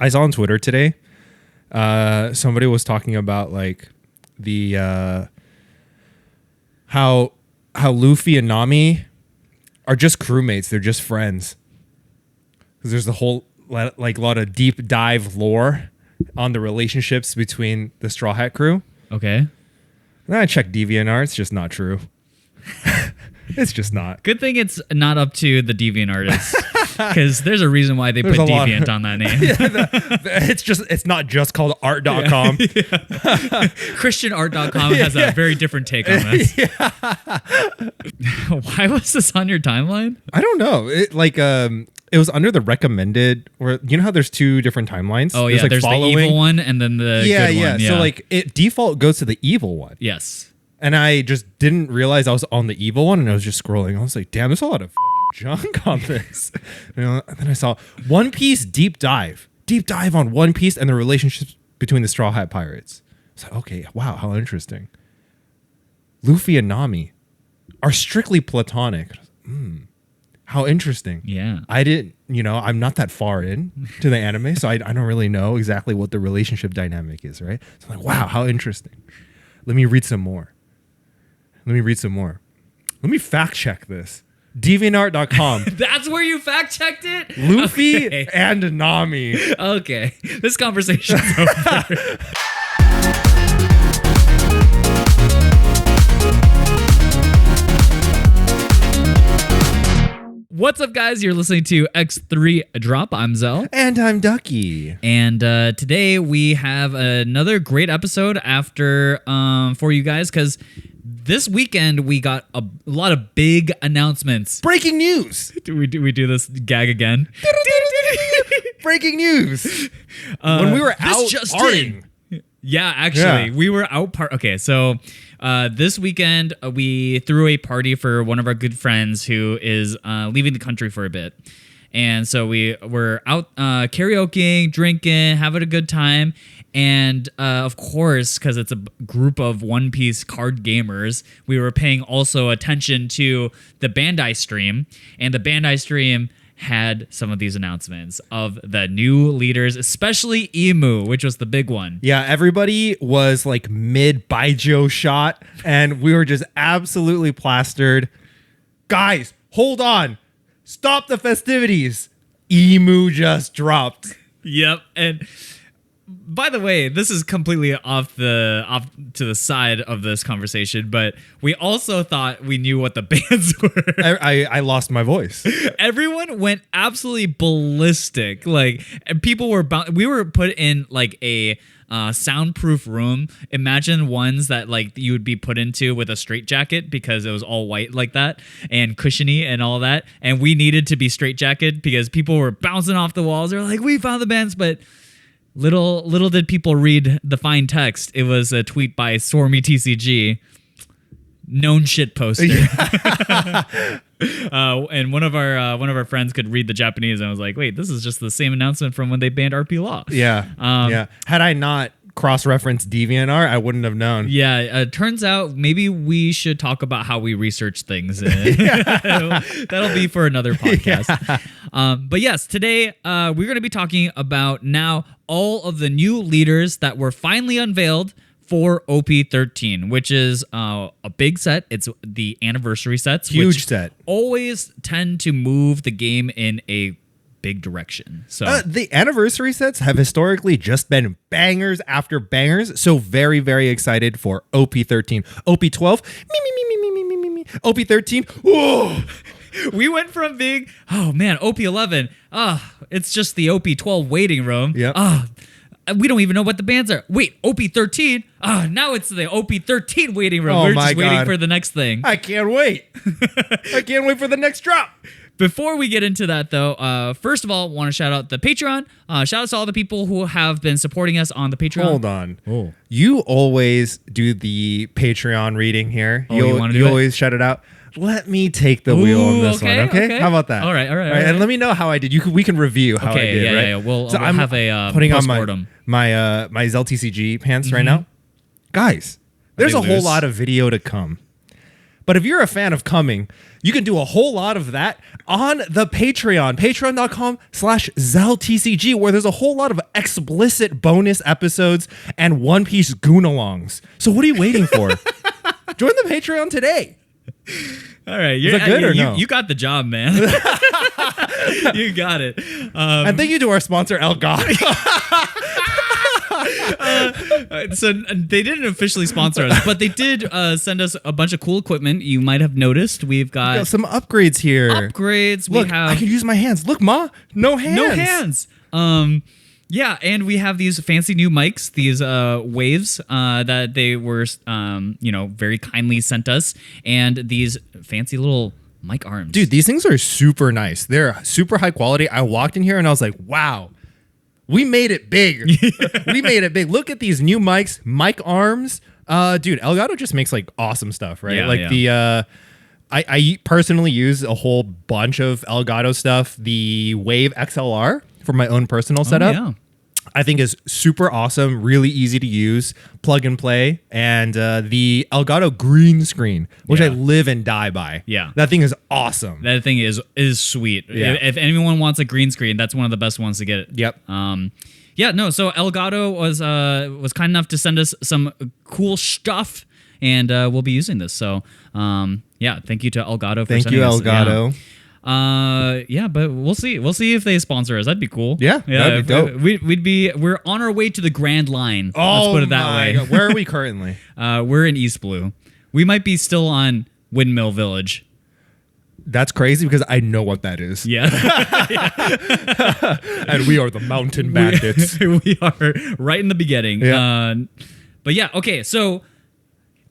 I saw on Twitter today, somebody was talking about like the how Luffy and Nami are just crewmates. They're just friends. Because there's a whole lot of deep dive lore on the relationships between the Straw Hat crew. Okay. Then I checked DeviantArt. It's just not true. It's just not. Good thing it's not up to the deviant artists, because there's a reason why they put deviant on that name. It's not just called art.com. Christianart.com has a very different take on this. Why was this on your timeline? I don't know. It was under the recommended, or you know how there's two different timelines? Oh, yeah. There's the evil one and then the good one. Yeah. So like it default goes to the evil one. Yes. And I just didn't realize I was on the evil one, and I was just scrolling. I was like, damn, there's a lot of junk on this. And then I saw One Piece deep dive on One Piece and the relationships between the Straw Hat Pirates. It's like, okay, wow, how interesting. Luffy and Nami are strictly platonic. How interesting. Yeah. I didn't, I'm not that far in to the anime, so I don't really know exactly what the relationship dynamic is, right? So I'm like, wow, how interesting. Let me read some more. Let me fact check this. DeviantArt.com. That's where you fact checked it? Luffy and Nami. Okay. This conversation's over. What's up, guys? You're listening to X3 Drop. I'm Xell. And I'm Ducky. And today we have another great episode for you guys, because this weekend we got a lot of big announcemements. Breaking news. Do we do this gag again? Breaking news. When we were out partying. Yeah, actually, we were out Okay, so this weekend we threw a party for one of our good friends who is leaving the country for a bit. And so we were out karaokeing, drinking, having a good time. And of course, because it's a group of One Piece card gamers, we were paying also attention to the Bandai stream. And the Bandai stream had some of these announcements of the new leaders, especially Emu, which was the big one. Yeah, everybody was like mid Baijiu shot, and we were just absolutely plastered. Guys, hold on. Stop the festivities. Emu just dropped. Yep. And by the way, this is completely off to the side of this conversation, but we also thought we knew what the bands were. I lost my voice. Everyone went absolutely ballistic. Like, people were we were put in like a soundproof room. Imagine ones that like you would be put into with a straitjacket, because it was all white like that and cushiony and all that. And we needed to be straitjacketed because people were bouncing off the walls. They're like, we found the bands, but Little did people read the fine text. It was a tweet by Stormy TCG, known shit poster. And one of our friends could read the Japanese, and I was like, wait, this is just the same announcement from when they banned RP Lost. Yeah. Had I not cross-referenced DeviantArt, I wouldn't have known. Yeah, turns out maybe we should talk about how we research things. That'll be for another podcast. Yeah. But yes, today we're going to be talking about now all of the new leaders that were finally unveiled for OP13, which is a big set. It's the anniversary sets. Huge set. Always tend to move the game in a big direction. So the anniversary sets have historically just been bangers after bangers. So very, very excited for OP13. OP12, me. OP13, whoa. We went from being, oh man, OP11, it's just the OP12 waiting room. Yep. We don't even know what the bands are. Wait, OP13? Now it's the OP13 waiting room. Oh, We're just waiting for the next thing. I can't wait. I can't wait for the next drop. Before we get into that, though, first of all, want to shout out the Patreon. Shout out to all the people who have been supporting us on the Patreon. Hold on. Oh. You always do the Patreon reading here. Oh, you always shout it out. Let me take the wheel on this one, okay? How about that? All right. And let me know how I did. We can review how I did, right? Yeah. We'll have a putting post-mortem. on my Xell TCG pants right now. Guys, there's a whole lot of video to come. But if you're a fan of coming, you can do a whole lot of that on the Patreon, patreon.com/XellTCG, where there's a whole lot of explicit bonus episodes and One Piece goon-alongs. So what are you waiting for? Join the Patreon today. All right, is that good or no? You got the job, man. You got it. And thank you to our sponsor, Elgato. So they didn't officially sponsor us, but they did send us a bunch of cool equipment. You might have noticed we've got some upgrades here. Upgrades. Look, we have. I can use my hands. Look, Ma, no hands. No hands. Yeah, and we have these fancy new mics, these waves that they were, very kindly sent us, and these fancy little mic arms. Dude, these things are super nice. They're super high quality. I walked in here and I was like, wow, we made it big. We made it big. Look at these new mics, mic arms. Dude, Elgato just makes like awesome stuff, right? I personally use a whole bunch of Elgato stuff. The Wave XLR for my own personal setup. Yeah. I think is super awesome, really easy to use, plug and play, and the Elgato green screen, which I live and die by. Yeah, that thing is awesome. That thing is sweet. Yeah. If anyone wants a green screen, that's one of the best ones to get. Yep. So Elgato was kind enough to send us some cool stuff, and we'll be using this. So thank you to Elgato for sending us. Thank you, Elgato. But we'll see. We'll see if they sponsor us. That'd be cool. Yeah, that'd be dope. We're on our way to the Grand Line. Let's put it that way. God. Where are we currently? We're in East Blue. We might be still on Windmill Village. That's crazy because I know what that is. Yeah. And we are the Mountain Bandits. We are right in the beginning. Yeah. Okay, so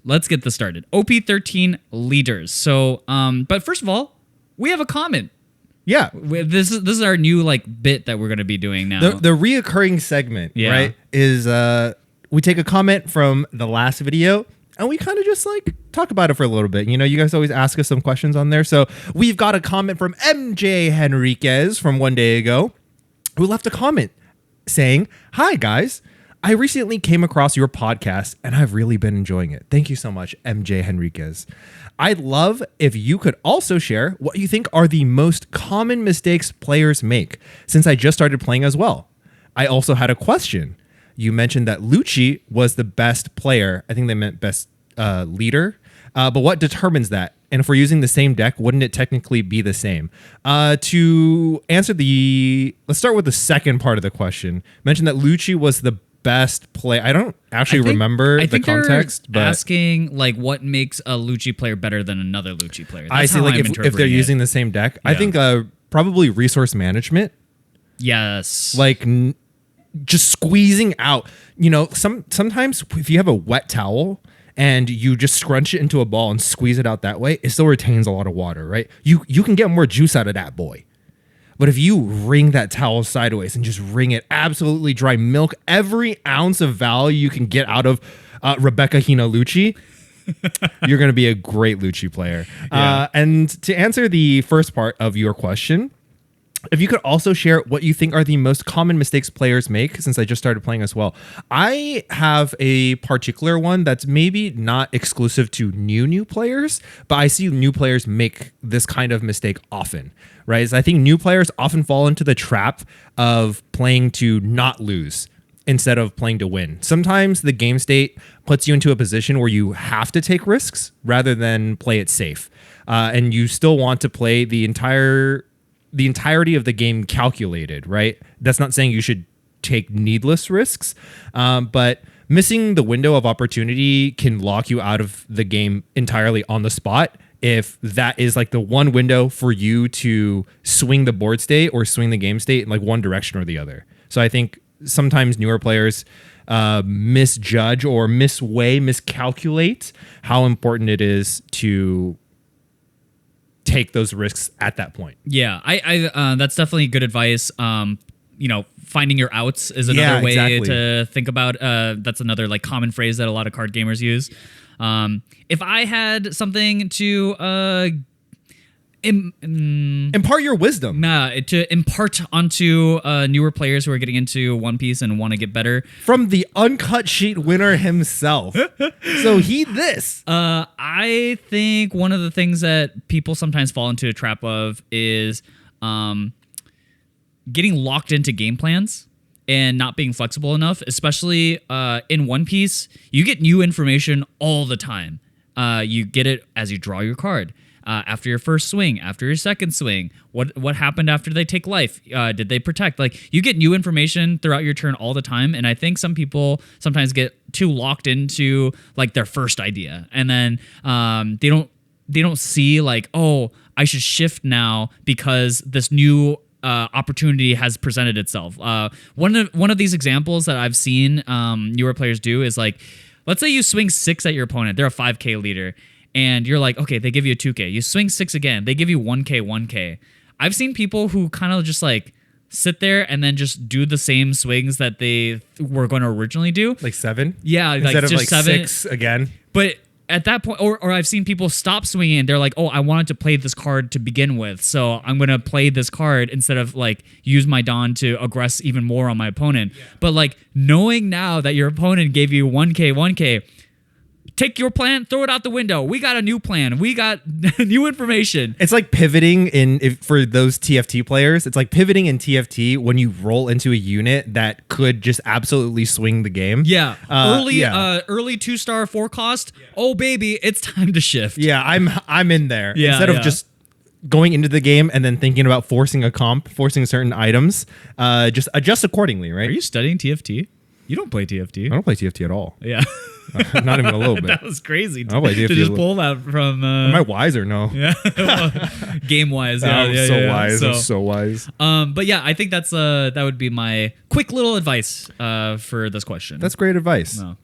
let's get this started. OP13 Leaders. So, but first of all, we have a comment. Yeah. This is our new bit that we're going to be doing now. The reoccurring segment, right, is we take a comment from the last video and we kind of just talk about it for a little bit. You know, you guys always ask us some questions on there. So we've got a comment from MJ Henriquez from one day ago who left a comment saying, "Hi, guys. I recently came across your podcast and I've really been enjoying it. Thank you so much, MJ Henriquez. I'd love if you could also share what you think are the most common mistakes players make, since I just started playing as well. I also had a question. You mentioned that Lucci was the best player. I think they meant best leader. But what determines that? And if we're using the same deck, wouldn't it technically be the same?" To answer let's start with the second part of the question. Mentioned that Lucci was the best play. I don't actually remember the context, but asking what makes a Lucci player better than another Lucci player. That's I see. If they're using the same deck, yeah. I think probably resource management. Yes. Just squeezing out. You know, sometimes if you have a wet towel and you just scrunch it into a ball and squeeze it out that way, it still retains a lot of water, right? You can get more juice out of that boy. But if you wring that towel sideways and just wring it absolutely dry, milk every ounce of value you can get out of Rebecca Hina Lucci, you're going to be a great Lucci player. Yeah. And to answer the first part of your question, if you could also share what you think are the most common mistakes players make, since I just started playing as well. I have a particular one that's maybe not exclusive to new players, but I see new players make this kind of mistake often, right? So I think new players often fall into the trap of playing to not lose instead of playing to win. Sometimes the game state puts you into a position where you have to take risks rather than play it safe. And you still want to play the entirety of the game calculated, right? That's not saying you should take needless risks, but missing the window of opportunity can lock you out of the game entirely on the spot if that is the one window for you to swing the board state or swing the game state in one direction or the other. So I think sometimes newer players misjudge or miscalculate how important it is to take those risks at that point. Yeah, I that's definitely good advice. Finding your outs is another way to think about. That's another common phrase that a lot of card gamers use. If I had something to Impart your wisdom. To impart onto newer players who are getting into One Piece and want to get better. From the uncut sheet winner himself. So heed this. I think one of the things that people sometimes fall into a trap of is getting locked into game plans and not being flexible enough, especially in One Piece. You get new information all the time. You get it as you draw your card. After your first swing, after your second swing, what happened after they take life? Did they protect? Like, you get new information throughout your turn all the time, and I think some people sometimes get too locked into like their first idea, and then they don't see like, oh, I should shift now because this new opportunity has presented itself. One of these examples that I've seen newer players do is like, let's say you swing 6 at your opponent. They're a 5K leader. And you're like, okay, they give you a 2K. You swing 6 again. They give you 1K, 1K. I've seen people who kind of just like sit there and then just do the same swings that they were going to originally do. Like 7? Yeah. Instead like of just like 7. 6 again. But at that point, or I've seen people stop swinging. They're like, oh, I wanted to play this card to begin with. So I'm going to play this card instead of like use my Dawn to aggress even more on my opponent. Yeah. But like knowing now that your opponent gave you 1K, 1K, take your plan, throw it out the window. We got a new plan. We got new information. It's like pivoting for those TFT players. It's like pivoting in TFT when you roll into a unit that could just absolutely swing the game. Yeah. Early 2-star 4 cost. Yeah. Oh baby, it's time to shift. Yeah, I'm in there. Yeah, Instead of just going into the game and then thinking about forcing certain items, just adjust accordingly, right? Are you studying TFT? You don't play TFT. I don't play TFT at all. Yeah. Not even a little bit. That was crazy. I play TFT to just pull that from. Am I wise or no? Yeah. Game wise. Yeah, I'm wise. I'm so wise. But yeah, I think that would be my quick little advice for this question. That's great advice. No.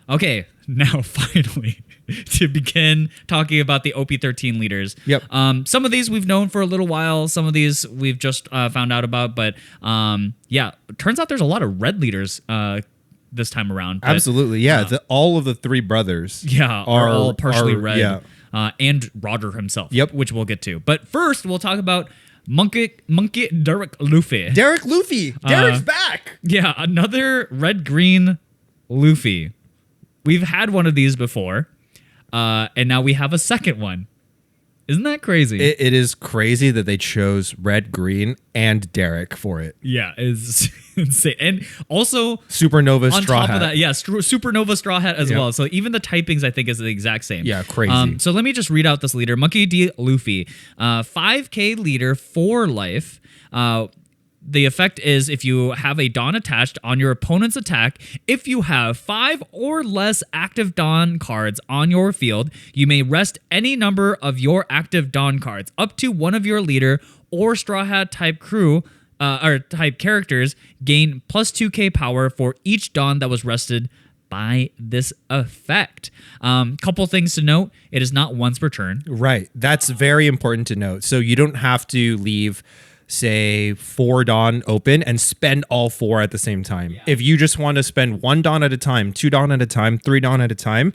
Okay, now finally to begin talking about the OP13 leaders. Yep. Some of these we've known for a little while. Some of these we've just found out about. But yeah, turns out there's a lot of red leaders this time around. But, absolutely, yeah. All of the 3 brothers, are all partially red. Yeah. And Roger himself. Yep. Which we'll get to. But first, we'll talk about Monkey Derek Luffy. Derek Luffy. Derek's back. Yeah, another red-green Luffy. We've had one of these before, and now we have a second one. Isn't that crazy? It is crazy that they chose red, green, and Derek for it. Yeah, it's insane. And also Supernova on straw top hat. of that, yeah, Supernova straw hat as well. So even the typings, I think, is the exact same. Yeah, crazy. So let me just read out this leader. Monkey D. Luffy, 5K leader for life. The effect is if you have a Dawn attached on your opponent's attack, if you have 5 or less active Dawn cards on your field, you may rest any number of your active Dawn cards up to one of your leader or Straw Hat type crew or type characters gain plus 2k power for each Dawn that was rested by this effect. Couple things to note: it is not once per turn. Right, that's very important to note. So you don't have to leave, say, 4 Dawn open and spend all 4 at the same time. Yeah. If you just want to spend 1 Dawn at a time, 2 Dawn at a time, 3 Dawn at a time,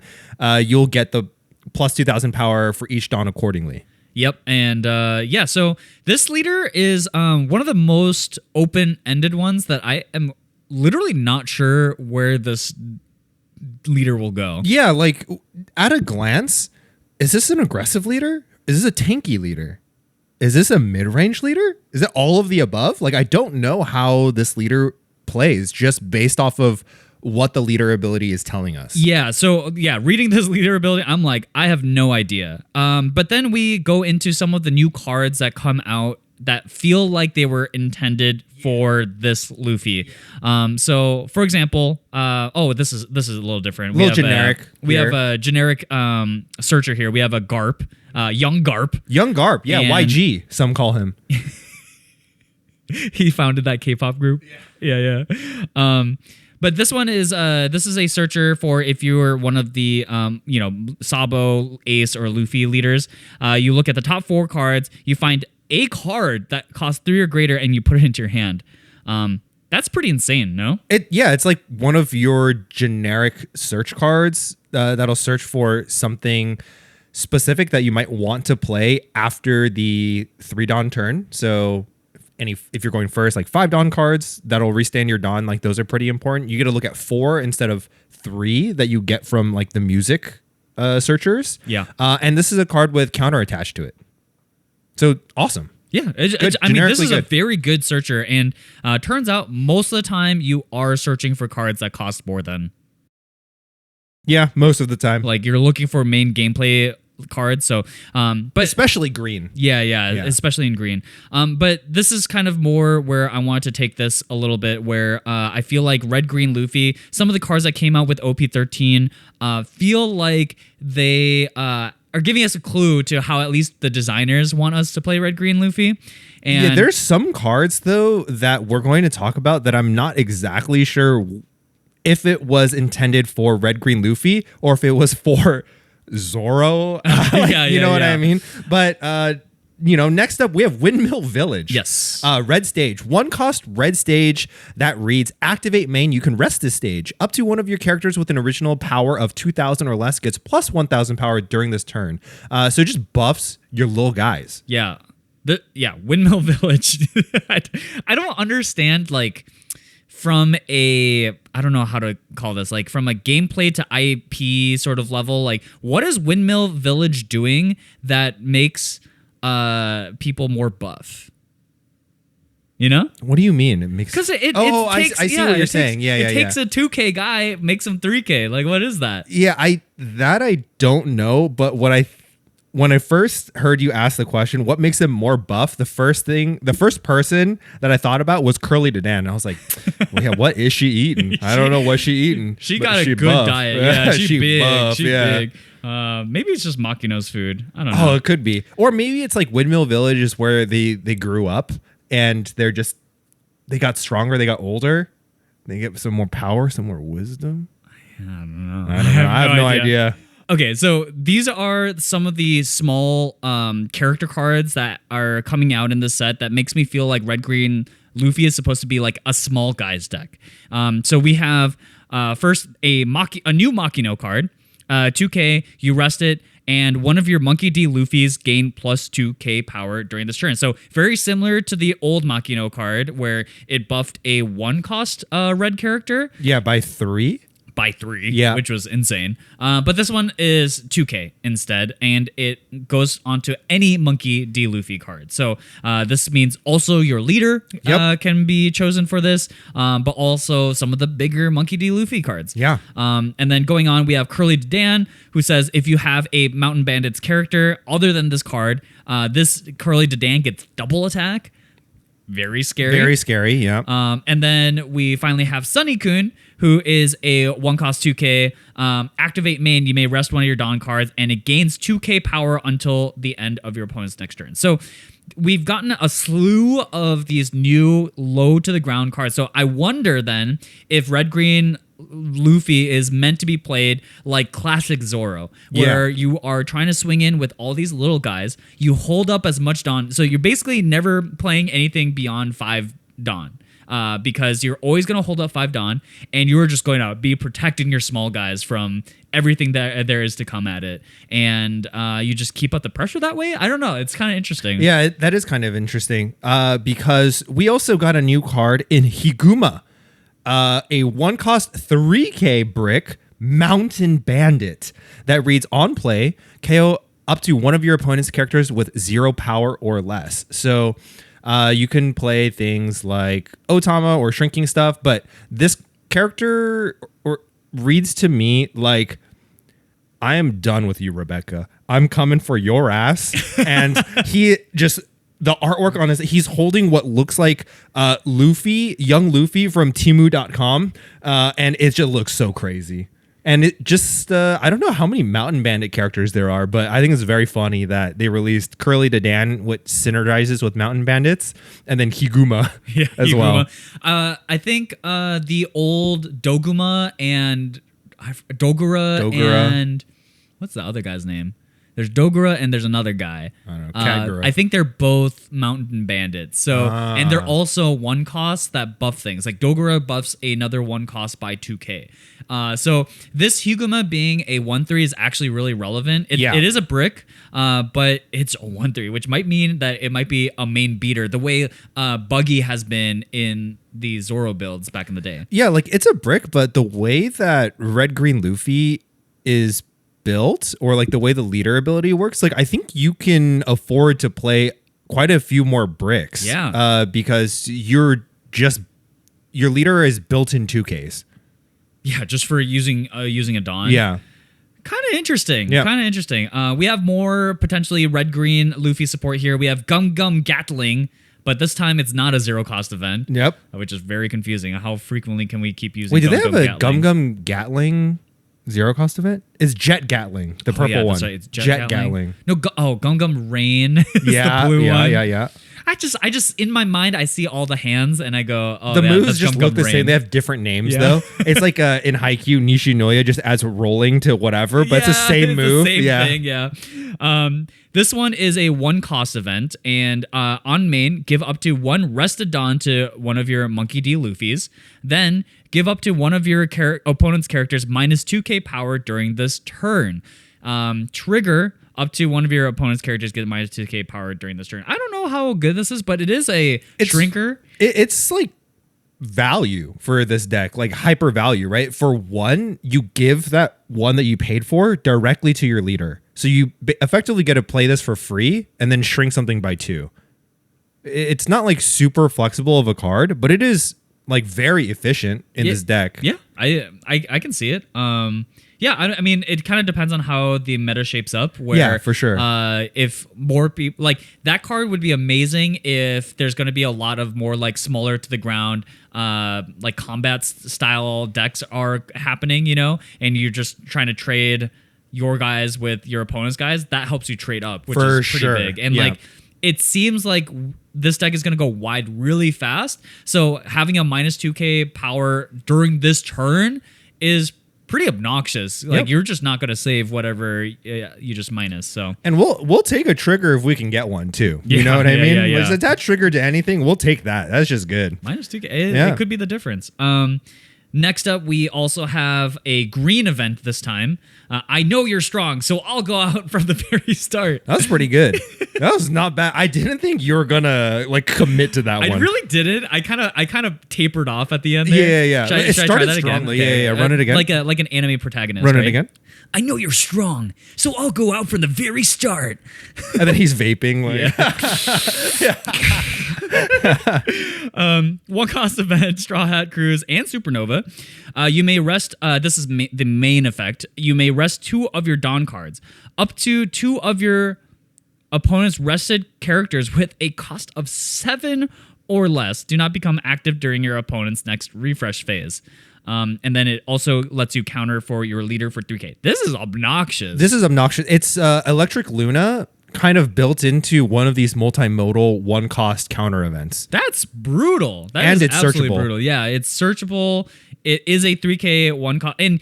you'll get the plus 2,000 power for each Dawn accordingly. Yep, and yeah, so this leader is one of the most open-ended ones that I am literally not sure where this leader will go. Yeah, like, at a glance, is this an aggressive leader? Is this a tanky leader? Is this a mid-range leader? Is it all of the above? Like, I don't know how this leader plays just based off of what the leader ability is telling us. Yeah, so yeah, reading this leader ability, I'm like, I have no idea. But then we go into some of the new cards that come out that feel like they were intended for this Luffy. So, for example, this is a little different. A little generic. We have a generic searcher here. We have a Garp, young Garp. Young Garp, yeah, and YG, some call him. He founded that K-pop group. Yeah. But this one is this is a searcher for if you're one of the Sabo, Ace, or Luffy leaders. You look at the top 4 cards, you find a card that costs 3 or greater, and you put it into your hand. That's pretty insane, no? It's like one of your generic search cards that'll search for something specific that you might want to play after the 3 Dawn turn. So if you're going first, like 5 Dawn cards that'll restand your Dawn, like those are pretty important. You get to look at 4 instead of 3 that you get from like the music searchers. Yeah. And this is a card with counter attached to it. So awesome. Yeah, I mean, this is a very good searcher, and turns out most of the time you are searching for cards that cost more than. Yeah, most of the time. Like you're looking for main gameplay cards, so but especially green. Yeah, especially in green. But this is kind of more where I want to take this a little bit, where I feel like Red Green Luffy, some of the cards that came out with OP13 feel like they are giving us a clue to how at least the designers want us to play Red Green Luffy. And yeah, there's some cards though that we're going to talk about that I'm not exactly sure if it was intended for Red Green Luffy or if it was for Zoro. You know what I mean? But next up we have Windmill Village. Yes. Red stage. 1 cost red stage that reads, activate main. You can rest this stage. Up to one of your characters with an original power of 2,000 or less gets plus 1,000 power during this turn. So it just buffs your little guys. Yeah. Windmill Village. I don't understand, like, from I don't know how to call this, like from a gameplay to IP sort of level, like what is Windmill Village doing that makes people more buff? You know? What do you mean? It makes because it takes, I see what you're saying. It takes a 2K guy, makes him 3K. Like, what is that? Yeah, I don't know, but when I first heard you ask the question, what makes him more buff? The first person that I thought about was Curly Dedan. I was like, well, yeah, what is she eating? I don't know what she eating. She got a good buff. diet. Yeah, she big. Buff, she big. Maybe it's just Makino's food. I don't know. Oh, it could be. Or maybe it's like Windmill Village is where they grew up and they got stronger, they got older. They get some more power, some more wisdom. I don't know. I have no idea. Okay, so these are some of the small character cards that are coming out in this set that makes me feel like Red Green Luffy is supposed to be like a small guy's deck. So we have first a new Makino card, 2K, you rest it, and one of your Monkey D Luffy's gain plus 2K power during this turn. So very similar to the old Makino card where it buffed a 1 cost red character. Yeah, by 3. By 3, yeah, which was insane. But this one is 2K instead, and it goes onto any Monkey D Luffy card. So this means also your leader can be chosen for this, but also some of the bigger Monkey D Luffy cards. Yeah. And then going on, we have Curly Dedan, who says if you have a Mountain Bandits character other than this card, this Curly Dedan gets double attack. Very scary. Very scary, yeah. And then we finally have Sunny-kun, who is a 1 cost 2K. Activate main, you may rest one of your Dawn cards, and it gains 2K power until the end of your opponent's next turn. So we've gotten a slew of these new low to the ground cards. So I wonder then if Red Green Luffy is meant to be played like classic Zoro, where you are trying to swing in with all these little guys. You hold up as much Dawn. So you're basically never playing anything beyond 5 Dawn. Because you're always going to hold up 5 Dawn, and you're just going to be protecting your small guys from everything that there is to come at it. And you just keep up the pressure that way? I don't know. It's kind of interesting. Yeah, that is kind of interesting because we also got a new card in Higuma, a 1 cost 3K brick Mountain Bandit that reads on play, KO up to one of your opponent's characters with 0 power or less. So you can play things like Otama or shrinking stuff, but this character reads to me like, I am done with you, Rebecca. I'm coming for your ass. And the artwork on he's holding what looks like Luffy, young Luffy from Temu.com, and it just looks so crazy. And it just, I don't know how many Mountain Bandit characters there are, but I think it's very funny that they released Curly Dedan, which synergizes with Mountain Bandits, and then Higuma as well. I think the old Dogura and what's the other guy's name? There's Dogura and there's another guy. I don't know, Kagura. I think they're both mountain bandits. So and they're also one cost that buff things. Like Dogura buffs another one cost by 2k. So this Higuma being a 1/3 is actually really relevant. It is a brick, but it's a 1/3, which might mean that it might be a main beater the way Buggy has been in the Zoro builds back in the day. Yeah, like it's a brick, but the way that Red Green Luffy is built, or like the way the leader ability works, like I think you can afford to play quite a few more bricks. Yeah. Because your leader is built in 2Ks. Yeah, just for using a Dawn. Yeah. Kind of interesting. Yeah. Kind of interesting. We have more potentially Red Green Luffy support here. We have Gum Gum Gatling, but this time it's not a 0-cost event. Yep. Which is very confusing. How frequently can we keep using? Wait, do they Gum have Gum a Gatling? Gum Gum Gatling 0-cost event? It's Jet Gatling, the purple one. That's right. It's Jet Gatling. No, Gum Gum Rain is Yeah, the blue one. Yeah. I just in my mind I see all the hands and I go, oh, The moves that's just Gum look Gum the same. Rain. They have different names Yeah. though. It's like in Haikyuu, Nishinoya just adds rolling to whatever, but it's the same it's move. The same thing, yeah. This one is a 1-cost event, and on main, give up to 1 Rested Dawn to one of your Monkey D Luffys. Then give up to one of your opponent's characters minus 2k power during this turn. Trigger up to one of your opponent's characters get minus 2k power during this turn. I don't know how good this is, but it is a shrinker. It's like value for this deck, like hyper value, right? For 1, you give that 1 that you paid for directly to your leader. So you effectively get to play this for free and then shrink something by 2. It's not like super flexible of a card, but it is like very efficient in this deck. Yeah, I can see it. Yeah, I mean, it kind of depends on how the meta shapes up. Where, yeah, for sure. If more people like that card would be amazing if there's going to be a lot of more like smaller to the ground, like combat style decks are happening, and you're just trying to trade your guys with your opponent's guys. That helps you trade up, which is pretty big. And like, it seems like this deck is going to go wide really fast. So having a minus 2k power during this turn is pretty obnoxious. Like you're just not going to save whatever you just minus. So, and we'll take a trigger if we can get one too. You know what I mean? Yeah. Like, attach trigger to anything, we'll take that. That's just good. Minus 2k. It could be the difference. Next up, we also have a green event this time. I know you're strong, so I'll go out from the very start. That was pretty good. That was not bad. I didn't think you were gonna like commit to that one. I really didn't. I kind of tapered off at the end there. Yeah. It started strongly. Okay. Yeah. Run it again. Like an anime protagonist. Run right? it again. I know you're strong, so I'll go out from the very start. And then he's vaping. Like. Yeah. 1-cost event, Straw Hat Cruise, and Supernova. You may rest. This is the main effect. You may rest 2 of your Dawn cards, up to 2 of your opponent's rested characters with a cost of 7 or less. Do not become active during your opponent's next refresh phase. And then it also lets you counter for your leader for 3k. This is obnoxious. It's Electric Luna kind of built into one of these multimodal 1-cost counter events. That's brutal. And it's absolutely searchable. Brutal. Yeah, it's searchable. It is a 3k 1-cost. And,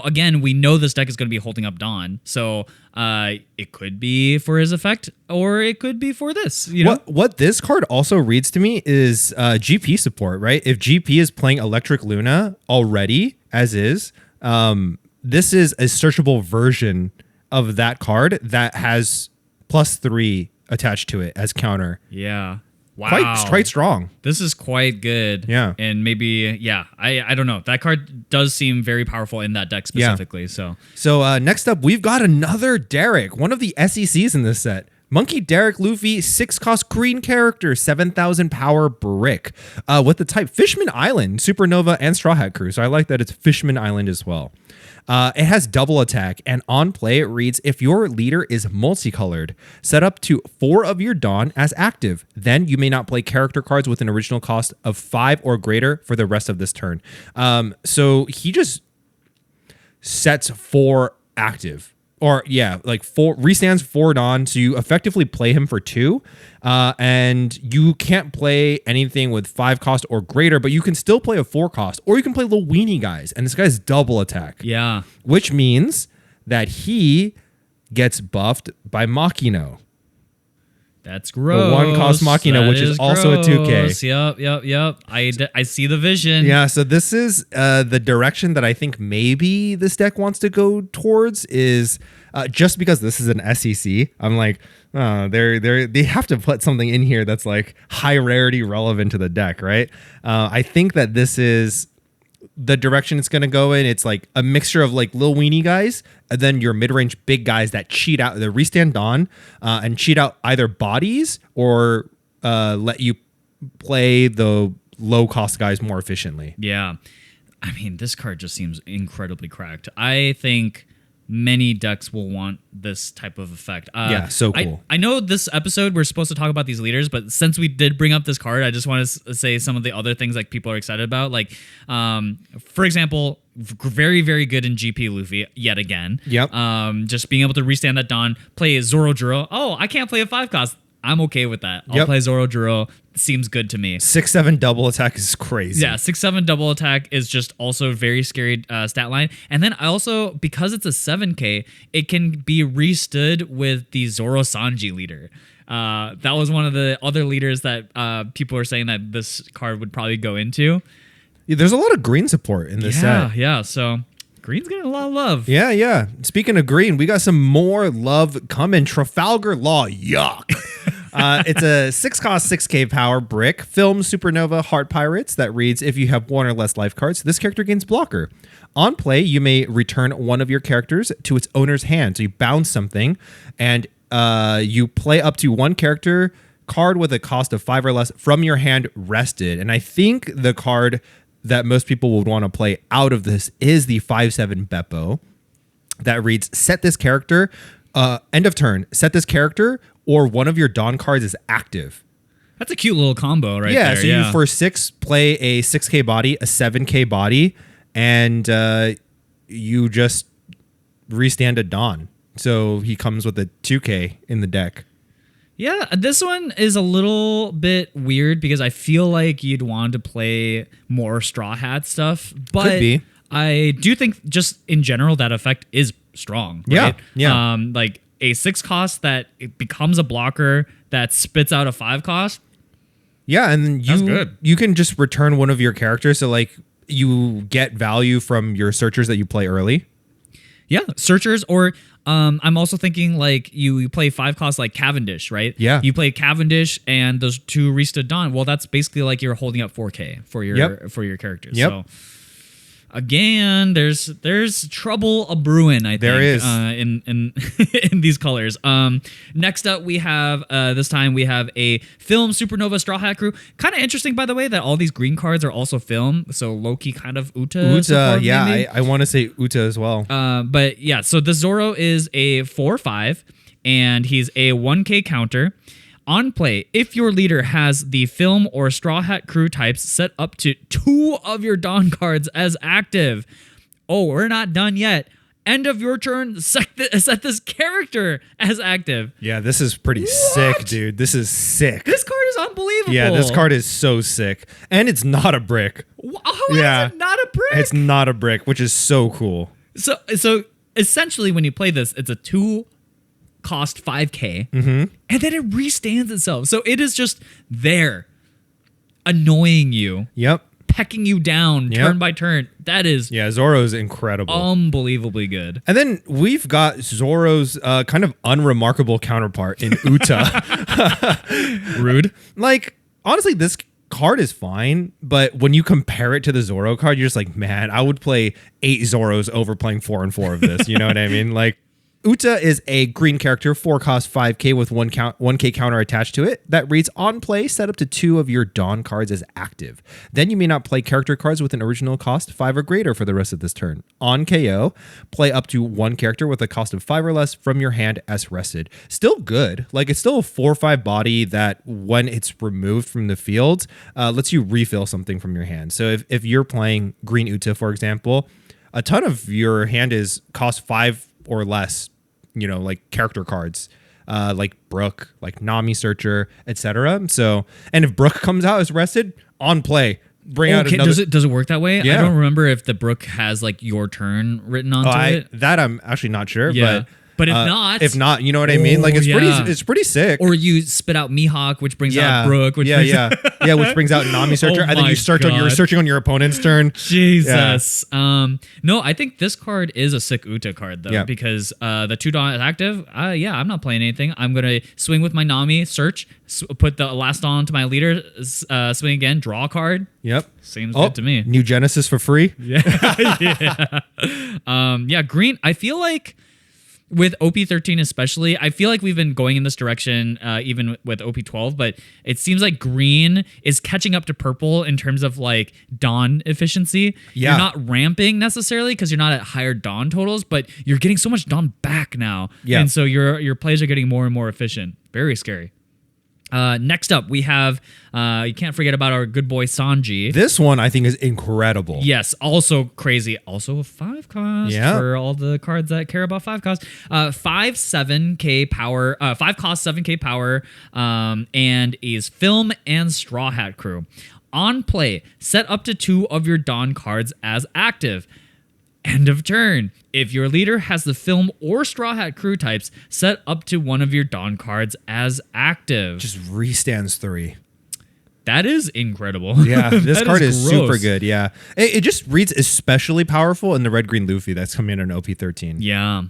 again, we know this deck is going to be holding up Dawn. So it could be for his effect or it could be for this. What this card also reads to me is GP support, right? If GP is playing Electric Luna already, as is, this is a searchable version of that card that has +3 attached to it as counter. Yeah. Wow. Quite strong. This is quite good. Yeah. And maybe, I don't know. That card does seem very powerful in that deck specifically. So next up, we've got another Derek, one of the SECs in this set. Monkey Derek Luffy, 6-cost green character, 7,000 power brick. With the type Fishman Island, Supernova, and Straw Hat Crew. So I like that it's Fishman Island as well. It has double attack, and on play it reads, if your leader is multicolored, set up to 4 of your Dawn as active. Then you may not play character cards with an original cost of 5 or greater for the rest of this turn. So he just sets 4 active. Or like 4 restands 4 Dawn, so you effectively play him for 2, and you can't play anything with 5 cost or greater, but you can still play a 4 cost, or you can play little weenie guys, and this guy's double attack. Yeah, which means that he gets buffed by Machino. That's gross. The 1-cost Machina, which is also a 2K. Yep. I see the vision. Yeah, so this is the direction that I think maybe this deck wants to go towards is just because this is an SEC. I'm like, they have to put something in here that's like high rarity relevant to the deck, right? I think that this is the direction it's going to go in. It's like a mixture of like Lil Weenie guys and then your mid-range big guys that cheat out the restand Dawn and cheat out either bodies or let you play the low-cost guys more efficiently. Yeah. I mean, this card just seems incredibly cracked. I think many decks will want this type of effect. Yeah, so cool. I know this episode we're supposed to talk about these leaders, but since we did bring up this card, I just want to say some of the other things like people are excited about. Like, for example, very, very good in GP Luffy yet again. Yep. Just being able to restand that Dawn, play Zoro Juro. Oh, I can't play a 5-cost. I'm okay with that. I'll play Zoro Juro. Seems good to me. 6/7 double attack is crazy. Yeah, 6/7 double attack is just also very scary stat line. And then I also, because it's a 7K, it can be restood with the Zoro Sanji leader. That was one of the other leaders that people are saying that this card would probably go into. Yeah, there's a lot of green support in this set. Yeah. So green's getting a lot of love. Yeah. Speaking of green, we got some more love coming. Trafalgar Law, yuck. It's a 6-cost, 6K power brick, film Supernova Heart Pirates that reads, if you have 1 or less life cards, this character gains blocker. On play, you may return one of your characters to its owner's hand. So you bounce something, and you play up to 1 character card with a cost of 5 or less from your hand rested. And I think the card that most people would want to play out of this is the 5/7 Beppo that reads, set this character, end of turn, set this character or one of your Dawn cards is active. That's a cute little combo right there. So you for 6 play a 6K body, a 7K body, and you just restand a Dawn. So he comes with a 2K in the deck. Yeah, this one is a little bit weird because I feel like you'd want to play more Straw Hat stuff. But could be. I do think just in general that effect is strong. Right? Yeah. Like a 6-cost that it becomes a blocker that spits out a 5-cost. Yeah, and you can just return one of your characters. So like you get value from your searchers that you play early. Yeah, searchers, or I'm also thinking like you play 5-cost like Cavendish, right? Yeah. You play Cavendish and those 2 restood Dawn. Well, that's basically like you're holding up 4K for your characters. Yep. So again, there's trouble a brewing. I think there is in in these colors. Next up, we have this time we have a film Supernova Straw Hat Crew. Kind of interesting, by the way, that all these green cards are also film. So low-key kind of Uta. Yeah, I want to say Uta as well. But yeah, so the Zoro is a 4/5, and he's a 1K counter. On play, if your leader has the film or Straw Hat Crew types set up to 2 of your Dawn cards as active. Oh, we're not done yet. End of your turn, set this character as active. Yeah, this is pretty sick, dude. This is sick. This card is unbelievable. Yeah, this card is so sick. And it's not a brick. How is it not a brick? It's not a brick, which is so cool. So essentially, when you play this, it's a 2-cost 5K, and then it restands itself. So it is just there, annoying you. Yep. Pecking you down turn by turn. That is Zoro's incredible. Unbelievably good. And then we've got Zoro's kind of unremarkable counterpart in Uta. Rude. Like, honestly, this card is fine, but when you compare it to the Zoro card, you're just like, man, I would play 8 Zoros over playing 4 and 4 of this. You know what I mean? Like, Uta is a green character, 4-cost 5K with 1K counter attached to it that reads, on play, set up to 2 of your Dawn cards as active. Then you may not play character cards with an original cost 5 or greater for the rest of this turn. On KO, play up to 1 character with a cost of 5 or less from your hand as rested. Still good. Like, it's still a 4/5 body that when it's removed from the field, lets you refill something from your hand. So if you're playing green Uta, for example, a ton of your hand is cost 5 or less, like character cards, like Brook, like Nami Searcher, etc. So, and if Brook comes out as rested, on play, bring out another. Does it work that way? Yeah. I don't remember if the Brook has like your turn written onto it. That I'm actually not sure. Yeah. But if not, you know what I mean? Like it's pretty sick. Or you spit out Mihawk, which brings out Brook, which which brings out Nami Searcher, and then you you're searching on your opponent's turn. Jesus. No, I think this card is a sick Uta card though, because the 2 Dawn is active. I'm not playing anything. I'm gonna swing with my Nami, search, put the last Dawn to my leader, swing again, draw a card. Yep. Seems good to me. New Genesis for free. Green. I feel like with OP13 especially, I feel like we've been going in this direction even with OP12, but it seems like green is catching up to purple in terms of like Dawn efficiency. Yeah. You're not ramping necessarily because you're not at higher Dawn totals, but you're getting so much Dawn back now. Yeah. And so your plays are getting more and more efficient. Very scary. Next up, we have, you can't forget about our good boy Sanji. This one I think is incredible. Yes, also crazy. Also a 5 cost for all the cards that care about 5 cost. 7k power, 5 cost, 7k power, and is Film and Straw Hat Crew. On play, set up to 2 of your Dawn cards as active. End of turn. If your leader has the Film or Straw Hat Crew types, set up to 1 of your Dawn cards as active. Just restands 3. That is incredible. Yeah, this card is super good. Yeah, it just reads especially powerful in the red-green Luffy that's coming in OP13. Yeah.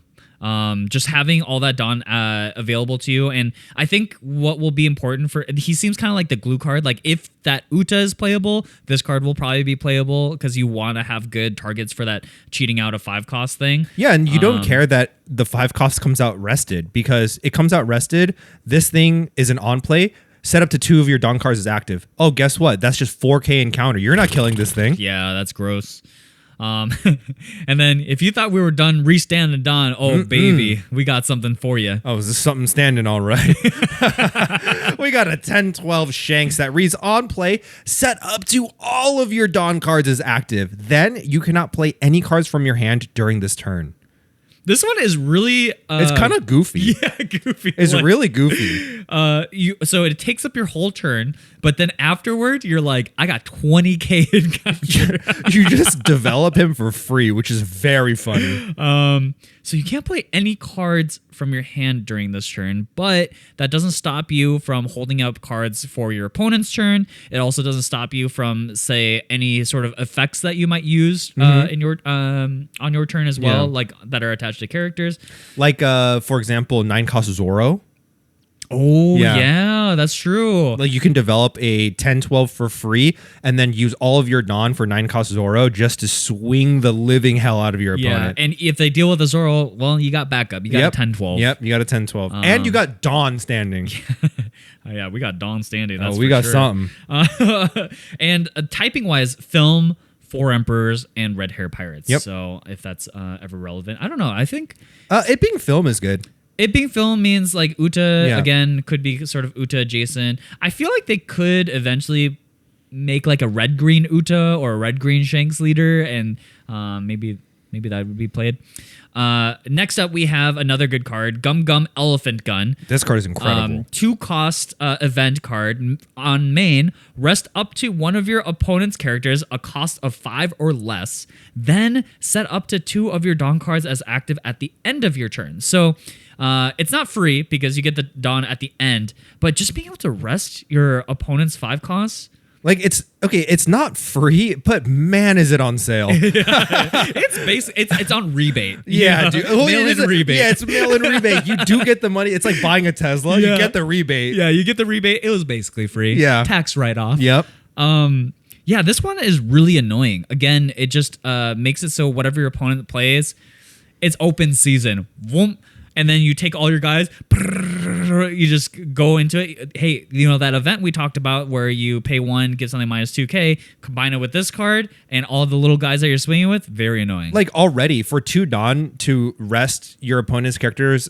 Just having all that Dawn available to you, and I think what will be important for he seems kind of like the glue card. Like if that Uta is playable, this card will probably be playable because you want to have good targets for that cheating out a 5 cost thing. Yeah, and you don't care that the 5 cost comes out rested because it comes out rested. This thing is an on play. Set up to 2 of your Dawn cards as active. Oh, guess what? That's just 4k encounter. You're not killing this thing. Yeah, that's gross. And then if you thought we were done restanding Dawn, baby, we got something for you. Oh, is this something standing all right? We got a 10-12 Shanks that reads on play, set up to all of your Dawn cards as active. Then you cannot play any cards from your hand during this turn. This one is really it's kind of goofy. Yeah, goofy. It's really goofy. So it takes up your whole turn, but then afterward you're like, I got 20k encounter. You just develop him for free, which is very funny. So you can't play any cards from your hand during this turn, but that doesn't stop you from holding up cards for your opponent's turn. It also doesn't stop you from, say, any sort of effects that you might use in your on your turn as well, like that are attached to characters. Like, for example, 9 cost Zoro. Oh, yeah, that's true. Like you can develop a 10-12 for free and then use all of your Dawn for 9 cost Zoro just to swing the living hell out of your opponent. And if they deal with a Zoro, well, you got backup. You got a 10-12. Yep, you got a 10-12. And you got Dawn standing. Yeah, we got Dawn standing. That's we got something. And typing-wise, Film, 4 Emperors, and Red Hair Pirates. Yep. So if that's ever relevant. I don't know. I think... it being Film is good. It being Film means like Uta, again, could be sort of Uta adjacent. I feel like they could eventually make like a red-green Uta or a red-green Shanks leader, and maybe that would be played. Next up, we have another good card, Gum Gum Elephant Gun. This card is incredible. 2 cost event card on main. Rest up to 1 of your opponent's characters, a cost of 5 or less. Then set up to 2 of your Dawn cards as active at the end of your turn. So it's not free because you get the Dawn at the end, but just being able to rest your opponent's 5 costs. Like it's not free, but man, is it on sale? It's on rebate. Yeah, dude. Mail-in rebate. Yeah, it's mail-in rebate. You do get the money. It's like buying a Tesla. Yeah. You get the rebate. Yeah, you get the rebate. It was basically free. Yeah, tax write-off. Yep. Yeah, this one is really annoying. Again, it just makes it so whatever your opponent plays, it's open season. Whoomp. And then you take all your guys, you just go into it. Hey, you know that event we talked about where you pay 1, give something minus 2k, combine it with this card, and all the little guys that you're swinging with, very annoying. Like already for 2 Dawn to rest your opponent's characters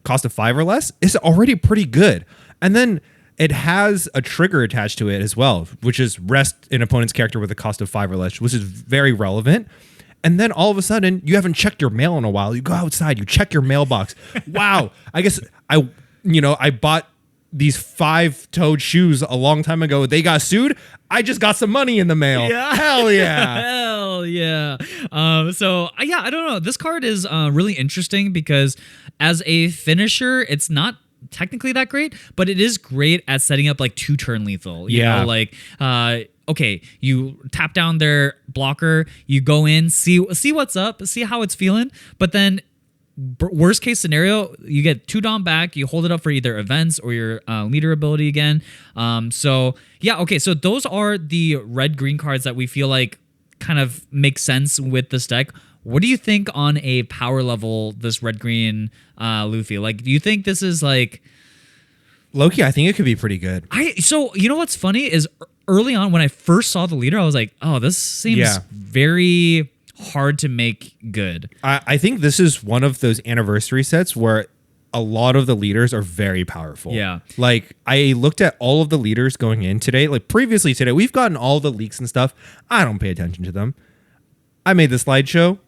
cost of 5 or less is already pretty good. And then it has a trigger attached to it as well, which is rest an opponent's character with a cost of 5 or less, which is very relevant. And then all of a sudden, you haven't checked your mail in a while. You go outside, you check your mailbox. Wow. I guess I bought these 5-toed shoes a long time ago. They got sued. I just got some money in the mail. Yeah. Hell yeah. Hell Hell yeah. Yeah, I don't know. This card is really interesting because as a finisher, it's not technically that great, but it is great at setting up like 2-turn lethal. You know, like okay, you tap down their blocker, you go in, see what's up, see how it's feeling, but then worst case scenario, you get 2 Dom back, you hold it up for either events or your leader ability again. So those are the red-green cards that we feel like kind of make sense with this deck. What do you think on a power level, this red-green Luffy? Like, do you think this is like... Loki, I think it could be pretty good. So, you know what's funny is early on when I first saw the leader, I was like, oh, this seems very hard to make good. I think this is one of those anniversary sets where a lot of the leaders are very powerful. Yeah. Like, I looked at all of the leaders going in today. Like, previously today, we've gotten all the leaks and stuff. I don't pay attention to them. I made the slideshow.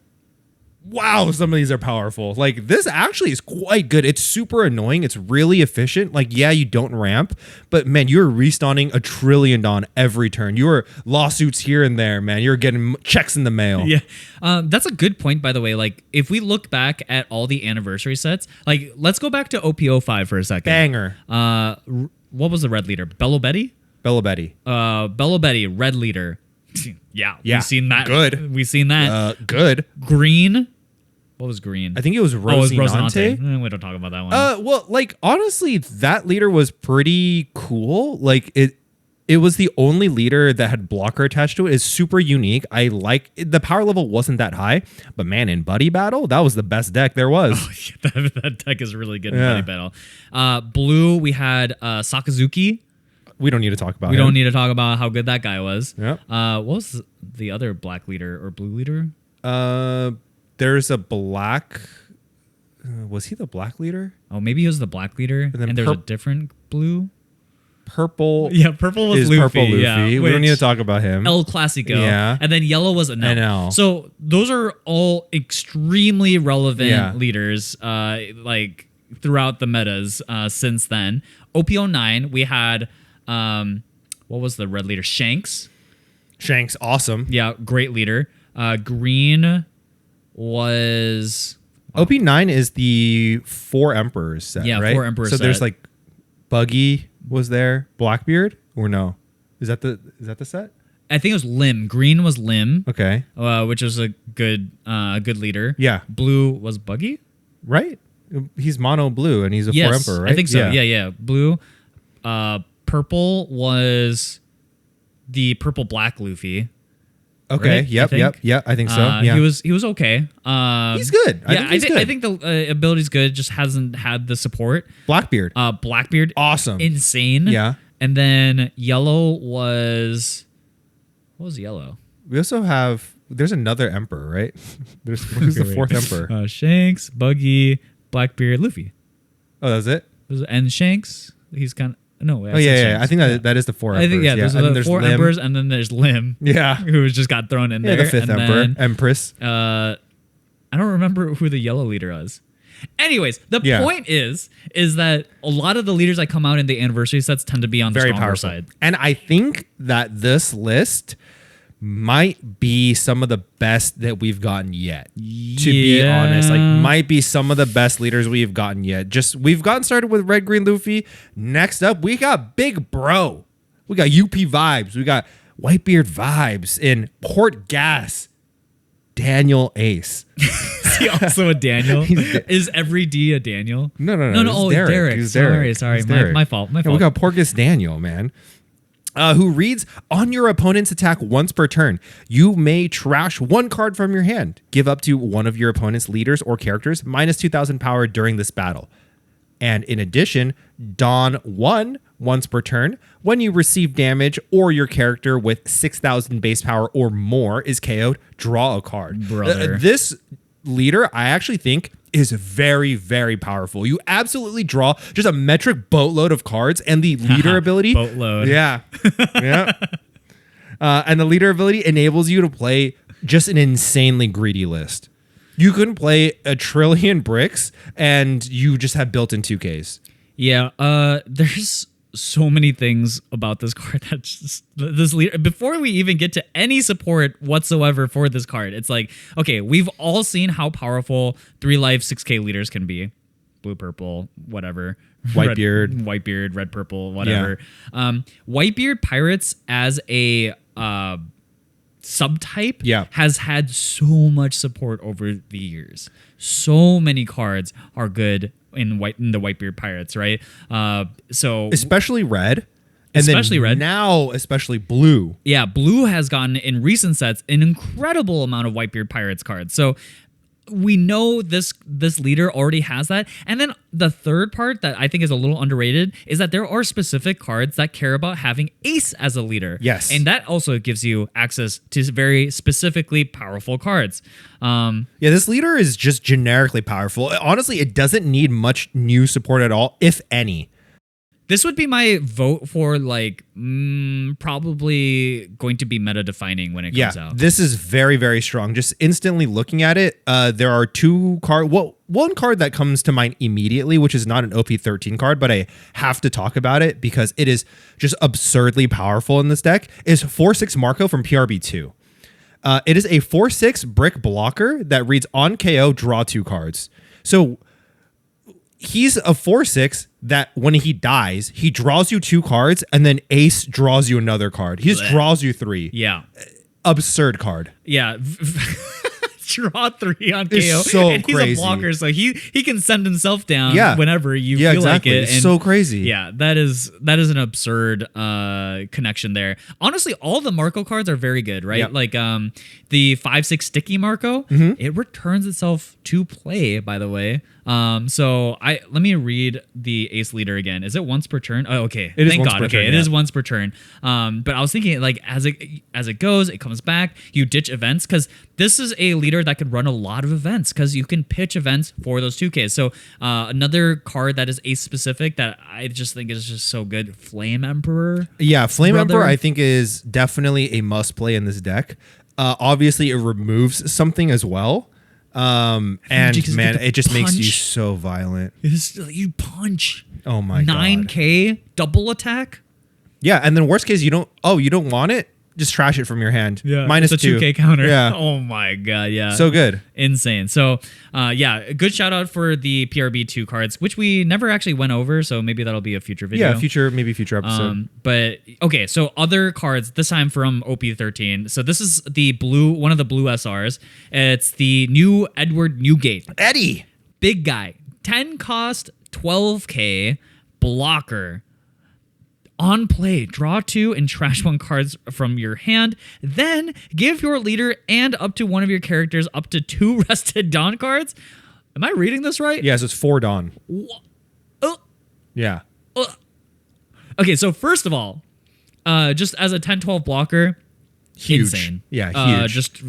Wow, some of these are powerful. Like, this actually is quite good. It's super annoying. It's really efficient. Like, yeah, you don't ramp, but man, you're restunning a trillion on every turn. You're lawsuits here and there, man. You're getting checks in the mail. Yeah. That's a good point, by the way. Like, if we look back at all the anniversary sets, like, let's go back to OP05 for a second. Banger. What was the red leader? Bello Betty? Bello Betty. Bello Betty, red leader. Yeah. We've seen that. Good. We've seen that. Good. Green. What was green? I think it was Rosinante. We don't talk about that one. Well, like, honestly, that leader was pretty cool. Like, it was the only leader that had blocker attached to it. It's super unique. I like the power level wasn't that high, but man, in Buddy Battle, that was the best deck there was. Oh, yeah, that deck is really good in Buddy Battle. Blue, we had Sakazuki. We don't need to talk about We don't need to talk about how good that guy was. Yep. What was the other black leader or blue leader? There's a black... was he the black leader? Oh, maybe he was the black leader. And there's a different blue? Purple. Yeah, purple was Luffy. Purple Luffy. Yeah, we don't need to talk about him. El Clasico. Yeah. And then yellow was NL. So those are all extremely relevant leaders like throughout the metas since then. OP09, we had... what was the red leader? Shanks. Shanks, awesome. Yeah, great leader. Green was... OP9 is the 4 Emperors set, right? 4 Emperors set. So there's set. like Buggy was there, Blackbeard, or no? Is that the set? I think it was Lim. Green was Lim. Okay. Which was a good leader. Yeah. Blue was Buggy? Right. He's mono blue and he's a 4 Emperor, right? I think so. Yeah. Blue. Purple was the purple black Luffy. Okay. Right? Yep. I think so. Yeah. He was okay. He's good. I think the ability's good. Just hasn't had the support. Blackbeard. Blackbeard. Awesome. Insane. Yeah. And then yellow was... What was yellow? We also have... There's another Emperor, right? Who's the 4th Emperor? Shanks, Buggy, Blackbeard, Luffy. Oh, that's it? And Shanks, he's kind of... No, yeah. I think that is the 4 Emperors. I think, there's the 4 Emperors, and then there's Lim. Yeah. Who just got thrown in there. The 5th Emperor. Empress. I don't remember who the yellow leader was. Anyways, the point is that a lot of the leaders that come out in the anniversary sets tend to be on the very stronger powerful side. And I think that this list might be some of the best that we've gotten yet. To be honest, like, might be some of the best leaders we've gotten yet. Just, we've gotten started with Red Green Luffy. Next up, we got Big Bro. We got UP vibes. We got Whitebeard vibes in Port Gas. Daniel Ace. Is he also a Daniel? Is every D a Daniel? No. Oh, Derek. Sorry. My fault. Yeah, we got Porgus Daniel, man. Who reads, on your opponent's attack once per turn, you may trash 1 card from your hand. Give up to one of your opponent's leaders or characters minus 2,000 power during this battle. And in addition, don 1 once per turn. When you receive damage or your character with 6,000 base power or more is KO'd, draw a card. Brother. This leader, I actually think, is very, very powerful. You absolutely draw just a metric boatload of cards, and the leader ability... Boatload. Yeah. And the leader ability enables you to play just an insanely greedy list. You can play a trillion bricks, and you just have built-in 2Ks. Yeah, there's so many things about this card that's just this leader. Before we even get to any support whatsoever for this card, it's like, okay, we've all seen how powerful 3 life 6k leaders can be. Blue, purple, whatever. Whitebeard, red, purple, whatever. Yeah. Whitebeard pirates as a subtype has had so much support over the years. So many cards are good in the Whitebeard pirates, right? So especially red. And especially then red. Now, especially blue. Yeah, blue has gotten in recent sets an incredible amount of Whitebeard pirates cards. So we know this leader already has that. And then the third part that I think is a little underrated is that there are specific cards that care about having ace as a leader. Yes. And that also gives you access to very specifically powerful cards. This leader is just generically powerful. Honestly, it doesn't need much new support at all, if any. This would be my vote for like probably going to be meta defining when it comes out. This is very, very strong. Just instantly looking at it, there are two cards. Well, one card that comes to mind immediately, which is not an OP13 card, but I have to talk about it because it is just absurdly powerful in this deck, is 4/6 Marco from PRB2. It is a 4/6 brick blocker that reads on KO, draw 2 cards. So he's a 4/6 that when he dies, he draws you 2 cards and then ace draws you another card. He just draws you 3. Yeah. Absurd card. Yeah. Draw 3 on KO. It's so and he's crazy. A blocker, so he can send himself down whenever you feel exactly. like it. It's and so crazy. Yeah, that is an absurd connection there. Honestly, all the Marco cards are very good, right? Yep. Like the 5/6 sticky Marco, it returns itself to play, by the way. So let me read the ace leader again. Is it once per turn? Oh, okay. Thank God. Okay, it is once per turn. But I was thinking like as it goes, it comes back. You ditch events because this is a leader that can run a lot of events because you can pitch events for those 2Ks. So another card that is ace specific that I just think is just so good. Flame Emperor. Yeah, Flame Emperor I think is definitely a must play in this deck. Obviously, it removes something as well. And man, it just makes you so violent. You punch. Oh my god. 9K double attack. Yeah, and then worst case you don't want it? Just trash it from your hand. Yeah. Minus it's a 2K counter. Yeah. Oh my god, yeah. So good. Insane. So a good shout out for the PRB2 cards, which we never actually went over, so maybe that'll be a future video. Yeah, maybe future episode. But okay, so other cards, this time from OP13. So this is one of the blue SRs. It's the new Edward Newgate. Eddie. Big guy. 10 cost, 12K, blocker. On play, draw 2 and trash 1 cards from your hand. Then give your leader and up to one of your characters up to 2 rested Dawn cards. Am I reading this right? Yeah, so it's 4 Dawn. Yeah. Okay, so first of all, just as a 10-12 blocker, huge. Insane. Yeah, huge.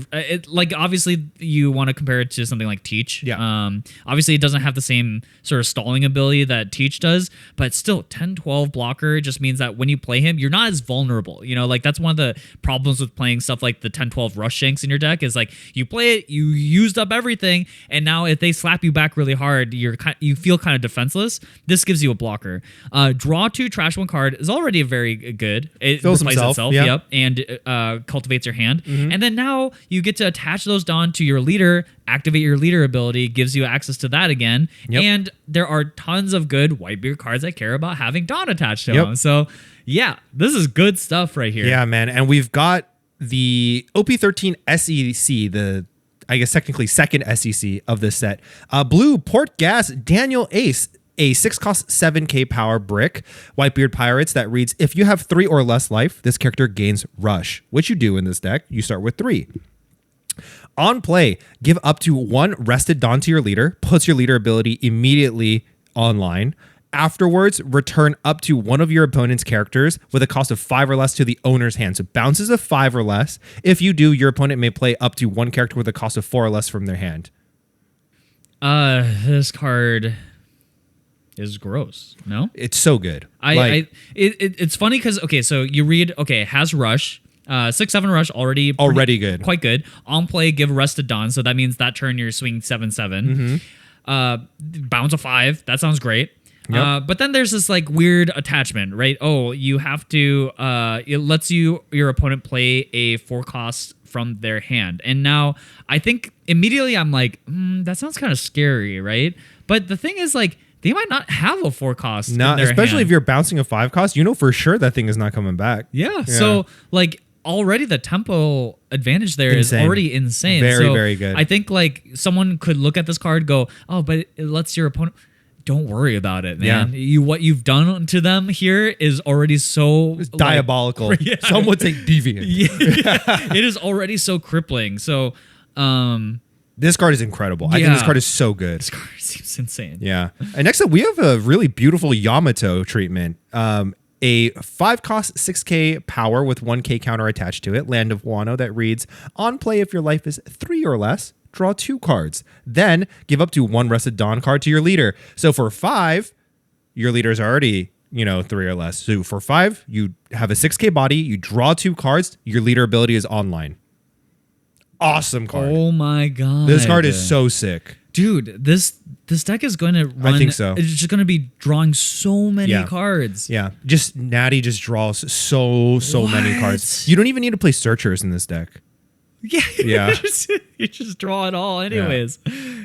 Like obviously you want to compare it to something like Teach. Yeah. Obviously it doesn't have the same sort of stalling ability that Teach does, but still 10-12 blocker just means that when you play him, you're not as vulnerable. You know, like that's one of the problems with playing stuff like the 10-12 Rush Shanks in your deck is like you play it, you used up everything, and now if they slap you back really hard, you feel kind of defenseless. This gives you a blocker. Draw 2, trash 1 card is already a very good. It fills replaces himself. Yep. And cultivates your hand. And then now you get to attach those Dawn to your leader, activate your leader ability, gives you access to that again. Yep. And there are tons of good Whitebeard cards that care about having Dawn attached to them. So yeah, this is good stuff right here. Yeah, man. And we've got the OP13 SEC, I guess technically second SEC of this set. Blue Port Gas Daniel Ace, a 6-cost 7K power brick, Whitebeard Pirates that reads, if you have 3 or less life, this character gains Rush, which you do in this deck. You start with 3. On play, give up to 1 rested Dawn to your leader, puts your leader ability immediately online. Afterwards, return up to one of your opponent's characters with a cost of 5 or less to the owner's hand. So bounces of 5 or less. If you do, your opponent may play up to 1 character with a cost of 4 or less from their hand. This card is gross. No, it's so good. It's funny because so you read has Rush, 6/7 Rush already good, quite good. On play, give rested Dawn, so that means that turn you're swinging 7/7. Bounce a 5, that sounds great. Yep. But then there's this like weird attachment, right? Oh, you have to. It lets your opponent play a 4-cost from their hand, and now I think immediately I'm like, that sounds kind of scary, right? But the thing is, like, they might not have a 4-cost. No, especially if you're bouncing a 5-cost, you know for sure that thing is not coming back. Yeah. So like already the tempo advantage there is already insane. Very, very good. I think like someone could look at this card, go, oh, but it lets your opponent. Don't worry about it, man. Yeah. What you've done to them here is already so diabolical. Yeah. Some would say deviant. Yeah. It is already so crippling. So this card is incredible. I think this card is so good. This card seems insane. Yeah. And next up, we have a really beautiful Yamato treatment. A 5-cost 6k power with 1k counter attached to it. Land of Wano that reads, on play if your life is 3 or less, draw 2 cards. Then give up to 1 Rested Dawn card to your leader. So for 5, your leader's already, 3 or less. So for 5, you have a 6k body, you draw 2 cards, your leader ability is online. Awesome card. Oh my god. This card is so sick. Dude, this deck is going to run. I think so. It's just going to be drawing so many cards. Yeah. Just Natty just draws so many cards. You don't even need to play searchers in this deck. Yeah. You just draw it all anyways.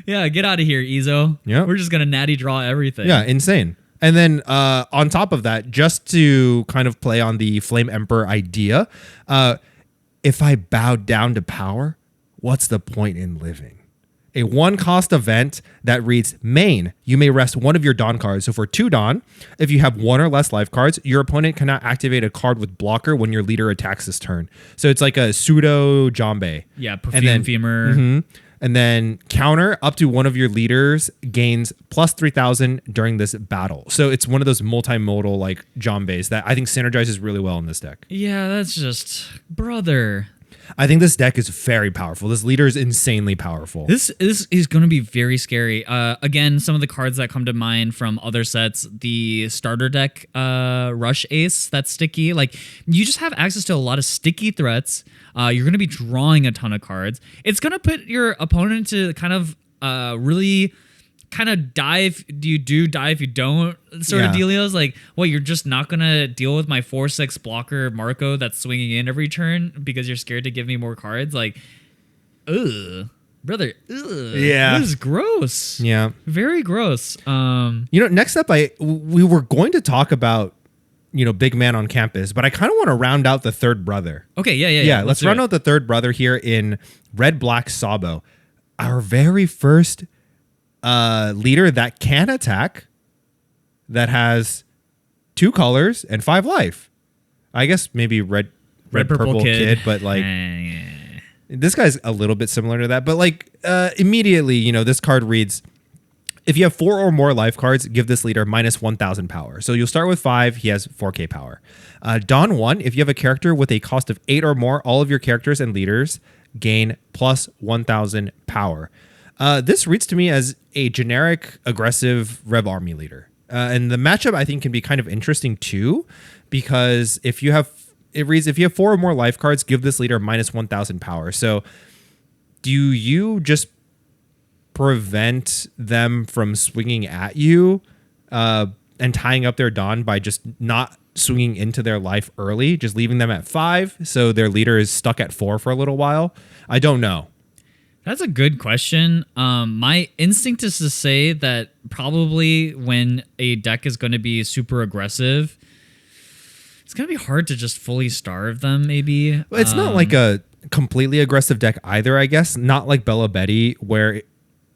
Yeah, get out of here, Ezo. Yeah. We're just going to Natty draw everything. Yeah, insane. And then on top of that, just to kind of play on the Flame Emperor idea, if I bow down to power, what's the point in living? A 1-cost event that reads, main, you may rest 1 of your Dawn cards. So for 2 Dawn, if you have 1 or less life cards, your opponent cannot activate a card with blocker when your leader attacks this turn. So it's like a pseudo Jambe. Yeah, Perfume Femur. Mm-hmm. And then counter, up to 1 of your leaders gains plus 3,000 during this battle. So it's one of those multimodal like Jambes that I think synergizes really well in this deck. Yeah, that's just, brother. I think this deck is very powerful. This leader is insanely powerful. This is going to be very scary. Again, some of the cards that come to mind from other sets, the starter deck Rush Ace, that's sticky. Like, you just have access to a lot of sticky threats. You're going to be drawing a ton of cards. It's going to put your opponent to kind of really kind of die if you do, die if you don't sort of dealios. Like, well, you're just not going to deal with my 4/6 blocker Marco that's swinging in every turn because you're scared to give me more cards. Like, ugh. Brother, ugh. Yeah. This is gross. Yeah. Very gross. Next up, we were going to talk about, big man on campus, but I kind of want to round out the third brother. Okay, yeah. Let's round out the third brother here in Red Black Sabo. Our very first leader that can attack, that has 2 colors and 5 life. I guess maybe red purple kid, but like this guy's a little bit similar to that. But like immediately, this card reads, if you have 4 or more life cards, give this leader minus 1,000 power. So you'll start with 5. He has 4k power. Dawn 1, if you have a character with a cost of 8 or more, all of your characters and leaders gain plus 1,000 power. This reads to me as a generic aggressive Rev Army leader. And the matchup I think can be kind of interesting too, because if you have 4 or more life cards, give this leader minus 1,000 power. So do you just prevent them from swinging at you and tying up their Dawn by just not swinging into their life early, just leaving them at 5 so their leader is stuck at 4 for a little while? I don't know. That's a good question. My instinct is to say that probably when a deck is going to be super aggressive, it's going to be hard to just fully starve them, maybe. Well, it's not like a completely aggressive deck either, I guess. Not like Bella Betty, where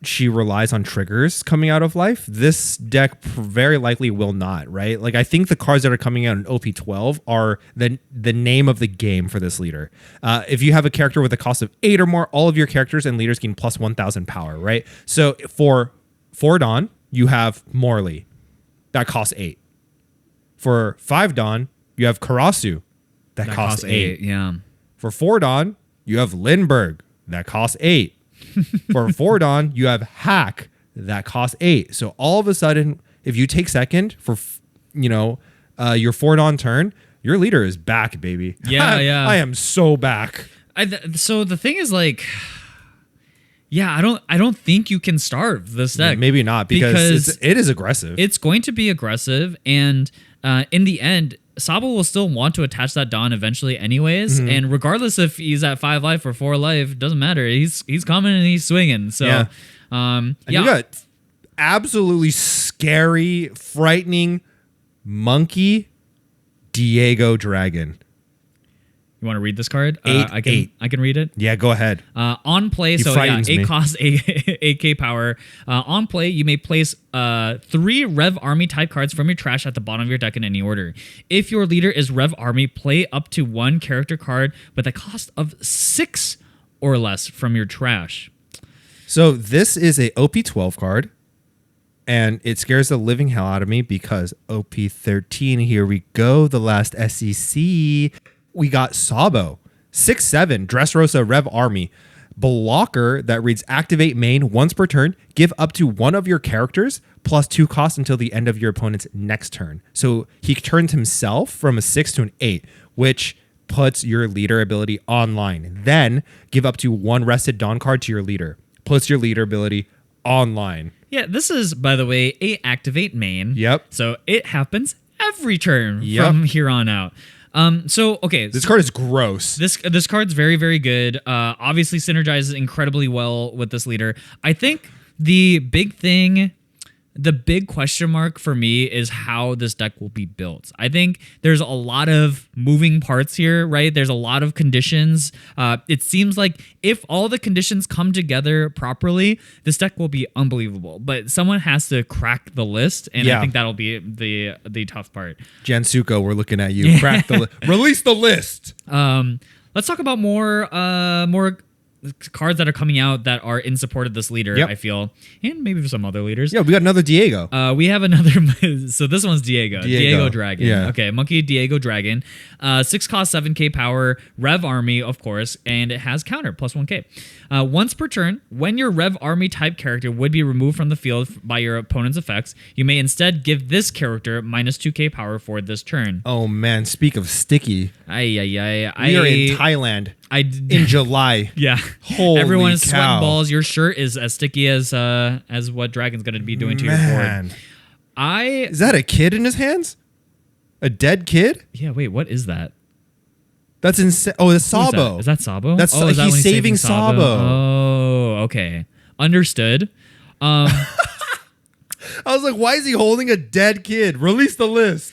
she relies on triggers coming out of life. This deck very likely will not, right? Like, I think the cards that are coming out in OP12 are the name of the game for this leader. If you have a character with a cost of 8 or more, all of your characters and leaders gain plus 1,000 power, right? So for 4 Dawn, you have Morley. That costs 8. For 5 Dawn, you have Karasu. That costs 8. Yeah. For 4 Dawn, you have Lindbergh. That costs 8. For 4 Dawn, you have Hack. That costs 8. So all of a sudden, if you take second for, your 4 Dawn turn, your leader is back, baby. Yeah. I am so back. So the thing is, like, Yeah, I don't think you can starve this deck. Maybe not because it is aggressive. It's going to be aggressive, and in the end, Sabo will still want to attach that Dawn eventually anyways, and regardless if he's at 5 life or 4 life, doesn't matter. He's coming and he's swinging. So yeah. You got absolutely scary, frightening monkey Diego Dragon. You want to read this card? I can read it. Yeah, go ahead. On play, so yeah, 8 cost, 8k power. On play, you may place 3 Rev Army type cards from your trash at the bottom of your deck in any order. If your leader is Rev Army, play up to 1 character card with a cost of 6 or less from your trash. So this is a OP12 card, and it scares the living hell out of me because OP13, here we go, the last SEC. We got Sabo, 6/7, Dressrosa Rev Army. Blocker that reads activate main once per turn. Give up to 1 of your characters plus 2 costs until the end of your opponent's next turn. So he turns himself from a 6 to an 8, which puts your leader ability online. Then give up to 1 rested Dawn card to your leader. Puts your leader ability online. Yeah, this is, by the way, a activate main. Yep. So it happens every turn from here on out. This card is gross. This card's very, very good. Obviously synergizes incredibly well with this leader. I think the big question mark for me is how this deck will be built. I think there's a lot of moving parts here, right? There's a lot of conditions. It seems like if all the conditions come together properly, this deck will be unbelievable. But someone has to crack the list, and I think that'll be the tough part. Jansuko, we're looking at you. Crack the list. Release the list. Let's talk about more cards that are coming out that are in support of this leader, I feel, and maybe some other leaders. Yeah, we got another Diego. We have another. So this one's Diego Dragon. Yeah. Okay, Monkey Diego Dragon. 6 cost, 7k power, Rev Army, of course, and it has counter plus 1k. Once per turn, when your Rev Army type character would be removed from the field by your opponent's effects, you may instead give this character minus 2k power for this turn. Oh man, speak of sticky. We are in Thailand. In July. Yeah. Holy Everyone is cow. sweating balls. Your shirt is as sticky as what Dragon's going to be doing to your board. Is that a kid in his hands? A dead kid? Yeah, wait, what is that? That's insane. Oh, it's Sabo. Is that Sabo? That's is that he's when saving Sabo. Oh, okay. Understood. I was like, why is he holding a dead kid? Release the list.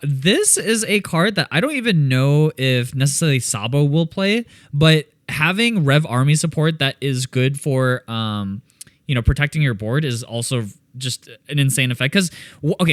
This is a card that I don't even know if necessarily Sabo will play, but having Rev Army support that is good for protecting your board is also just an insane effect. Because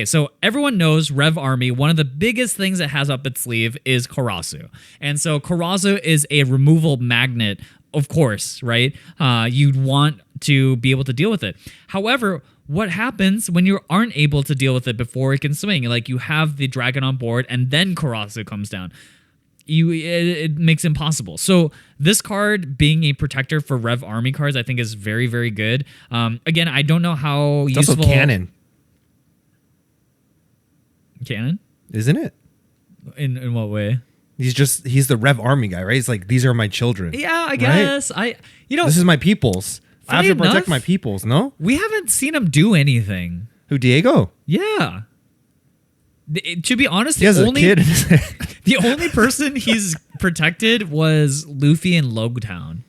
so everyone knows Rev Army, one of the biggest things it has up its sleeve is Karasu. And so Karasu is a removal magnet, of course, right? You'd want to be able to deal with it. However, what happens when you aren't able to deal with it before it can swing? Like you have the dragon on board and then Karasu comes down. It makes it impossible. So this card being a protector for Rev Army cards, I think is very, very good. Again, I don't know how it's useful. Also canon. Canon? Isn't it? In what way? He's the Rev Army guy, right? He's like, these are my children. Yeah, I guess. Right? This is my peoples. I have to protect my peoples, no? We haven't seen him do anything. Who, Diego? Yeah. To be honest, he has a kid in his head. The only person he's protected was Luffy in Logtown.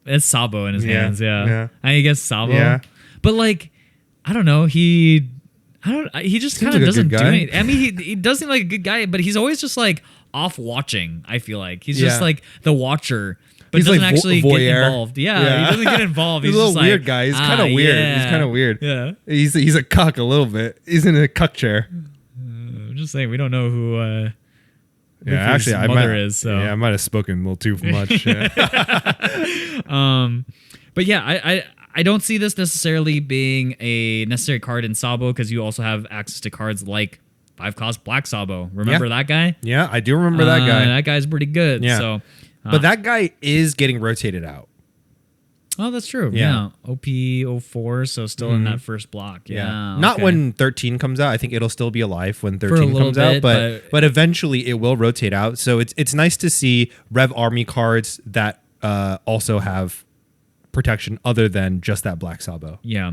It's Sabo in his hands, yeah. I guess Sabo. Yeah. But like, I don't know, he just kind of doesn't do anything. I mean, he does seem like a good guy, but he's always just like off watching, I feel like. He's just like the watcher. But he's doesn't like actually get involved. Yeah, he doesn't get involved. He's a little weird guy. He's kind of weird. Yeah. He's kind of weird. Yeah. He's a cuck a little bit. He's in a cuck chair. I'm just saying, we don't know who his mother is. So. Yeah, I might have spoken a little too much. But yeah, I don't see this necessarily being a necessary card in Sabo because you also have access to cards like 5 cost Black Sabo. Remember that guy? Yeah, I do remember that guy. That guy's pretty good. Yeah. So. But that guy is getting rotated out. Oh, that's true. Yeah. OP04, so still in that first block. Yeah. Not when 13 comes out. I think it'll still be alive when 13 comes out, but eventually it will rotate out. So it's nice to see Rev Army cards that also have protection other than just that black Sabo. Yeah.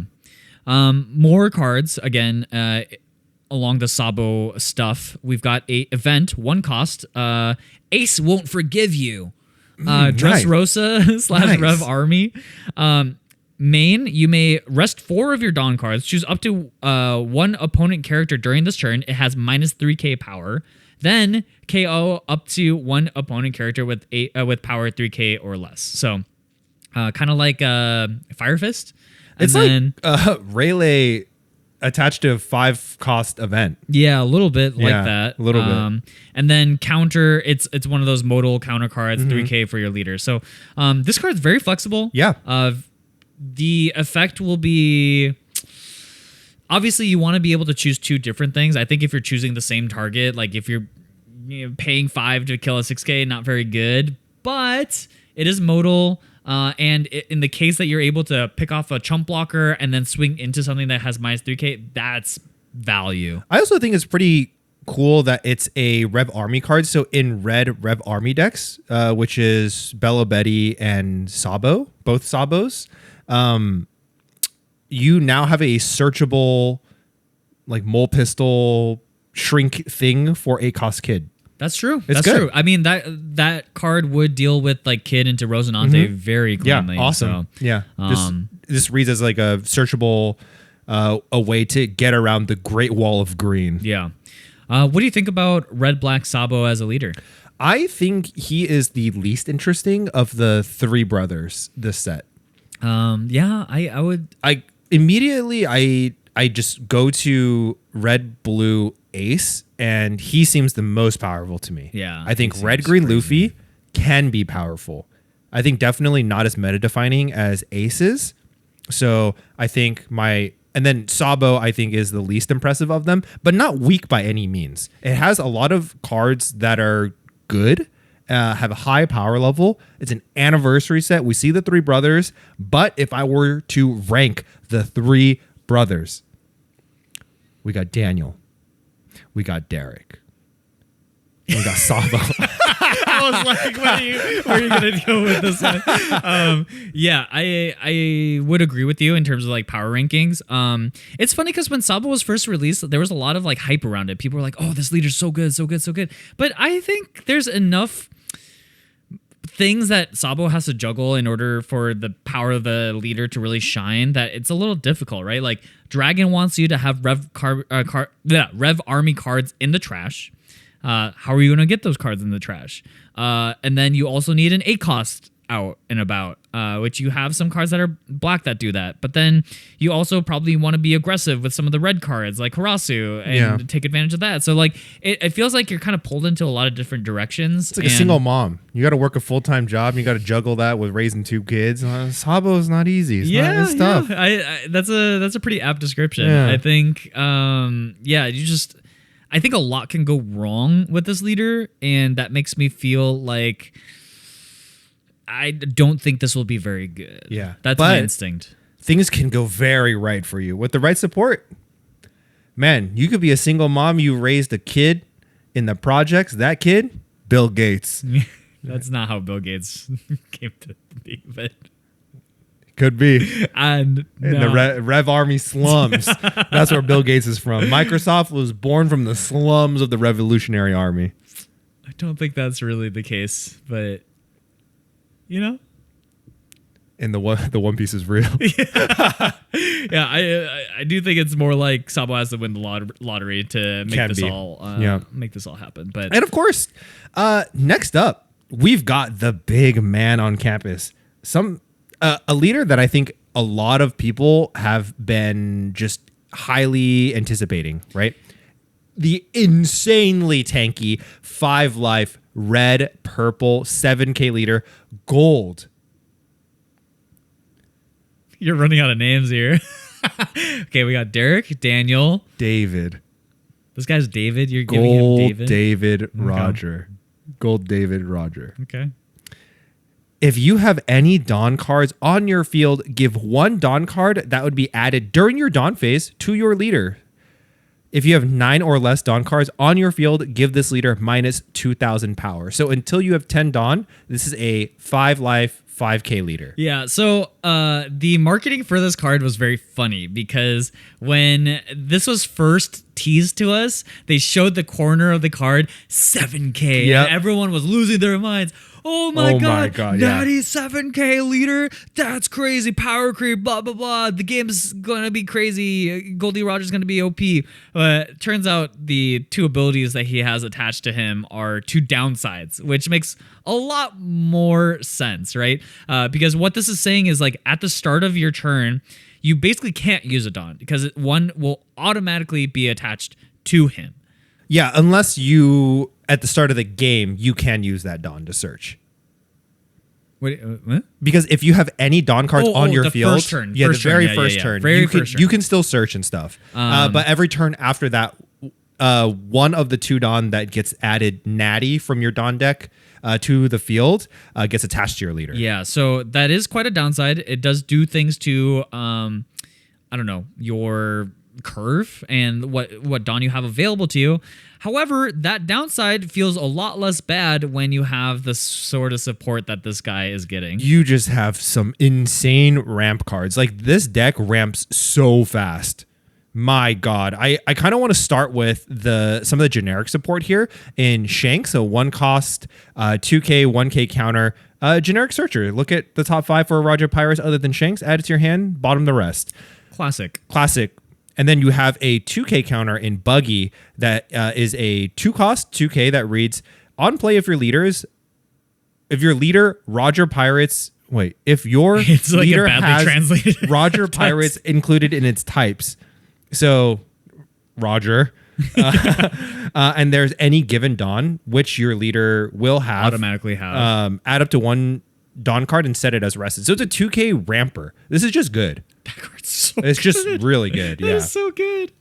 More cards again. Along the Sabo stuff, we've got a event, 1 cost. Ace Won't Forgive You. Dressrosa / Nice. Rev Army. Main, you may rest 4 of your Dawn cards. Choose up to 1 opponent character during this turn. It has minus 3k power. Then KO up to 1 opponent character with power 3k or less. So kind of like Fire Fist. And It's then, like Rayleigh attached to a 5-cost event. yeah, a little bit like Yeah, that. a little bit. And then counter, it's one of those modal counter cards, 3k for your leader. So this card's very flexible. Yeah. The effect will be, obviously you want to be able to choose 2 different things. I think if you're choosing the same target, like if you're paying 5 to kill a 6k, not very good. But it is modal. And in the case that you're able to pick off a chump blocker and then swing into something that has minus 3k, that's value. I also think it's pretty cool that it's a Rev Army card. So in red Rev Army decks, which is Bella Betty and Sabo, both Sabos, you now have a searchable like mole pistol shrink thing for 8-cost kid. That's true. It's That's good. true. I mean, that card would deal with like Kid into Rosinante very cleanly. Yeah, awesome. So, Yeah, this reads as like a searchable a way to get around the Great Wall of Green. yeah. What do you think about Red Black Sabo as a leader? I think he is the least interesting of the 3 brothers this set. Yeah, I would. I immediately I just go to red blue Ace, and he seems the most powerful to me. Yeah, I think he red seems green crazy. Luffy can be powerful. I think definitely not as meta defining as Ace is. So I think and then Sabo I think is the least impressive of them, but not weak by any means. It has a lot of cards that are good. Have a high power level. It's an anniversary set. We see the 3 brothers, but if I were to rank the 3 brothers, we got Daniel, we got Derek, and we got Sabo. I was like, where are you going to go with this one? Yeah, I would agree with you in terms of like power rankings. It's funny because when Sabo was first released, there was a lot of like hype around it. People were like, oh, this leader's so good, so good, so good. But I think there's enough things that Sabo has to juggle in order for the power of the leader to really shine that it's a little difficult, right? Like Dragon wants you to have Rev Army cards in the trash. How are you going to get those cards in the trash? And then you also need an 8-cost out and about, which you have some cards that are black that do that. But then you also probably want to be aggressive with some of the red cards like Harasu and take advantage of that. So like it feels like you're kind of pulled into a lot of different directions. It's like a single mom. You got to work a full-time job. And you got to juggle that with raising 2 kids. Sabo is not easy. It's tough. I that's a pretty apt description. Yeah. I think I think a lot can go wrong with this leader, and that makes me feel like I don't think this will be very good. Yeah. That's But my instinct. things can go very right for you with the right support. Man, you could be a single mom. You raised a kid in the projects. That kid, Bill Gates. That's not how Bill Gates came to be, but Could be. and In the Rev Army slums. That's where Bill Gates is from. Microsoft was born from the slums of the Revolutionary Army. I don't think that's really the case, but you know. And the One Piece is real. Yeah, I do think it's more like Sabo has to win the lottery to make make this all happen. But And of course, next up, we've got the big man on campus. A leader that I think a lot of people have been just highly anticipating, right? The insanely tanky 5-life red, purple, 7k leader, gold. you're running out of names here. Okay, we got Derek, Daniel, David. this guy's David. You're giving him Gold David. David Roger. Gold David Roger. Okay. If you have any Dawn cards on your field, give 1 Dawn card that would be added during your Dawn phase to your leader. If you have 9 or less Dawn cards on your field, give this leader minus 2,000 power. So until you have 10 Dawn, this is a 5 life, 5k leader. Yeah, so the marketing for this card was very funny because when this was first teased to us, they showed the corner of the card 7k. Yep. And everyone was losing their minds. Oh my god, yeah. 97k leader? That's crazy. Power creep, blah, blah, blah. The game's going to be crazy. Goldie Roger's going to be OP. But turns out the 2 abilities that he has attached to him are 2 downsides, which makes a lot more sense, right? Because what this is saying is like at the start of your turn, you basically can't use a Dawn because one will automatically be attached to him. Yeah, unless you, at the start of the game, you can use that Dawn to search. What? Because if you have any Dawn cards on your the field, first turn. the First very turn. first turn, Very you first turn. you can still search and stuff. But every turn after that, one of the 2 Dawn that gets added natty from your Dawn deck to the field gets attached to your leader. Yeah, so that is quite a downside. It does do things to, I don't know, your curve and what Dawn you have available to you. However, that downside feels a lot less bad when you have the sort of support that this guy is getting. You just have some insane ramp cards. Like this deck ramps so fast. My God, I kind of want to start with some of the generic support here in Shank. So 1 cost, 2k, 1k counter, generic searcher. Look at the top 5 for Roger Pirates other than Shanks. Add it to your hand, bottom the rest. Classic. And then you have a 2k counter in Buggy that is a 2 cost 2k that reads on play if your leader Roger Pirates. Wait, if your It's like leader a badly has translated Roger Pirates included in its types. So, Roger, and there's any given Dawn, which your leader will have Automatically have. add up to 1 Dawn card and set it as rested. So it's a 2k ramper. This is just good. That card's so It's good. just really good. Yeah. It's so good.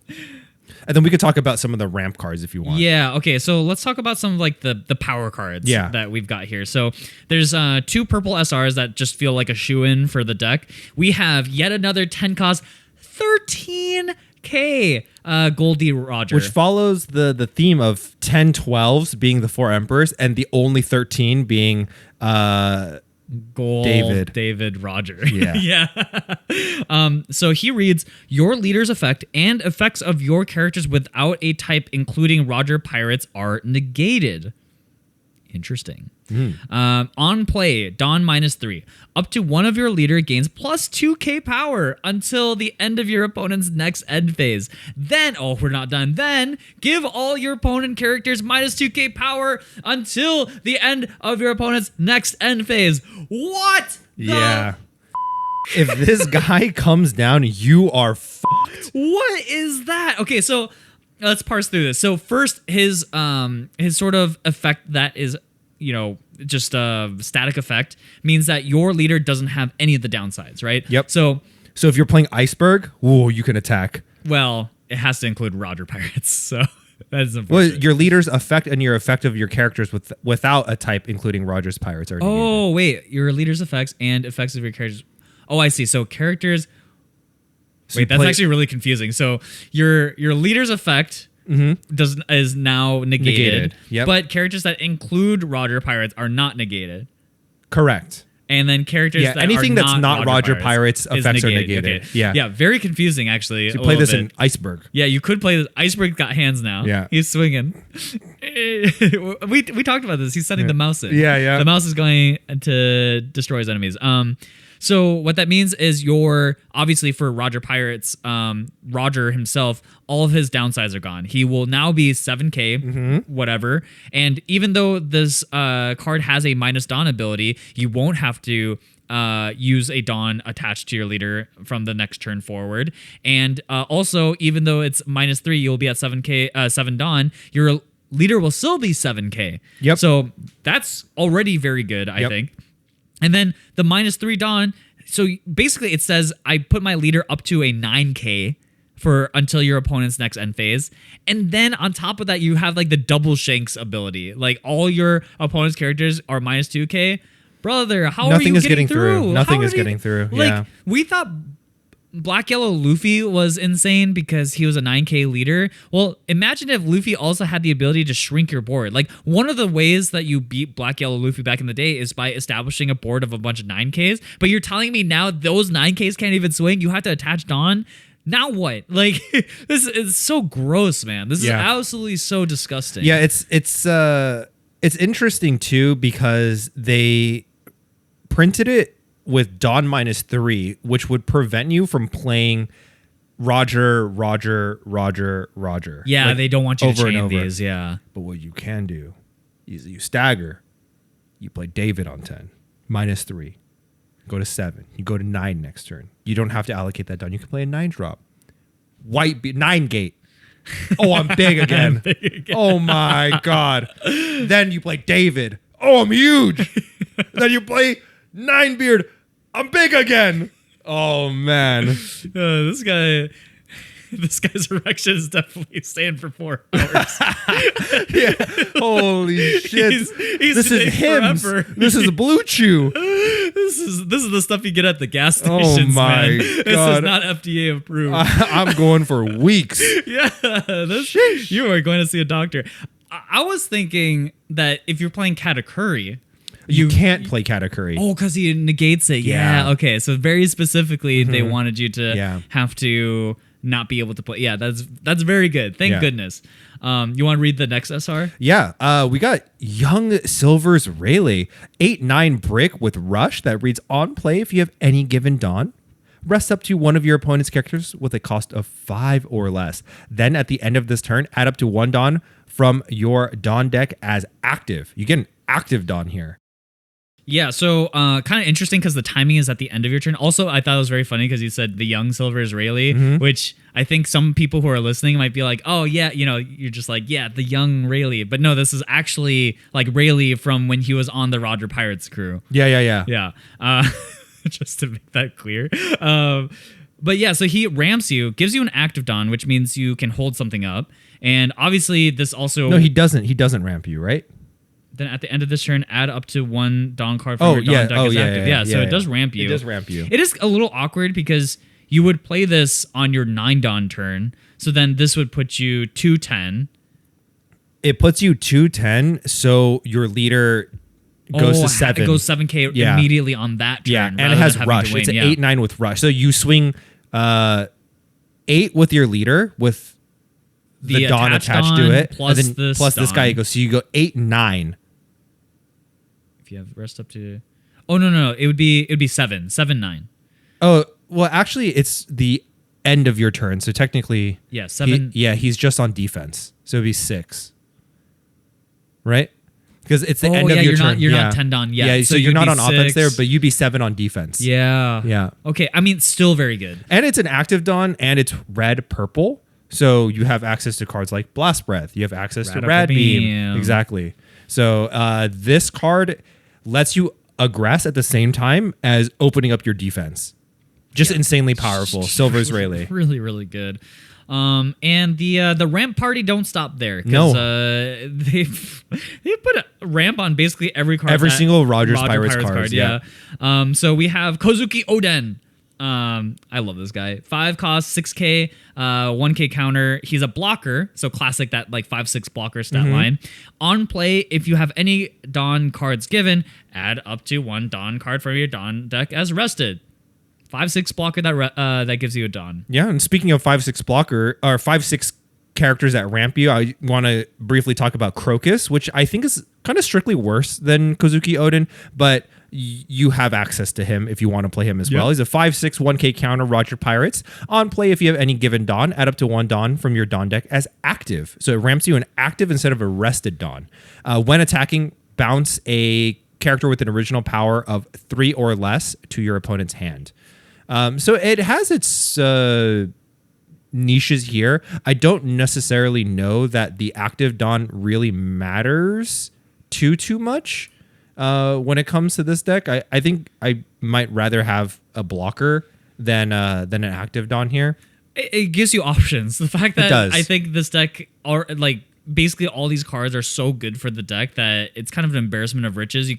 And then we could talk about some of the ramp cards if you want. Yeah, okay, so let's talk about some of like the power cards that we've got here. So there's 2 purple SRs that just feel like a shoe-in for the deck. We have yet another 10 cost, 13k Goldie Roger. Which follows the theme of 10 12s being the 4 emperors and the only 13 being David Roger. Yeah. Yeah. So he reads, your leader's effect and effects of your characters without a type, including Roger Pirates, are negated. Interesting. On play, Dawn -3. Up to one of your leader gains plus 2k power until the end of your opponent's next end phase. Then, we're not done. Then, give all your opponent characters minus 2k power until the end of your opponent's next end phase. What? Yeah. If this guy comes down, you are fucked. What is that? Okay, so let's parse through this. So first, his sort of effect that is, just a static effect means that your leader doesn't have any of the downsides, right? Yep. So if you're playing Iceberg, you can attack. Well, it has to include Roger Pirates, so that's unfortunate. Well, your leader's effect and your effect of your characters without a type, including Roger's Pirates, are negated. Oh, wait. Your leader's effects and effects of your characters. Oh, I see. So characters... Wait, that's actually really confusing. So your leader's effect... is now negated. Yep. But characters that include Roger Pirates are not negated. Correct. And then characters that anything are that's not Roger Pirates is effects are negated. Okay. Yeah. Yeah, very confusing actually. So you play this in Iceberg. Yeah, you could play this. Iceberg got hands now. Yeah. He's swinging. we talked about this. He's sending the mouse in. Yeah. The mouse is going to destroy his enemies. So what that means is obviously for Roger Pirates, Roger himself, all of his downsides are gone. He will now be 7k, whatever. And even though this card has a minus Dawn ability, you won't have to use a Dawn attached to your leader from the next turn forward. And also, even though it's -3, you'll be at 7 Dawn, your leader will still be 7k. Yep. So that's already very good, I think. And then the -3 Dawn. So basically it says I put my leader up to a 9k for until your opponent's next end phase. And then on top of that, you have like the double Shanks ability. Like all your opponent's characters are -2k. Brother, how are you getting through? Nothing is getting through. Like Yeah. we thought Black Yellow Luffy was insane because he was a 9K leader. Well, imagine if Luffy also had the ability to shrink your board. Like, one of the ways that you beat Black Yellow Luffy back in the day is by establishing a board of a bunch of 9Ks. But you're telling me now those 9Ks can't even swing? You have to attach Dawn? Now what? Like, this is so gross, man. This is absolutely so disgusting. Yeah, it's interesting too because they printed it with Dawn -3, which would prevent you from playing Roger. Yeah, like, they don't want you to over and chain over. these. Yeah. But what you can do is you stagger. You play David on 10, -3. Go to 7. You go to 9 next turn. You don't have to allocate that Dawn. You can play a 9 drop. 9 gate. Oh, I'm big again. Oh my God. Then you play David. Oh, I'm huge. Then you play 9 beard. I'm big again. Oh man. This guy's erection is definitely staying for 4 hours. Yeah. Holy shit. He's this is him. This is Blue Chew. This is the stuff you get at the gas stations, my man. God. This is not FDA approved. I'm going for weeks. Yeah. You are going to see a doctor. I was thinking that if you're playing Katakuri, You can't play Katakuri. Oh, because he negates it. Yeah. Okay. So very specifically, they wanted you to have to not be able to play. Yeah, that's very good. Thank goodness. You want to read the next SR? Yeah. We got Young Silver's Rayleigh, 8/9 brick with rush that reads on play if you have any given Dawn. Rest up to one of your opponent's characters with a cost of 5 or less. Then at the end of this turn, add up to 1 Dawn from your Dawn deck as active. You get an active Dawn here. Yeah, so kind of interesting because the timing is at the end of your turn. Also, I thought it was very funny because you said the young Silver's Rayleigh, which I think some people who are listening might be like, oh, yeah, you're just like, yeah, the young Rayleigh. But no, this is actually like Rayleigh from when he was on the Roger Pirates crew. Yeah. Yeah, just to make that clear. But yeah, so he ramps you, gives you an active Dawn, which means you can hold something up. And obviously this also... No, he doesn't. He doesn't ramp you, right? Then at the end of this turn, add up to 1 Dawn card from your Dawn deck as active. So it does ramp you. It does ramp you. It is a little awkward because you would play this on your 9 Dawn turn. So then this would put you 2/10. It puts you 2/10, so your leader goes to 7. It goes 7K immediately on that turn. Yeah, and it has rush. It's an 8/9 with rush. So you swing 8 with your leader with the Dawn attached to it. Plus this guy goes. So you go 8/9. If you have rest up to... Oh, no. It would be 7/9. Oh, well, actually, it's the end of your turn. So technically... Yeah, 7... he's just on defense. So it'd be 6. Right? Because it's the end of your turn. You're not 10 Dawn yet. Yeah, so you're not on offense there, but you'd be 7 on defense. Yeah. Okay, I mean, still very good. And it's an active Dawn, and it's red-purple. So you have access to cards like Blast Breath. You have access to Rad Beam. Exactly. So this card lets you aggress at the same time as opening up your defense. Just insanely powerful. Silver's Rayleigh. Really, really good. And the ramp party don't stop there. No. They put a ramp on basically every card. Every single Roger Pirates card. Yeah. So we have Kozuki Oden. I love this guy. 5 cost, 6K, 1K counter. He's a blocker, so classic that like 5/6 blocker stat line. On play, if you have any Dawn cards given, add up to 1 Dawn card from your Dawn deck as rested. 5/6 blocker that gives you a Dawn. Yeah, and speaking of 5/6 blocker or 5/6 characters that ramp you, I want to briefly talk about Crocus, which I think is kind of strictly worse than Kozuki Oden, but you have access to him if you want to play him as well. He's a 5/6 1K counter Roger Pirates. On play, if you have any given Dawn, add up to 1 Dawn from your Dawn deck as active. So it ramps you an active instead of a rested Dawn. When attacking, bounce a character with an original power of 3 or less to your opponent's hand. So it has its niches here. I don't necessarily know that the active Dawn really matters too much. When it comes to this deck, I think I might rather have a blocker than an active Dawn here. It gives you options. The fact that I think this deck basically all these cards are so good for the deck that it's kind of an embarrassment of riches.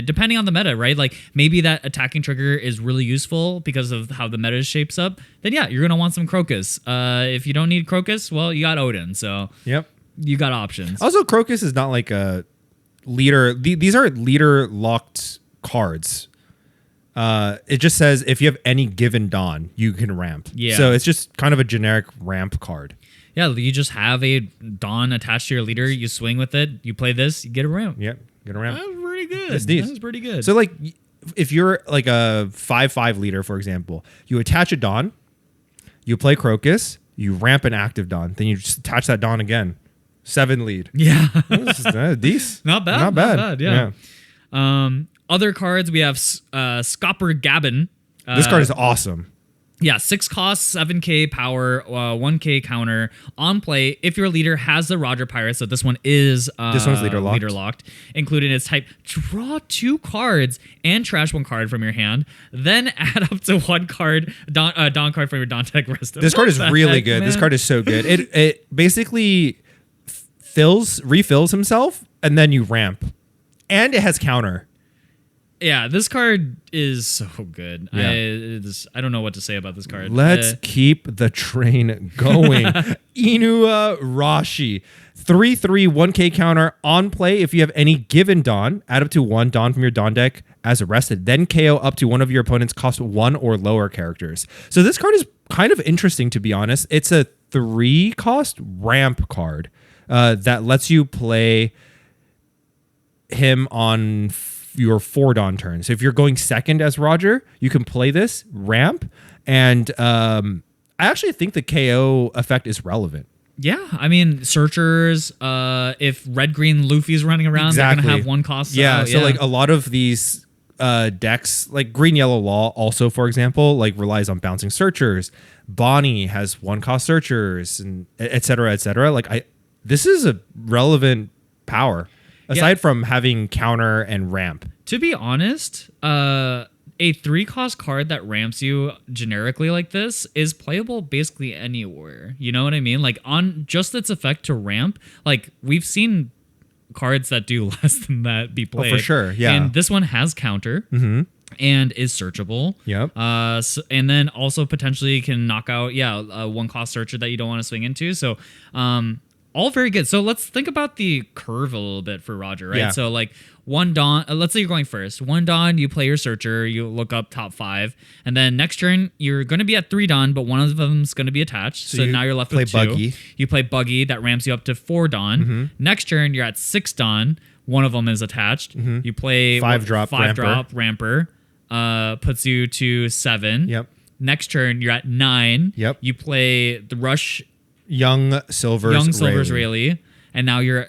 Depending on the meta, right? Like maybe that attacking trigger is really useful because of how the meta shapes up. Then yeah, you're gonna want some Crocus. If you don't need Crocus, well, you got Odin. So yep, you got options. Also, Crocus is not like a leader. These are leader locked cards. It just says if you have any given Dawn, you can ramp. Yeah. So it's just kind of a generic ramp card. Yeah, you just have a Dawn attached to your leader. You swing with it. You play this. You get a ramp. Yep, get a ramp. That was pretty good. That's neat. That was pretty good. So like, if you're like a 5/5 leader, for example, you attach a Dawn, you play Crocus, you ramp an active Dawn, then you just attach that Dawn again. 7 lead. Yeah. This is decent. Not bad. Not bad. Not bad. Yeah. Other cards, we have Scopper Gabbin. This card is awesome. Yeah, 6 costs, 7k power, 1k counter. On play, if your leader has the Roger Pirate, so this one is this one's leader locked, including its type, draw 2 cards and trash 1 card from your hand, then add up to 1 card, Dawn card from your Dawn deck rest. This card is really good. Man? This card is so good. It basically refills himself, and then you ramp. And it has counter. Yeah, this card is so good. Yeah. I don't know what to say about this card. Let's keep the train going. Inua Rashi. 3/3, 1k counter on play. If you have any given Dawn, add up to 1 Dawn from your Dawn deck as arrested. Then KO up to one of your opponent's cost 1 or lower characters. So this card is kind of interesting, to be honest. It's a 3 cost ramp card that lets you play him on your 4 Dawn turns. So if you're going second as Roger, you can play this ramp, and I actually think the KO effect is relevant. Yeah, I mean, searchers, if red-green Luffy's running around, Exactly. they're going to have 1 cost. Yeah, so like a lot of these decks, like green-yellow law also, for example, like relies on bouncing searchers. Bonney has 1 cost searchers, and et cetera, et cetera. Like this is a relevant power. Aside from having counter and ramp. To be honest, a 3 cost card that ramps you generically like this is playable basically anywhere. You know what I mean? Like on just its effect to ramp, like we've seen cards that do less than that be played. Oh, for sure, yeah. And this one has counter. And is searchable. Yep. And then also potentially can knock out, a 1 cost searcher that you don't want to swing into. So, all very good. So let's think about the curve a little bit for Roger, right? Yeah. So like 1 Dawn, let's say you're going first. 1 Dawn, you play your searcher, you look up top 5, and then next turn you're going to be at 3 Dawn, but one of them's going to be attached. So now you're left with 2. Buggy. You play Buggy, that ramps you up to 4 Dawn. Next turn you're at 6 Dawn, one of them is attached. You play 5 drop ramper, puts you to 7. Yep. Next turn you're at 9. Yep. You play the Rush. Young Silver's Rayleigh, and now you're.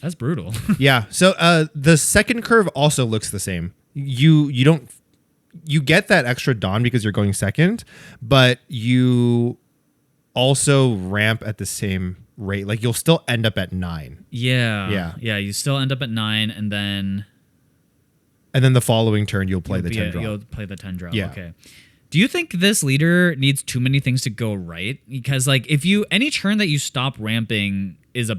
That's brutal. Yeah. So the second curve also looks the same. You get that extra Dawn because you're going second, but you also ramp at the same rate. Like you'll still end up at 9. Yeah. You still end up at 9, and then the following turn you'll play the 10 drop. You'll play the 10 drop. Yeah. Okay. Do you think this leader needs too many things to go right? Because like if you any turn that you stop ramping is a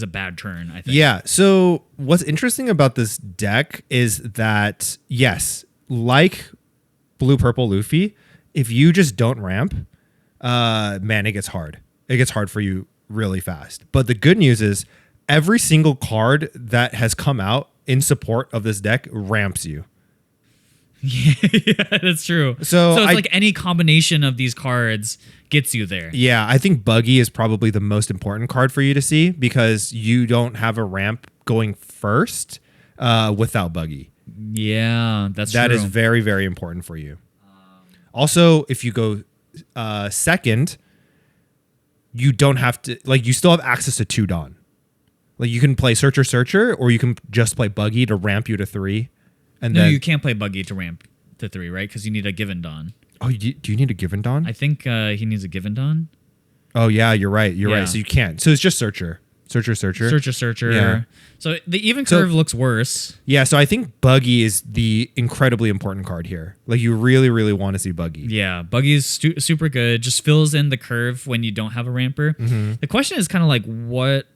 bad turn, I think. Yeah. So what's interesting about this deck is that yes, like blue purple Luffy, if you just don't ramp, man, it gets hard. It gets hard for you really fast. But the good news is every single card that has come out in support of this deck ramps you. Yeah, that's true. So it's like any combination of these cards gets you there. Yeah, I think Buggy is probably the most important card for you to see because you don't have a ramp going first without Buggy. Yeah, that is very, very important for you. Also, if you go second, you don't have to, like, you still have access to 2 Dawn. Like, you can play Searcher, or you can just play Buggy to ramp you to 3. And no, then, you can't play Buggy to ramp to 3, right? Because you need a given Dawn. Oh, do you need a given Dawn? I think he needs a given Dawn. Oh, yeah, you're right. You're right. So you can't. So it's just Searcher. Searcher. Yeah. So the even curve looks worse. Yeah, so I think Buggy is the incredibly important card here. Like, you really, really want to see Buggy. Yeah, Buggy is super good. Just fills in the curve when you don't have a ramper. Mm-hmm. The question is kind of like, what?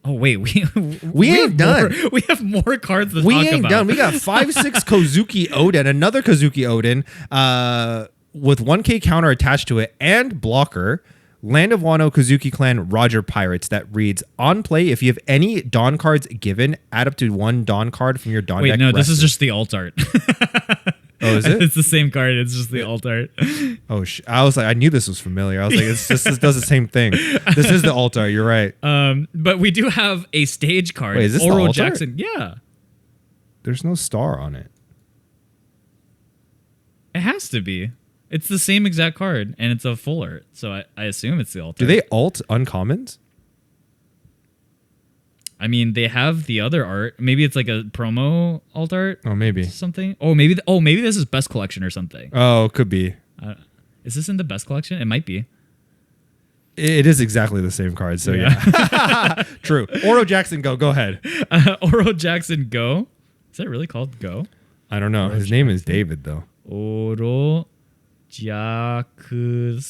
Oh wait, we ain't done. We have more cards to talk about. We ain't done. We got 5/6 Kozuki Oden, another Kozuki Oden, with 1K counter attached to it and blocker. Land of Wano Kozuki Clan Roger Pirates that reads, on play, if you have any Dawn cards given, add up to 1 Dawn card from your Dawn deck. Wait, no, rested. this is just the alt art. Oh, is it? It's the same card. It's just the alt art. Oh, I was like, I knew this was familiar. I was like, this does the same thing. This is the alt art. You're right. But we do have a stage card. Wait, is this Oro the alt art? Jackson. Yeah. There's no star on it. It has to be. It's the same exact card, and it's a full art, so I assume it's the alt art. Do they alt uncommons? I mean, they have the other art. Maybe it's like a promo alt art. Oh, maybe. Something. Oh, maybe this is best collection or something. Oh, could be. Is this in the best collection? It might be. It is exactly the same card, so yeah. True. Oro Jackson, go ahead. Oro Jackson, go. Is that really called go? I don't know. His name is David, though. Oro Jackson,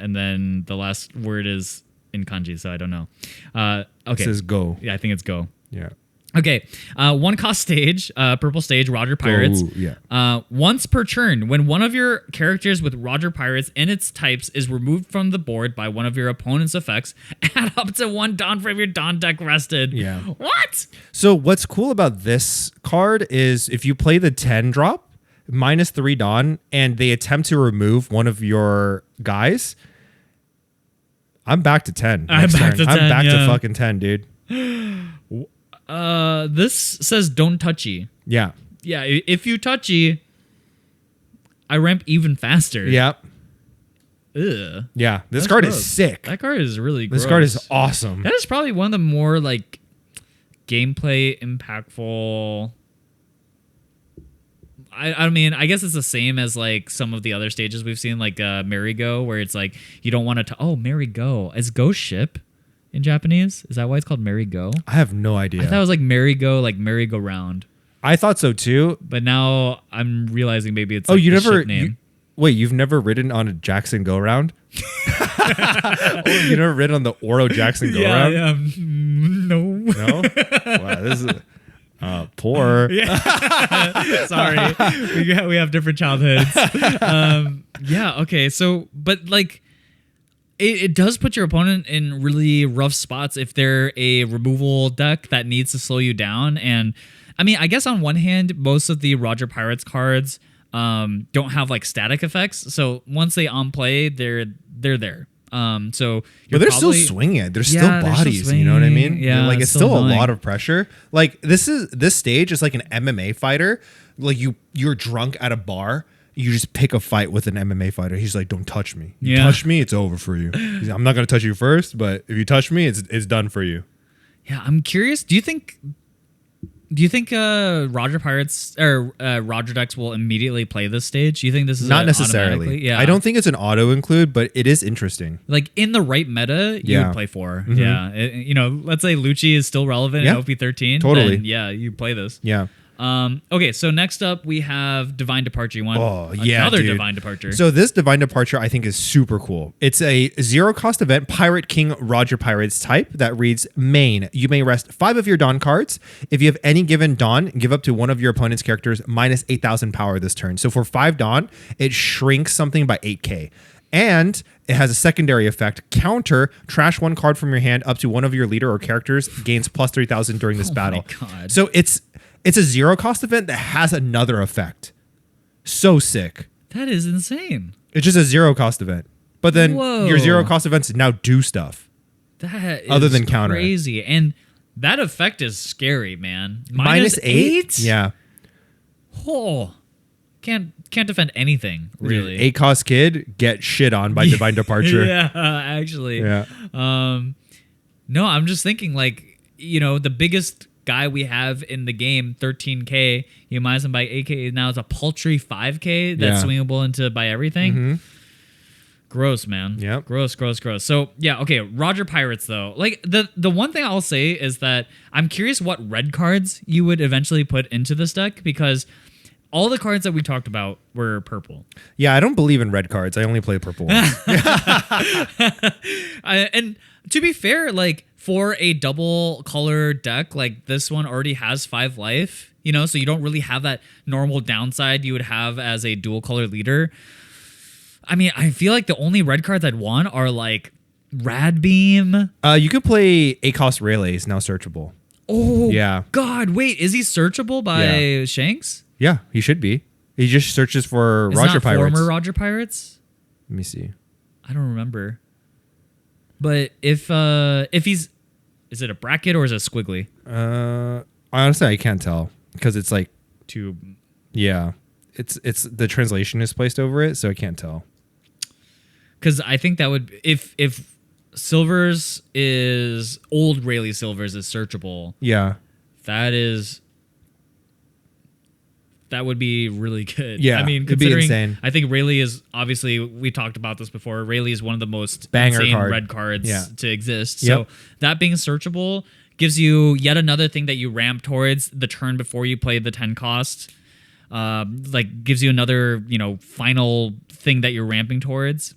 and then the last word is in kanji, so I don't know. Okay. It says go. Yeah, I think it's go. Yeah. Okay. 1 cost stage, purple stage, Roger Pirates. Go, yeah. Once per turn, when one of your characters with Roger Pirates and its types is removed from the board by one of your opponent's effects, add up to 1 Dawn from your Dawn deck rested. Yeah. What? So what's cool about this card is if you play the 10 drop, -3 Dawn, and they attempt to remove one of your guys, I'm back to 10. I'm back to 10, I'm back yeah. to fucking 10, dude. This says don't touchy. Yeah. Yeah, if you touchy, I ramp even faster. Yeah. Ugh. Yeah. This That's card gross. is sick. That card is really gross. This card is awesome. That is probably one of the more like gameplay impactful. I mean, I guess it's the same as like some of the other stages we've seen, like Merry-Go, where it's like you don't want to. Oh, Merry-Go. Is Ghost Ship in Japanese? Is that why it's called Merry-Go? I have no idea. I thought it was like Merry-Go, like merry-go-round. I thought so too. But now I'm realizing maybe it's Oh, like you the never ship name. wait, you've never ridden on a Jackson Go Round? Oh, you never ridden on the Oro Jackson Go Round? Yeah, no. No? Wow, this is poor. Yeah. Sorry. We have different childhoods. Yeah, okay. So, but like, it does put your opponent in really rough spots if they're a removal deck that needs to slow you down. And I mean, I guess on one hand, most of the Roger Pirates cards don't have like static effects. So once they on play, they're there. So But they're still swinging it. They're still bodies. You know what I mean? Yeah, like it's still a lot of pressure. Like this stage is like an MMA fighter. Like you're drunk at a bar. You just pick a fight with an MMA fighter. He's like, "Don't touch me. You touch me, it's over for you." He's like, I'm not gonna touch you first, but if you touch me, it's done for you. Yeah, I'm curious. Do you think Roger Pirates or Roger decks will immediately play this stage? Do you think this is not necessarily? Yeah, I don't think it's an auto include, but it is interesting. Like in the right meta, you would play 4. Mm-hmm. Yeah, let's say Lucci is still relevant in OP13. Totally. Then, yeah, you play this. Yeah. Okay, so next up we have Divine Departure. You want another dude. Divine Departure? So this Divine Departure I think is super cool. It's a 0-cost event, Pirate King Roger Pirates type that reads main. You may rest 5 of your Dawn cards. If you have any given Dawn, give up to one of your opponent's characters minus 8,000 power this turn. So for 5 Dawn, it shrinks something by 8k. And it has a secondary effect. Counter, trash 1 card from your hand up to one of your leader or characters, gains plus 3,000 during this battle. My God. So it's a 0-cost event that has another effect. So sick. That is insane. It's just a 0-cost event. But then Whoa. your 0-cost events now do stuff. That is other than counter. Crazy. And that effect is scary, man. Minus 8? Yeah. Oh. Can't defend anything, really. 8-cost kid, get shit on by Divine Departure. Yeah, actually. Yeah. No, I'm just thinking like, the biggest guy we have in the game, 13k, you minus him by 8k, now it's a paltry 5k that's swingable into by everything. Mm-hmm. Gross, man. Yep. Gross. So yeah, okay. Roger Pirates though. Like the one thing I'll say is that I'm curious what red cards you would eventually put into this deck, because all the cards that we talked about were purple. Yeah, I don't believe in red cards. I only play purple ones. And to be fair, like for a double color deck, like this one already has 5 life, you know, so you don't really have that normal downside you would have as a dual color leader. I mean, I feel like the only red cards I'd want are like Rad Beam. You could play ACOS Relays, now searchable. Oh, yeah. God, wait, is he searchable by Shanks? Yeah, he should be. He just searches for Is Roger not Pirates. Former Roger Pirates? Let me see. I don't remember. But if he's, is it a bracket or is it squiggly? Honestly, I can't tell because it's like To yeah, it's the translation is placed over it, so I can't tell. Because I think that would, if Silvers is old Rayleigh Silvers is searchable, Yeah, that would be really good. Yeah, I mean, it'd be considering insane. I think Rayleigh is obviously, we talked about this before. Rayleigh is one of the most Banger insane card. red cards to exist. Yep. So that being searchable gives you yet another thing that you ramp towards the turn before you play the 10 cost. Like gives you another, you know, final thing that you're ramping towards.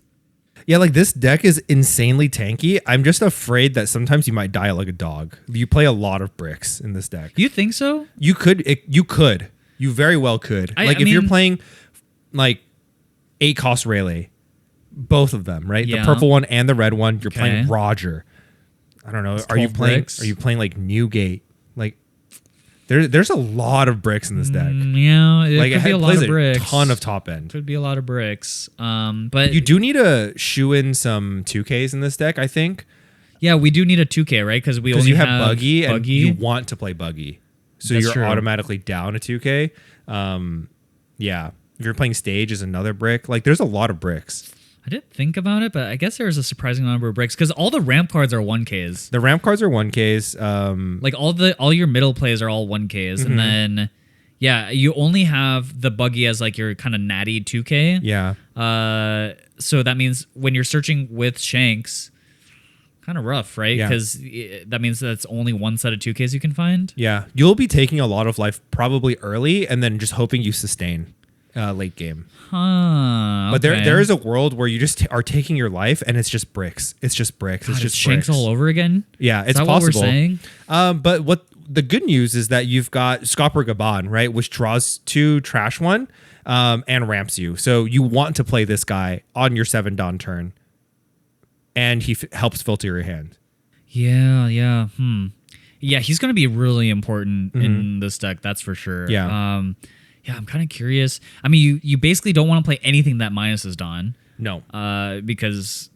yeah. Like this deck is insanely tanky. I'm just afraid that sometimes you might die like a dog. You play a lot of bricks in this deck. You think so? You could. You very well could. If you're mean, playing like ACOS Rayleigh, both of them, right? Yeah. The purple one and the red one, you're Okay. playing Roger. I don't know. It's Are you 12 playing bricks. Are you playing like Newgate? Like there's a lot of bricks in this deck. Yeah, it Like could be a lot plays of bricks. a ton of top end. Could be a lot of bricks. But You do need to shoe in some 2Ks in this deck, I think. yeah, we do need a 2K, right? Because we Because only you have Buggy and Buggy. you want to play Buggy. So That's you're true. automatically down a 2K. Yeah. If you're playing Stage is another brick. Like there's a lot of bricks. I didn't think about it, but I guess there's a surprising number of bricks because all the ramp cards are 1Ks. The ramp cards are 1Ks. Like all your middle plays are all 1Ks, and then yeah, you only have the Buggy as like your kind of natty 2K. Yeah. So that means when you're searching with Shanks, kind of rough, right? Yeah. Because that means that's only one set of 2Ks you can find. Yeah. You'll be taking a lot of life probably early and then just hoping you sustain late game. Huh. But okay. there is a world where you just are taking your life and it's just bricks. It's just bricks. God, it's just Shanks bricks. all over again. Yeah, Is it's that possible. what we're saying? But what the good news is that you've got Scopper Gabon, right, which draws 2 trash 1 and ramps you. So you want to play this guy on your 7 Dawn turn, and he helps filter your hand. Yeah. Yeah, he's going to be really important in this deck, that's for sure. Yeah. Yeah, I'm kind of curious. I mean, you basically don't want to play anything that minuses Dawn. No. Because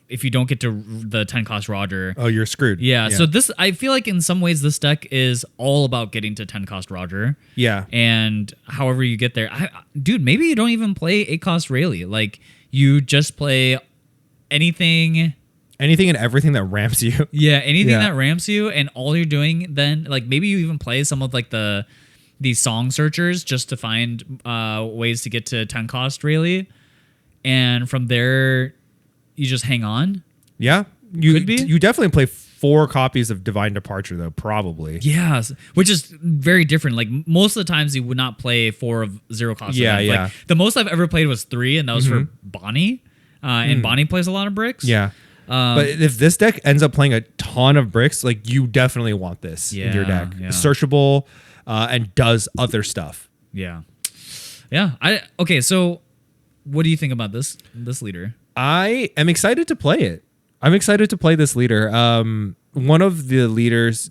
if you don't get to the 10 cost Roger. Oh, you're screwed. Yeah, so I feel like in some ways this deck is all about getting to 10 cost Roger. Yeah. And however you get there. Dude, maybe you don't even play 8 cost Rayleigh. Like, you just play anything and everything that ramps you. Yeah, anything Yeah. that ramps you, and all you're doing then, like maybe you even play some of like these song searchers just to find ways to get to 10 cost Rayleigh, and from there you just hang on. Yeah. Could be. You definitely play 4 copies of Divine Departure though, probably. Yeah, which is very different. Like most of the times you would not play 4 of 0 cost. Yeah, events. yeah. Like, the most I've ever played was 3, and that was for Bonney. And Bonney plays a lot of bricks. Yeah. But if this deck ends up playing a ton of bricks, like you definitely want this in your deck. Yeah. Searchable and does other stuff. Yeah. Okay, so what do you think about this leader? I am excited to play it. I'm excited to play this leader. One of the leaders,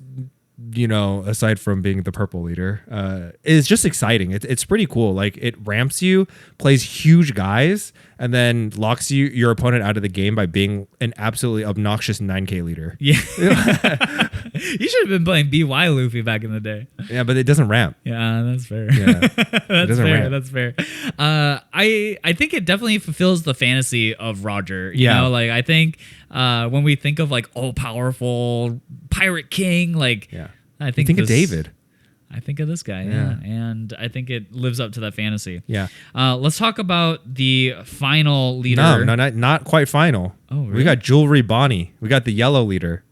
you know, aside from being the purple leader, is just exciting. It's pretty cool. Like it ramps you, plays huge guys, and then locks your opponent out of the game by being an absolutely obnoxious 9K leader. Yeah. You should have been playing BY Luffy back in the day. Yeah, but it doesn't ramp. Yeah, that's fair. Yeah. That's doesn't fair. ramp. That's fair. I think it definitely fulfills the fantasy of Roger. You Yeah. know, like I think when we think of like all powerful pirate king, like Yeah. I think Think of this- David. I think of this guy. Yeah. And I think it lives up to that fantasy. Yeah. Let's talk about the final leader. No, not quite final. Oh, really? We got Jewelry Bonney. We got the yellow leader.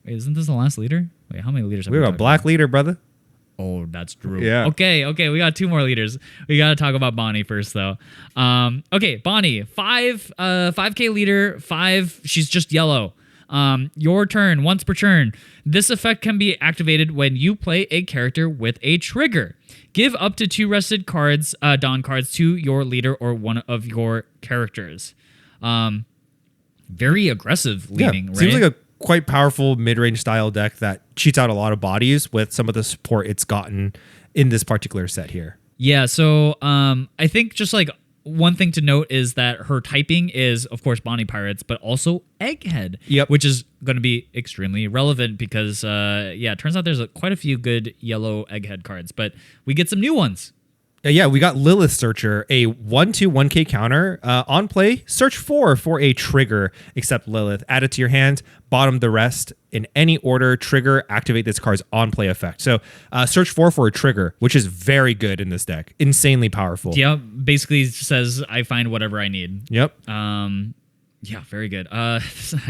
Wait, isn't this the last leader? Wait, how many leaders have We got black leader, brother. Oh, that's true. Yeah. Okay. We got 2 more leaders. We got to talk about Bonney first, though. Okay, Bonney, 5K leader, 5. She's just yellow. Your turn, once per turn. This effect can be activated when you play a character with a trigger. Give up to 2 rested cards, Dawn cards, to your leader or one of your characters. Very aggressive leaning, right? Seems like a quite powerful mid-range style deck that cheats out a lot of bodies with some of the support it's gotten in this particular set here. Yeah, so I think just like one thing to note is that her typing is, of course, Bonney Pirates, but also Egghead, which is going to be extremely relevant because, it turns out there's quite a few good yellow Egghead cards, but we get some new ones. Yeah, we got Lilith Searcher, a 1/1K counter. On play, search 4 for a trigger, except Lilith. Add it to your hand, bottom the rest in any order. Trigger, activate this card's on play effect. So search 4 for a trigger, which is very good in this deck. Insanely powerful. Yeah, basically says I find whatever I need. Yep. Yeah, very good. I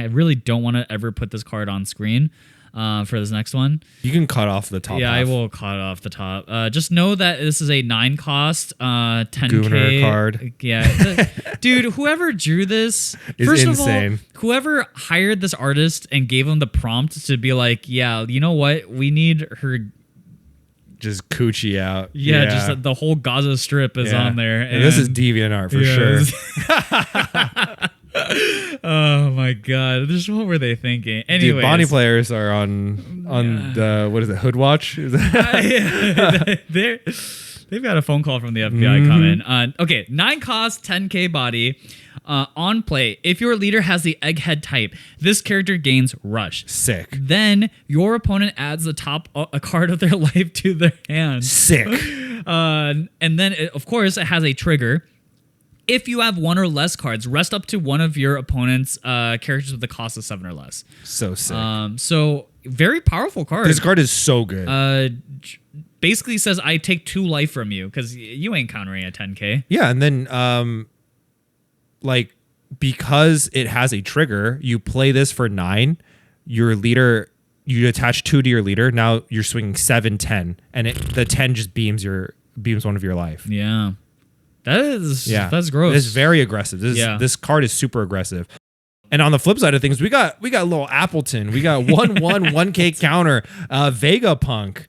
really don't want to ever put this card on screen. For this next one. You can cut off the top. Yeah, half. I will cut off the top. Just know that this is a 9 cost, 10K Gooner card. Yeah, dude, whoever drew this is first insane. Of all, whoever hired this artist and gave him the prompt to be like, yeah, you know what, we need her. Just coochie out. Yeah, just the whole Gaza Strip is on there. And this is DeviantArt for sure. Oh my god! What were they thinking? Anyways, dude, Bonney players are on the what is it? Hood Watch? Is that they've got a phone call from the FBI coming. Okay, 9 cost, 10K body. On play, if your leader has the Egghead type, this character gains Rush. Sick. Then your opponent adds the top a card of their life to their hand. Sick. And then of course it has a trigger. If you have 1 or less cards, rest up to one of your opponent's characters with the cost of 7 or less. So sick. So very powerful card. This card is so good. Basically says I take 2 life from you because you ain't countering a 10K. Yeah, and then because it has a trigger, you play this for 9. Your leader, you attach 2 to your leader. Now you're swinging 7, 10, and the 10 just beams one of your life. Yeah. That's gross. It's very aggressive. This card is super aggressive. And on the flip side of things, we got little Appleton. We got 1/1 counter, Vegapunk,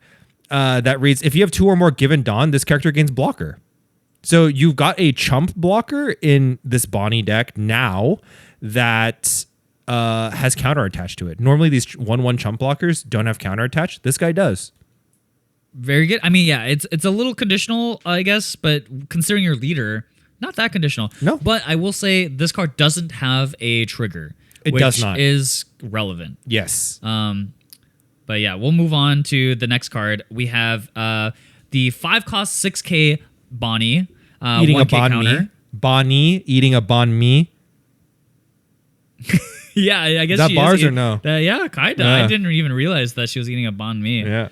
that reads, if you have 2 or more given Dawn, this character gains blocker. So you've got a chump blocker in this Bonney deck now that has counter attached to it. Normally these 1/1 chump blockers don't have counter attached. This guy does. Very good. I mean, yeah, it's a little conditional, I guess, but considering your leader, not that conditional. No. But I will say this card doesn't have a trigger. It does not. Which is relevant. Yes. But yeah, we'll move on to the next card. We have the 5 cost 6K Bonney. Eating 1K a bon counter. mi. Bonney eating a bon mi. Yeah, I guess is that she bars is or no? Yeah, kind of. Yeah. I didn't even realize that she was eating a banh mi. Yeah.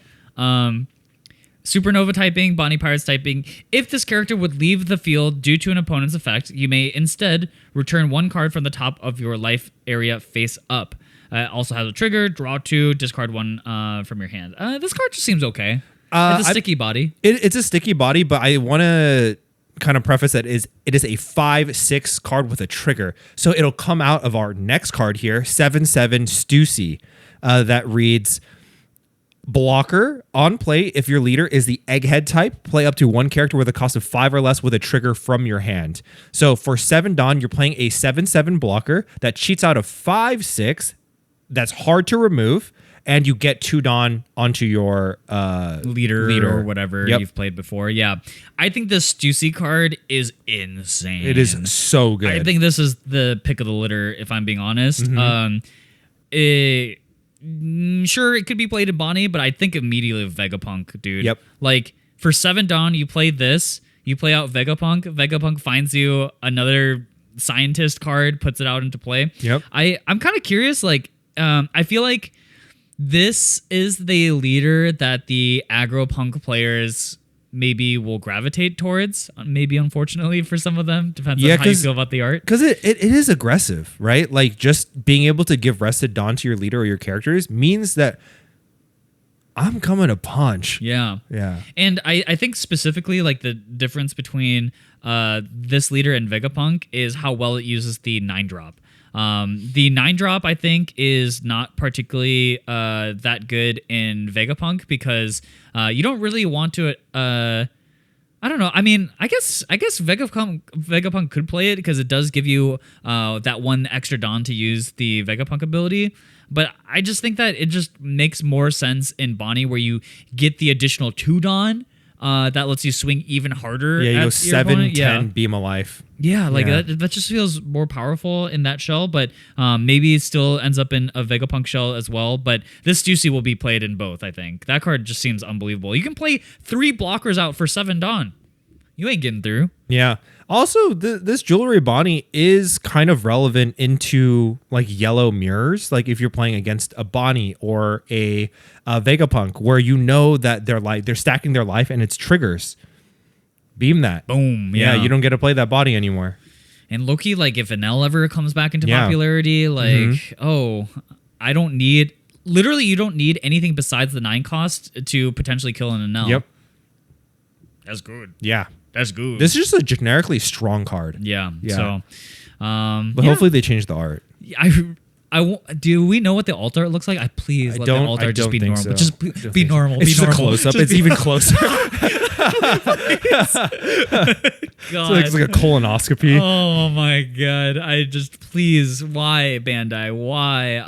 Supernova typing, Bonney Pirates typing. If this character would leave the field due to an opponent's effect, you may instead return 1 card from the top of your life area face up. Also has a trigger, draw 2, discard 1 from your hand. This card just seems okay. It's a sticky body. It's a sticky body, but I want to kind of preface that it is a 5/6 card with a trigger. So it'll come out of our next card here, 7/7 Stussy, that reads, blocker on play. If your leader is the Egghead type, play up to 1 character with a cost of 5 or less with a trigger from your hand. So for 7 Dawn, you're playing a 7/7 blocker that cheats out of 5/6. That's hard to remove, and you get 2 Dawn onto your leader or whatever you've played before. Yeah, I think this Stussy card is insane. It is so good. I think this is the pick of the litter, if I'm being honest. Sure, it could be played in Bonney, but I think immediately of Vegapunk, dude. Yep. Like, for 7 Dawn, you play this, you play out Vegapunk, Vegapunk finds you another scientist card, puts it out into play. Yep. I'm kind of curious, like, I feel like This is the leader that the aggro punk players maybe will gravitate towards. Maybe, unfortunately, for some of them. Depends on how you feel about the art. Because it is aggressive, right? Like, just being able to give Rested Dawn to your leader or your characters means that I'm coming to punch. Yeah. Yeah. And I think specifically, like, the difference between this leader and Vegapunk is how well it uses the 9-drop. The 9-drop, I think, is not particularly that good in Vegapunk because you don't really want to. I don't know. I mean, I guess Vegapunk could play it because it does give you that one extra Dawn to use the Vegapunk ability. But I just think that it just makes more sense in Bonney where you get the additional 2 Dawn. That lets you swing even harder. Yeah, you go 7, 10, yeah. beam of life. Yeah, like that just feels more powerful in that shell, but maybe it still ends up in a Vegapunk shell as well. But this Juicy will be played in both, I think. That card just seems unbelievable. You can play 3 blockers out for 7 Dawn. You ain't getting through. Yeah. Also, this Jewelry Bonney is kind of relevant into like yellow mirrors. Like if you're playing against a Bonney or a Vegapunk, where you know that they're stacking their life and it's triggers. Beam that. Boom. Yeah, you don't get to play that body anymore. And Loki, like if Xell ever comes back into popularity, like I don't need. Literally, you don't need anything besides the 9 cost to potentially kill an Xell. Yep. That's good. Yeah. That's good. This is just a generically strong card. Yeah. Yeah. So, but hopefully they change the art. Do we know what the alt art looks like? Let the alt art just be normal. So. Just be normal. It's just normal. a close up. It's even closer. God. It's like a colonoscopy. Oh my god! Please, why Bandai? Why?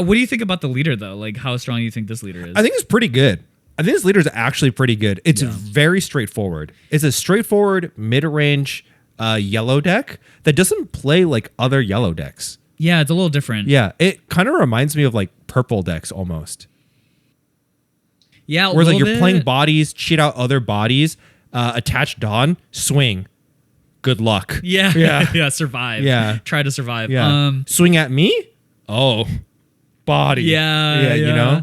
What do you think about the leader though? Like, how strong do you think this leader is? I think it's pretty good. I think this leader is actually pretty good. It's very straightforward. It's a straightforward mid-range yellow deck that doesn't play like other yellow decks. Yeah, it's a little different. Yeah, it kind of reminds me of like purple decks almost. Yeah, where like you're playing bodies, cheat out other bodies, attach Dawn, swing. Good luck. Yeah, yeah, survive. Yeah, try to survive. Yeah, swing at me. Oh, body. Yeah, you know.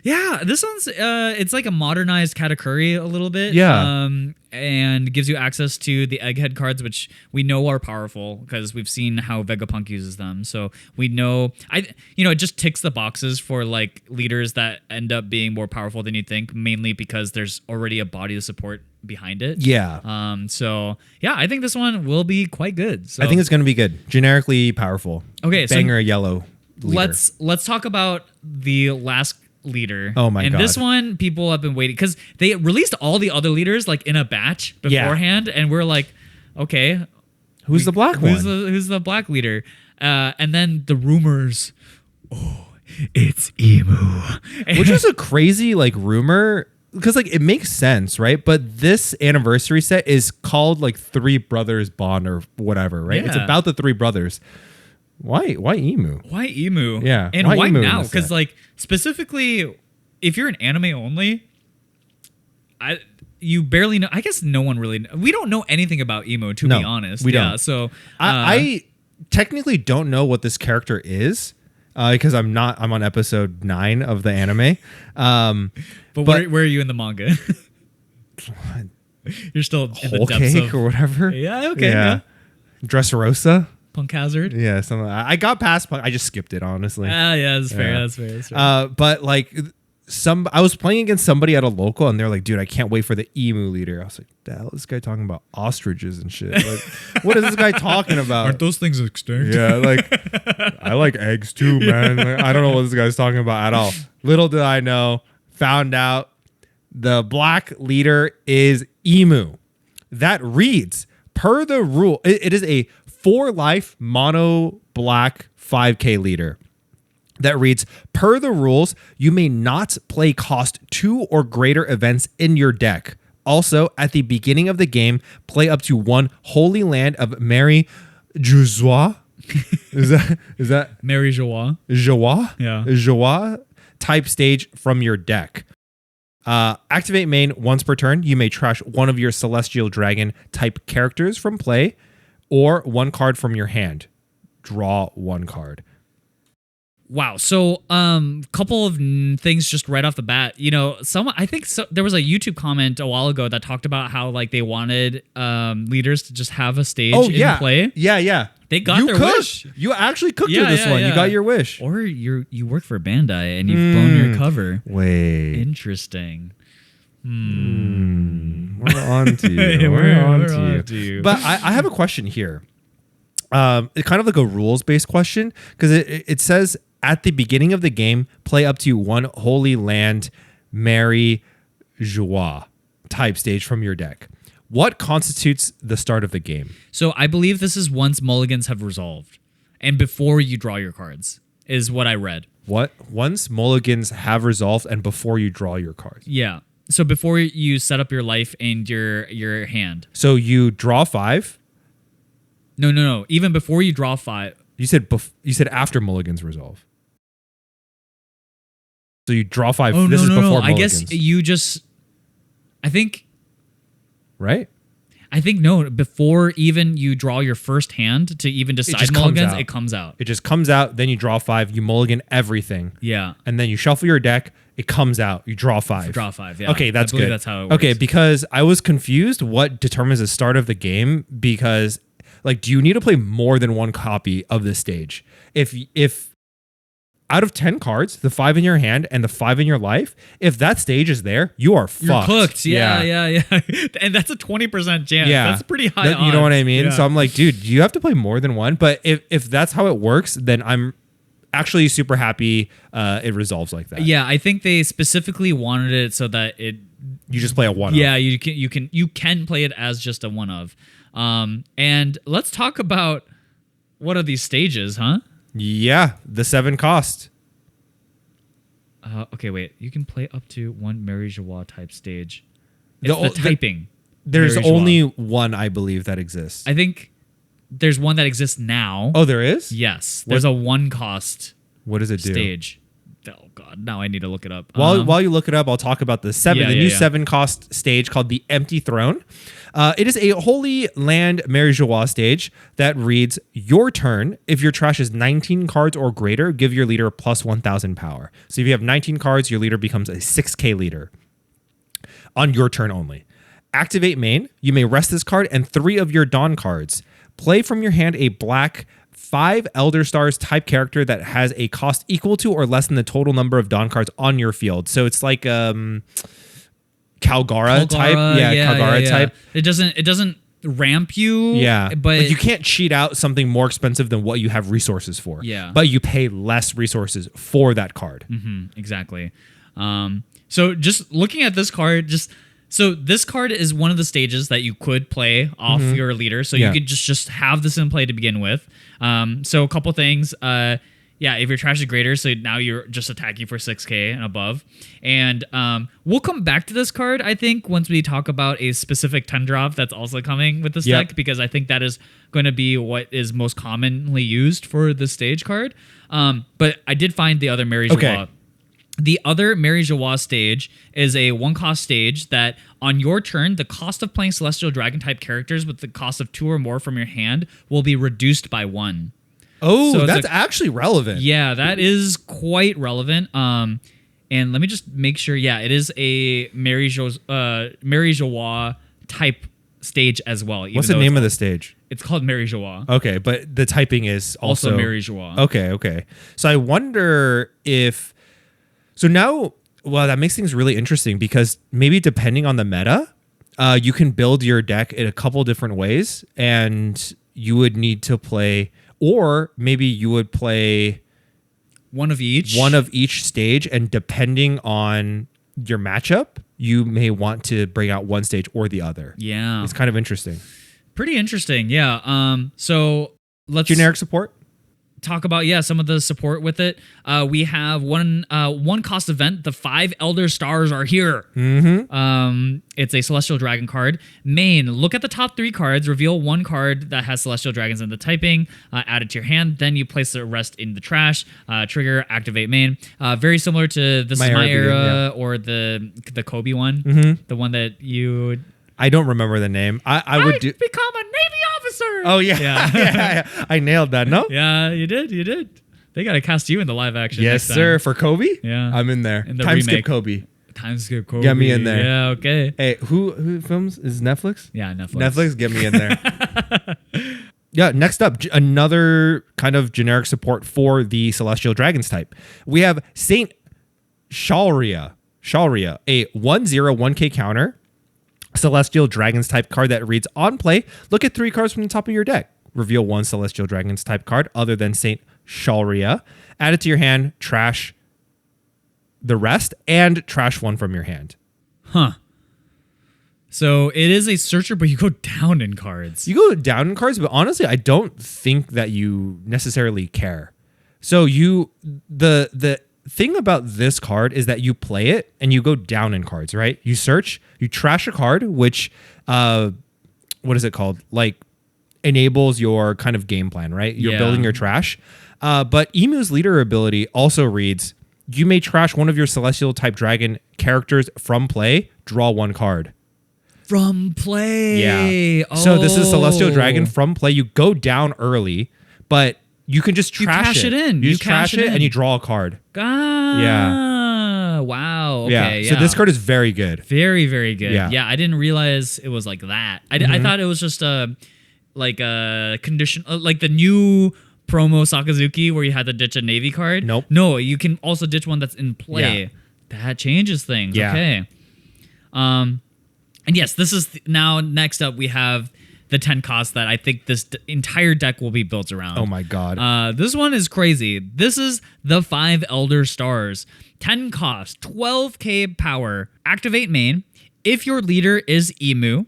Yeah, this one's it's like a modernized Katakuri a little bit. Yeah. And gives you access to the Egghead cards, which we know are powerful because we've seen how Vegapunk uses them. So we know it just ticks the boxes for like leaders that end up being more powerful than you think, mainly because there's already a body of support behind it. Yeah. So yeah, I think this one will be quite good. So. I think it's gonna be good. Generically powerful. Okay, banger yellow. Leader. Let's talk about the last leader. Oh my god. And this one people have been waiting because they released all the other leaders like in a batch beforehand, and we're like, okay, who's the black one? Who's the black leader? And then the rumors, it's Emu. Which is a crazy like rumor because like it makes sense, right? But this anniversary set is called like 3 Brothers Bond or whatever, right? Yeah. It's about the 3 brothers. Why Emu? Why Emu? Yeah. And why now? Because like specifically, if you're an anime only, you barely know. I guess no one really. We don't know anything about Emu, to be honest. We don't. So I technically don't know what this character is because I'm on episode 9 of the anime. But where are you in the manga? You're still in Whole the depths Cake or whatever. Yeah. Okay. Yeah. Dressrosa. Punk Hazard. Yeah, something. I got past Punk. I just skipped it, honestly. Yeah, that's fair. That's fair. But like I was playing against somebody at a local, and they're like, "Dude, I can't wait for the Emu leader." I was like, "The hell is this guy talking about ostriches and shit? Like, what is this guy talking about? Aren't those things extinct?" Yeah, like I like eggs too, man. Like, I don't know what this guy's talking about at all. Little did I know, found out the black leader is Emu. That reads per the rule. It is a 4-life mono black 5k leader that reads per the rules you may not play cost 2 or greater events in your deck. Also at the beginning of the game play up to 1 Holy Land of Mary Joie. is that Mary Joie? Joie type stage from your deck. Activate main once per turn. You may trash one of your Celestial Dragon type characters from play or 1 card from your hand. Draw 1 card. Wow. So, couple of things just right off the bat. You know, there was a YouTube comment a while ago that talked about how like they wanted leaders to just have a stage in play. Yeah. They got their wish. You actually cooked with this one. You got your wish. Or you work for Bandai and you've blown your cover. Wait. Interesting. We're on to you. We're on to you. But I have a question here. It's kind of like a rules-based question because it says at the beginning of the game, play up to one Holy Land Mary Joie type stage from your deck. What constitutes the start of the game? So I believe this is once mulligans have resolved and before you draw your cards is what I read. What? Once mulligans have resolved and before you draw your cards? Yeah. So before you set up your life and your hand. So you draw 5? No. Even before you draw 5. You said after mulligans resolve. So you draw 5. Oh, this is before mulligans. I guess you just... I think... Right? I think no. Before even you draw your first hand to even decide mulligans, it comes out. It just comes out. Then you draw 5. You mulligan everything. Yeah. And then you shuffle your deck. It comes out. You draw 5. Draw 5. Yeah. Okay, that's good. That's how it works. Okay, because I was confused what determines the start of the game because, like, do you need to play more than one copy of this stage? If out of 10 cards, the 5 in your hand and the 5 in your life, if that stage is there, you are fucked. You're cooked. Yeah. And that's a 20% chance. Yeah. That's pretty high odds. You know what I mean? Yeah. So I'm like, dude, you have to play more than one. But if that's how it works, then I'm actually super happy it resolves like that. Yeah, I think they specifically wanted it so that you just play a one. Yeah, you can play it as just a one of. And let's talk about what are these stages, huh? Yeah, the 7 cost. Okay, wait. You can play up to one Mary Joie type stage. It's the typing. There's only one, I believe, that exists. I think there's one that exists now. Oh, there is? Yes. There's a one cost. What does it do? Stage. Oh god, now I need to look it up. While you look it up, I'll talk about the 7 cost stage called the Empty Throne. It is a Holy Land Mary Joie stage that reads, your turn, if your trash is 19 cards or greater, give your leader plus 1,000 power. So if you have 19 cards, your leader becomes a 6k leader on your turn only. Activate main, you may rest this card and 3 of your Dawn cards. Play from your hand a black 5 Elder Stars type character that has a cost equal to or less than the total number of Dawn cards on your field. So it's like Kalgara type. Kalgara type. It doesn't ramp you. Yeah. But like you can't cheat out something more expensive than what you have resources for. Yeah. But you pay less resources for that card. Mm-hmm, exactly. So just looking at this card, so this card is one of the stages that you could play off your leader. So you could just have this in play to begin with. So a couple things. If your trash is greater, so now you're just attacking for 6k and above. And we'll come back to this card, I think, once we talk about a specific 10 drop that's also coming with this deck, because I think that is going to be what is most commonly used for the stage card. But I did find the other Mary Joie. Okay. The other Mary Joie stage is a 1-cost stage that on your turn, the cost of playing Celestial Dragon type characters with the cost of 2 or more from your hand will be reduced by 1. Oh, so that's actually relevant. Yeah, that is quite relevant. And let me just make sure. Yeah, it is a Mary Joie type stage as well. What's the name of the stage? It's called Mary Joie. Okay, but the typing is also Mary Joie. Okay. So I wonder if... So now, well, that makes things really interesting because maybe depending on the meta, you can build your deck in a couple different ways, and you would need to play, or maybe you would play one of each stage, and depending on your matchup, you may want to bring out one stage or the other. Yeah, it's kind of interesting. Pretty interesting. Yeah. So let's generic support. Talk about some of the support with it. We have one cost event. The 5 Elder Stars are here. It's a Celestial Dragon card. Main, look at the top 3 cards. Reveal 1 card that has Celestial Dragons in the typing. Add it to your hand. Then you place the rest in the trash. Trigger, activate main. Very similar to This Is My Era or the Kobe one. The one that you... I don't remember the name. I would become a Navy officer. Oh yeah. Yeah. I nailed that. No. Yeah, you did. They gotta cast you in the live action. Yes, next sir. time. For Kobe? Yeah. I'm in there. In the Time skip remake. Kobe. Time skip Kobe. Get me in there. Yeah. Okay. Hey, who films? Is Netflix? Yeah. Netflix. Netflix, get me in there. Yeah, next up, another kind of generic support for the Celestial Dragons type. We have Saint Shalria, a 1/0/1K counter Celestial Dragons type card that reads, on play, look at 3 cards from the top of your deck. Reveal 1 Celestial Dragons type card other than Saint Shalria. Add it to your hand, trash the rest, and trash 1 from your hand. Huh. So it is a searcher, but you go down in cards. You go down in cards, but honestly, I don't think that you necessarily care. So the thing about this card is that you play it and you go down in cards, right? You search, you trash a card, which what is it called? Like enables your kind of game plan, right? You're building your trash. But Emu's leader ability also reads, you may trash one of your Celestial type dragon characters from play, draw 1 card. From play. Yeah. So this is Celestial Dragon from play. You go down early, but you can just trash it in. You just trash it and you draw a card. Yeah. Wow. Okay. Yeah. So this card is very good. Very, very good. Yeah. I didn't realize it was like that. I thought it was just like a condition, like the new promo Sakazuki where you had to ditch a Navy card. Nope. No, you can also ditch one that's in play. Yeah. That changes things. Yeah. Okay. And yes, this is now next up we have the 10 cost that I think this entire deck will be built around. Oh my god. This one is crazy. This is the 5 Elder Stars. 10 cost, 12k power. Activate main. If your leader is Emu,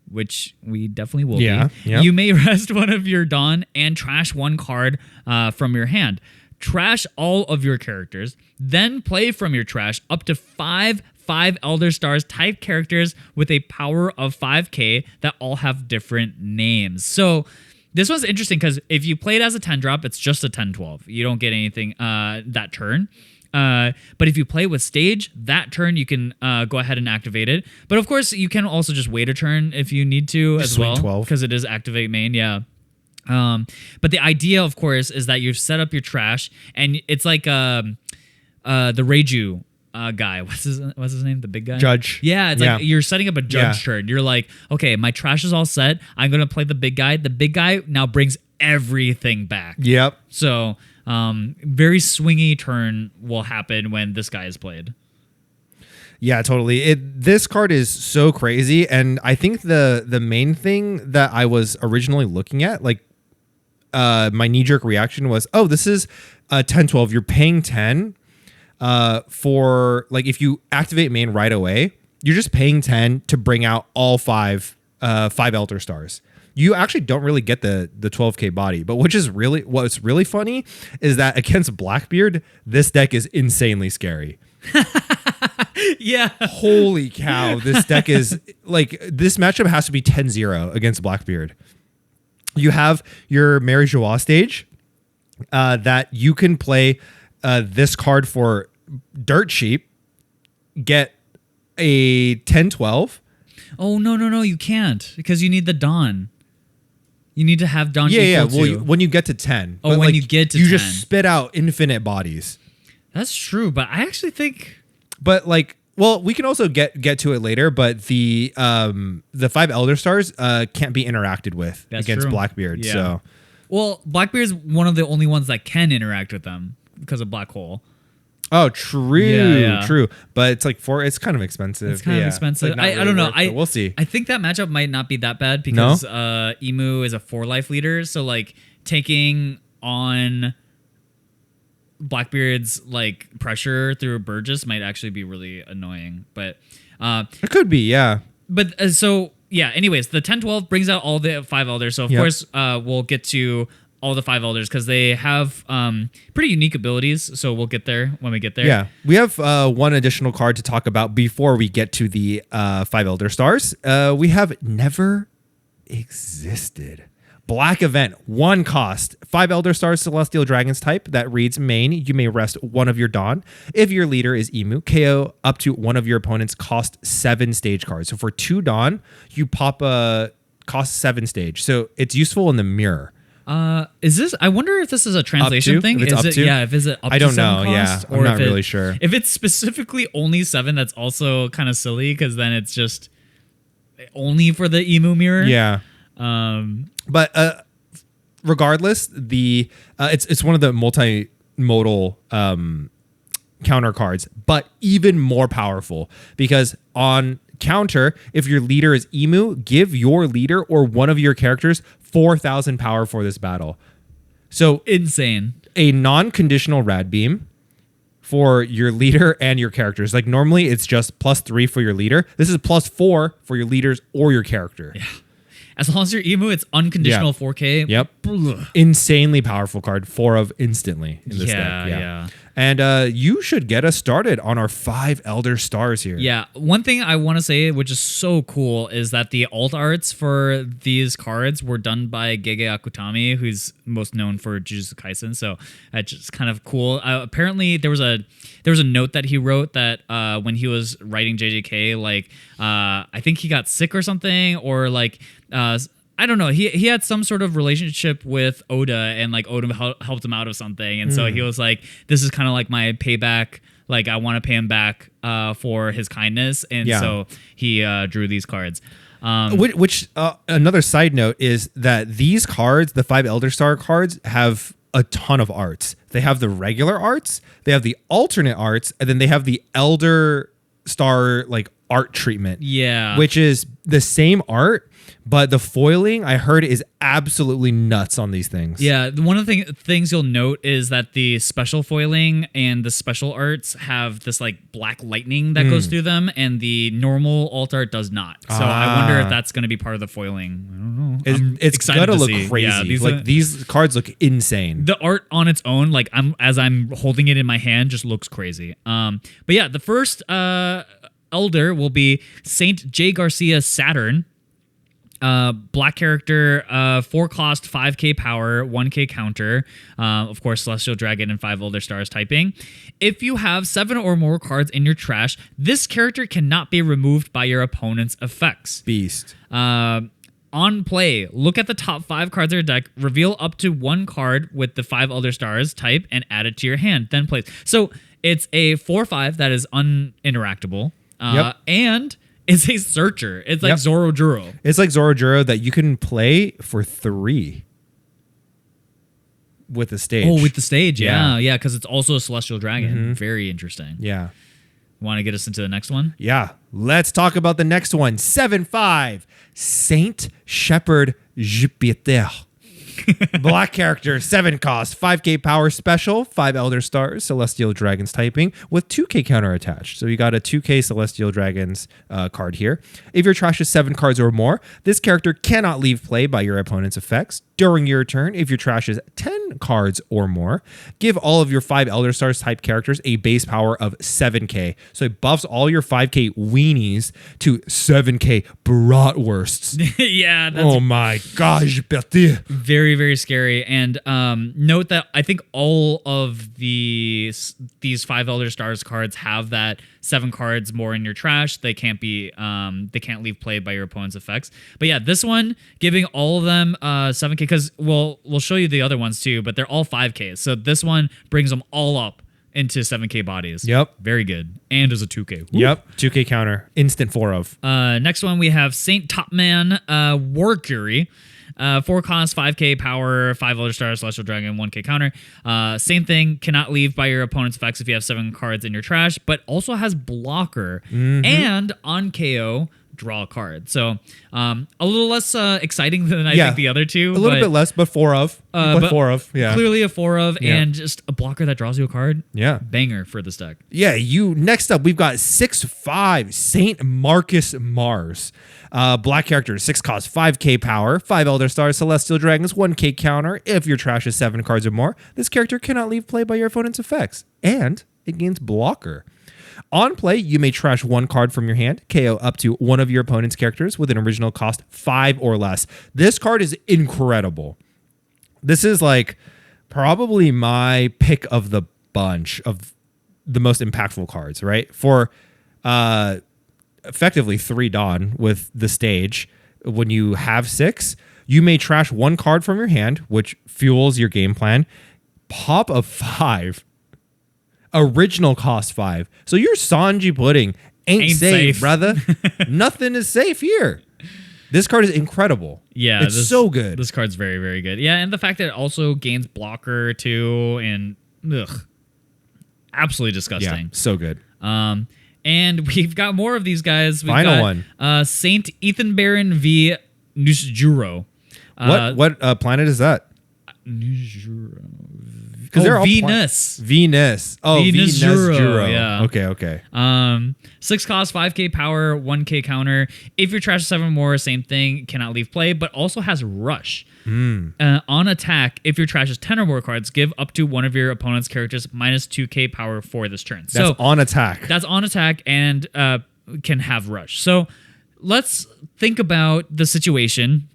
which we definitely will be, Yep. you may rest one of your Dawn and trash 1 card from your hand. Trash all of your characters, then play from your trash up to 5 Elder Stars type characters with a power of 5k that all have different names. So this one's interesting because if you play it as a 10 drop, it's just a 10/12. You don't get anything that turn. But if you play with stage, that turn you can go ahead and activate it. But of course, you can also just wait a turn if you need to as swing well, 12. because it is activate main. Yeah. But the idea, of course, is that you set up your trash, and it's like the Reiju guy. What's his name? The big guy? Judge. Yeah, it's like you're setting up a judge turn. You're like, okay, my trash is all set. I'm gonna play the big guy. The big guy now brings everything back. Yep. So very swingy turn will happen when this guy is played. Yeah, totally. This card is so crazy, and I think the main thing that I was originally looking at, like my knee-jerk reaction was, oh, this is 10/12. You're paying 10 for, like, if you activate main right away, you're just paying 10 to bring out all 5 Elder Stars. You actually don't really get the 12k body, but what's really funny is that against Blackbeard, this deck is insanely scary. Yeah. Holy cow. This deck is like, this matchup has to be 10-0 against Blackbeard. You have your Mary Joie stage that you can play this card for dirt cheap, get a 10-12. Oh, no, you can't, because you need the Dawn. You need to have Dawn equal to. Well, when you get to 10. Oh, when you get to 10. You just spit out infinite bodies. That's true, but I actually think... But like, well, we can also get to it later, but the 5 Elder Stars can't be interacted with against true. Blackbeard. Yeah. So, well, Blackbeard's one of the only ones that can interact with them because of Black Hole. oh, true, Yeah. true. But it's like it's kind of expensive. It's kind of expensive. Like, not I don't know. worth it. We'll see. I think that matchup might not be that bad because Emu is a 4-life leader, so like taking on Blackbeard's like pressure through Burgess might actually be really annoying. But It could be, yeah. But so yeah. Anyways, the 10/12 brings out all the 5 elders. So of course we'll get to all the 5 elders because they have pretty unique abilities. So we'll get there when we get there. Yeah, we have one additional card to talk about before we get to the 5 Elder Stars. We have Never Existed. Black event, 1 cost, 5 Elder Stars Celestial Dragons type that reads main. You may rest one of your Dawn. If your leader is Emu, KO up to one of your opponent's cost 7 stage cards. So for 2 Dawn, you pop a cost 7 stage. So it's useful in the mirror Is this? I wonder if this is a translation to? thing. If it's is up it? to? Yeah. If is it up I to don't 7 know. cost, Yeah, I'm not really sure. If it's specifically only 7, that's also kind of silly because then it's just only for the emu mirror. Yeah. But regardless, it's one of the multimodal counter cards, but even more powerful because on counter, if your leader is emu, give your leader or one of your characters 4,000 power for this battle. So insane. A non-conditional rad beam for your leader and your characters. Like normally it's just +3 for your leader. This is +4 for your leaders or your character. Yeah. As long as you're emu, it's unconditional 4K. Yep. Insanely powerful card. 4 of instantly in this deck. Yeah. And you should get us started on our 5 Elder Stars here. Yeah. One thing I want to say, which is so cool, is that the alt arts for these cards were done by Gege Akutami, who's most known for Jujutsu Kaisen. So that's just kind of cool. Apparently, there was a note that he wrote that when he was writing JJK, like I think he got sick or something, or like. I don't know. He had some sort of relationship with Oda, and like Oda helped him out of something, and so he was like, "This is kind of like my payback. Like I want to pay him back for his kindness," and so he drew these cards. Which another side note is that these cards, the 5 Elder Star cards, have a ton of arts. They have the regular arts, they have the alternate arts, and then they have the Elder Star like art treatment. Yeah, which is the same art. But the foiling, I heard, is absolutely nuts on these things. Yeah, one of the things you'll note is that the special foiling and the special arts have this like black lightning that goes through them, and the normal alt art does not. So I wonder if that's going to be part of the foiling. I don't know. It's gonna look crazy. Yeah, these cards look insane. The art on its own, like as I'm holding it in my hand, just looks crazy. But yeah, the first Elder will be Saint J. Garcia Saturn. Black character, 4 cost, 5k power, 1k counter. Of course, Celestial Dragon and 5 Elder Stars typing. If you have 7 or more cards in your trash, this character cannot be removed by your opponent's effects. Beast. On play, look at the top 5 cards of your deck, reveal up to 1 card with the 5 Elder Stars type, and add it to your hand. Then play. So it's a 4/5 that is uninteractable. And it's a searcher. It's like Zorojuro. It's like Zorojuro that you can play for 3 with the stage. Oh, with the stage, yeah, because it's also a Celestial Dragon. Very interesting. Yeah. Want to get us into the next one? Yeah. Let's talk about the next one. 7/5, Saint Shepherd Jupiter. Black character, 7 cost, 5k power special, 5 Elder Stars, Celestial Dragons typing with 2k counter attached. So you got a 2k Celestial Dragons card here. If your trash is 7 cards or more, this character cannot leave play by your opponent's effects. During your turn, if your trash is 10 cards or more, give all of your 5 Elder Stars type characters a base power of 7k. So it buffs all your 5k weenies to 7k bratwursts. Yeah. That's oh my gosh, Bertie. Very, very scary. And note that I think all of these 5 Elder Stars cards have that 7 cards more in your trash. They can't be they can't leave play by your opponent's effects. But yeah, this one giving all of them 7k, because we'll show you the other ones too, but they're all 5k. So this one brings them all up into 7k bodies. Yep. Very good. And as a 2k. Woo. Yep. 2k counter. Instant 4 of. Next one we have Saint Topman War Curie. 4 cost, 5k power, 5 Elder Stars, Celestial Dragon, 1k counter. Same thing, cannot leave by your opponent's effects if you have 7 cards in your trash, but also has blocker. And on KO, draw a card. So a little less exciting than I think the other two. A little bit less, but 4 of. But 4 of, yeah. Clearly a 4 of, and just a blocker that draws you a card. Yeah. Banger for this deck. Yeah, next up, we've got 6/5 Saint Marcus Mars. Black character, 6 cost, 5k power, 5 Elder Stars, Celestial Dragons, 1k counter. If your trash is 7 cards or more, this character cannot leave play by your opponent's effects. And it gains blocker. On play, you may trash 1 card from your hand, KO up to one of your opponent's characters with an original cost 5 or less. This card is incredible. This is like probably my pick of the bunch of the most impactful cards, right? For effectively 3 Dawn with the stage, when you have 6, You may trash one card from your hand, which fuels your game plan. Pop a 5. Original cost 5. So your Sanji pudding ain't safe, brother. Nothing is safe here. This card is incredible. Yeah, it's so good. This card's very, very good. Yeah, and the fact that it also gains blocker too, and absolutely disgusting. Yeah, so good. And we've got more of these guys. We've Final got, one. Saint Ethan Baron v. Nusjuro. What planet is that? Nusjuro. Because they're all Venus. Venus. Oh, Venus Juro. Yeah. Okay. 6 cost, 5k power, 1k counter. If your trash is 7 more, same thing, cannot leave play, but also has rush. On attack, if your trash is 10 or more cards, give up to one of your opponent's characters minus 2k power for this turn. That's on attack. That's on attack and can have rush. So let's think about the situation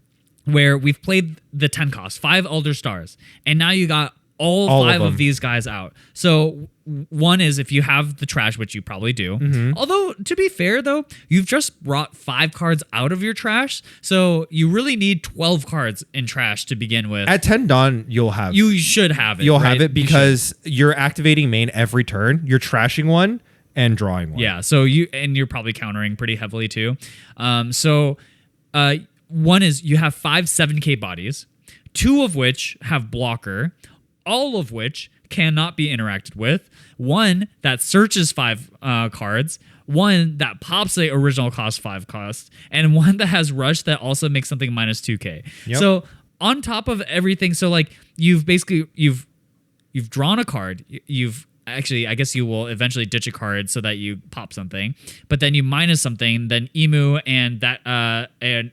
where we've played the 10 cost, 5 Elder Stars, and now you got all 5 of these guys out. So one is if you have the trash, which you probably do. Although, to be fair, though, you've just brought 5 cards out of your trash. So you really need 12 cards in trash to begin with. At 10 Dawn, you'll have. You should have it. You'll right? have it because you're activating main every turn. You're trashing one and drawing one. Yeah. So you're probably countering pretty heavily too. One is you have 5 7k bodies, 2 of which have blocker, all of which cannot be interacted with, 1 that searches 5 cards, 1 that pops a original cost 5 cost, and 1 that has rush that also makes something minus 2k. Yep. So on top of everything, so like you've drawn a card, you've actually, I guess you will eventually ditch a card so that you pop something, but then you minus something, then Emu and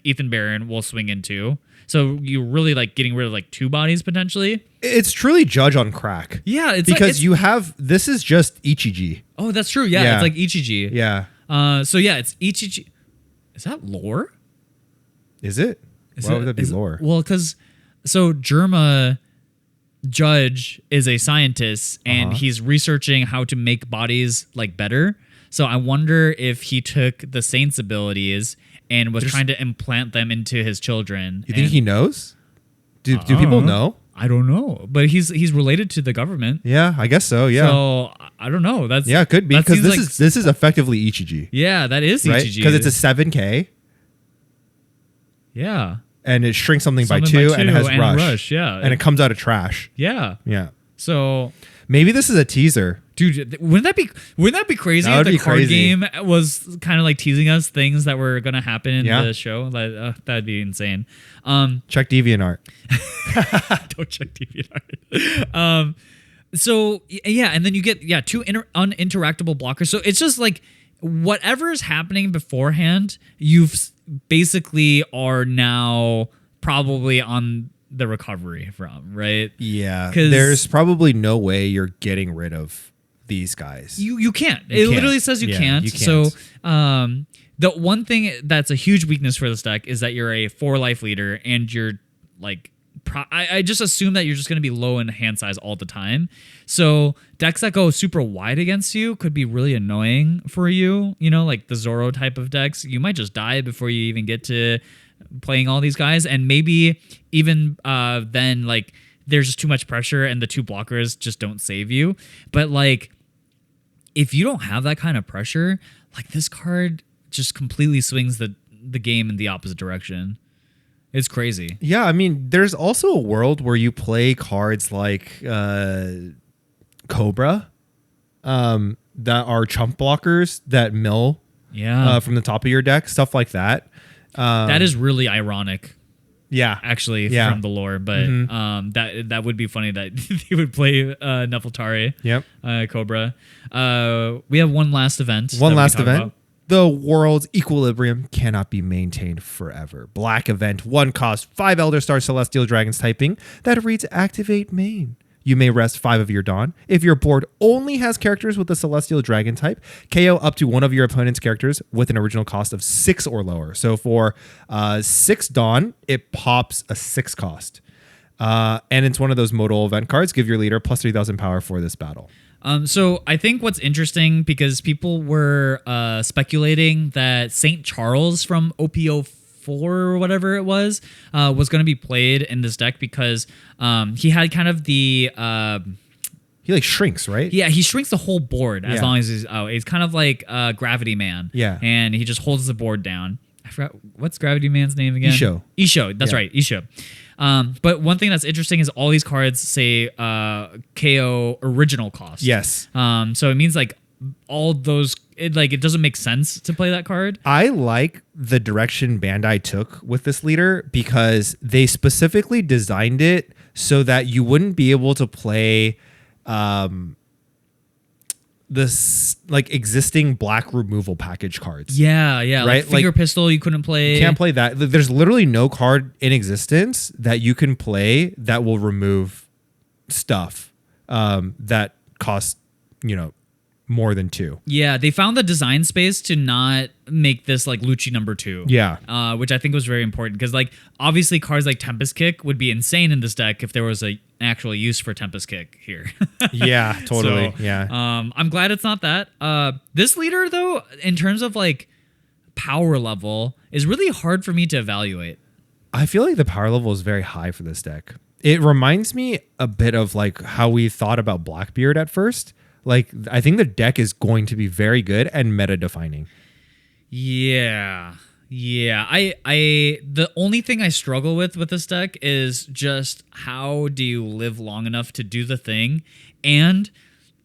Ethan Baron will swing into. So you're really like getting rid of like 2 bodies potentially. It's truly judge on crack. Yeah, it's because you have this is just Ichiji. Oh, that's true. Yeah, it's like Ichiji. Yeah. So yeah, it's Ichiji. Is that lore? Is it? Why would that be lore? Well, because Germa Judge is a scientist and he's researching how to make bodies like better. So I wonder if he took the Saint's abilities and was trying to implant them into his children. You think he knows? Do people know? I don't know, but he's related to the government. Yeah, I guess so. Yeah. So I don't know. It could be because this is effectively Ichiji. Yeah, that is right? Ichiji because it's a 7k. Yeah. And it shrinks something by 2 and it has rush. Yeah. And it comes out of trash. Yeah. Yeah. So maybe this is a teaser. Dude, wouldn't that be crazy if the card game was kind of like teasing us things that were going to happen in the show? Like, that'd be insane. Check DeviantArt. Don't check DeviantArt. So, yeah, and then you get 2 uninteractable blockers. So it's just like whatever is happening beforehand, you've basically are now probably on the recovery from, right? Yeah. There's probably no way you're getting rid of these guys. You can't. It literally says you can't. So the one thing that's a huge weakness for this deck is that you're a 4 life leader and you're like I just assume that you're just going to be low in hand size all the time. So decks that go super wide against you could be really annoying for you. You know, like the Zoro type of decks. You might just die before you even get to playing all these guys. And maybe even then, like, there's just too much pressure and the 2 blockers just don't save you. But, like, if you don't have that kind of pressure, like, this card just completely swings the game in the opposite direction. It's crazy. Yeah, I mean, there's also a world where you play cards like Cobra that are chump blockers that mill from the top of your deck, stuff like that. That is really ironic. Yeah, actually, from the lore, but that would be funny that he would play Nefeltari. Yep, Cobra. We have one last event. About. The world's equilibrium cannot be maintained forever. Black event, 1 cost, 5 Elder Star Celestial Dragons typing that reads activate main. You may rest 5 of your Dawn. If your board only has characters with the Celestial Dragon type, KO up to one of your opponent's characters with an original cost of 6 or lower. So for 6 Dawn, it pops a 6 cost. And it's one of those modal event cards. Give your leader plus 3,000 power for this battle. So I think what's interesting, because people were speculating that St. Charles from OP13 4 or whatever it was going to be played in this deck because he had kind of the he like shrinks, right? yeah, he shrinks the whole board as Yeah. long as he's out. He's kind of like Gravity Man. Yeah. And he just holds the board down. I forgot what's Gravity Man's name again? Isho. That's Yeah. right, Isho. But one thing that's interesting is all these cards say KO original cost. Yes. So it means like all those it doesn't make sense to play that card. I like the direction Bandai took with this leader because they specifically designed it so that you wouldn't be able to play this like existing black removal package cards. Yeah, Right? Like Finger Like, Pistol you couldn't play. You can't play that. There's literally no card in existence that you can play that will remove stuff that costs, more than 2. Yeah, they found the design space to not make this like Lucci number 2. Yeah. Which I think was very important because like obviously cards like Tempest Kick would be insane in this deck if there was an actual use for Tempest Kick here. Yeah, totally. So, yeah. I'm glad it's not that. This leader though, in terms of like power level, is really hard for me to evaluate. I feel like the power level is very high for this deck. It reminds me a bit of like how we thought about Blackbeard at first. Like, I think the deck is going to be very good and meta defining. Yeah. I the only thing I struggle with this deck is just how do you live long enough to do the thing, and